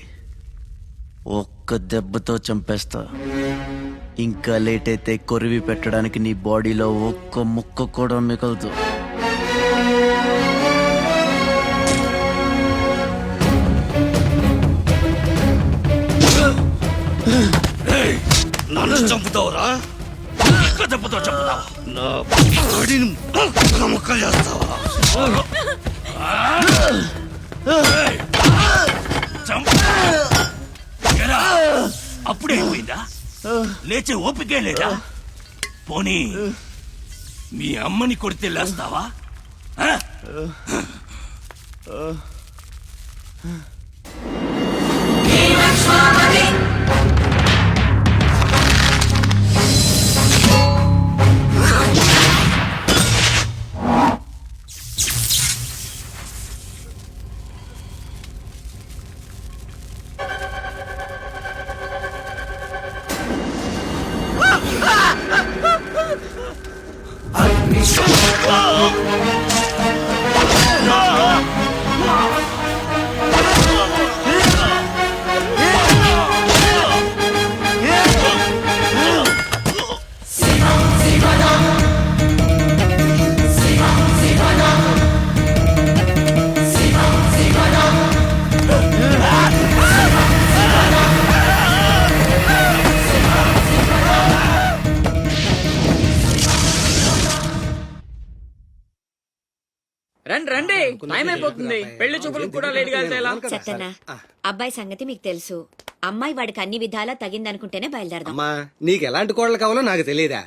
ఒక్క దెబ్బతో చంపేస్తా. ఇంకా లేట్ అయితే కొరివి పెట్టడానికి నీ బాడీలో ఒక్క ముక్క కూడా మిగలదు. నన్ను చంపుతావురా? దెబ్బతో చంపుతావా? నా బాడీని ముక్కలు చేస్తావా? అప్పుడే అయిపోయిందా? లేచే ఓపికే లేదా? పోనీ మీ అమ్మని కొడితే లేస్తావా? రండి రండి టైం అయిపోతుంది పెళ్లి చూపులకు కూడా లేట్ గా ఎలా చెత్తనా అబ్బాయి సంగతి మీకు తెలుసు. అమ్మాయి వాడికి అన్ని విధాలా తగిందనుకుంటేనే బయలుదేరదాం. అమ్మా నీకు ఎలాంటి కోడలు కావాలో నాకు తెలియదా?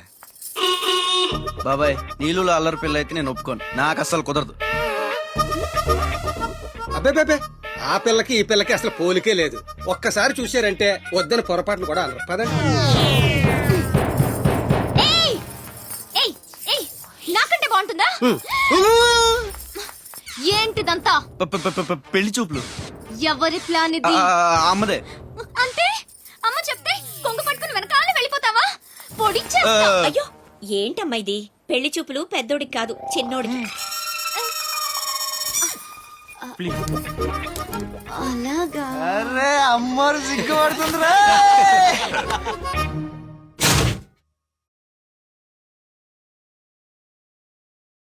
బాబాయ్ నీళ్ళు అల్లరి పిల్ల అయితే నేను ఒప్పుకోను, నాకు అస్సలు కుదరదు. అబ్బే ఆ పిల్లకి ఈ పిల్లకి అసలు పోలికే లేదు. ఒక్కసారి చూశారంటే వద్దని పొరపాటును కూడా అనరు. పదండి. నాకంటే బాగుంటుందా? ఏంటిదంతా? పెళ్లి చూపులు ఎవరి ప్లాన్ ఇది? అమ్మదే. అంటే అమ్మ చెప్తే కొంగు పట్టుకుని వెనకాల వెళ్ళిపోతావా? పొడిచే. అయ్యో ఏంటమ్మా ఇది? పెళ్లి చూపులు పెద్దోడికి కాదు చిన్నోడికి. అలాగా? అరే అమ్మారు సిగ్గుపడుతుందిరా.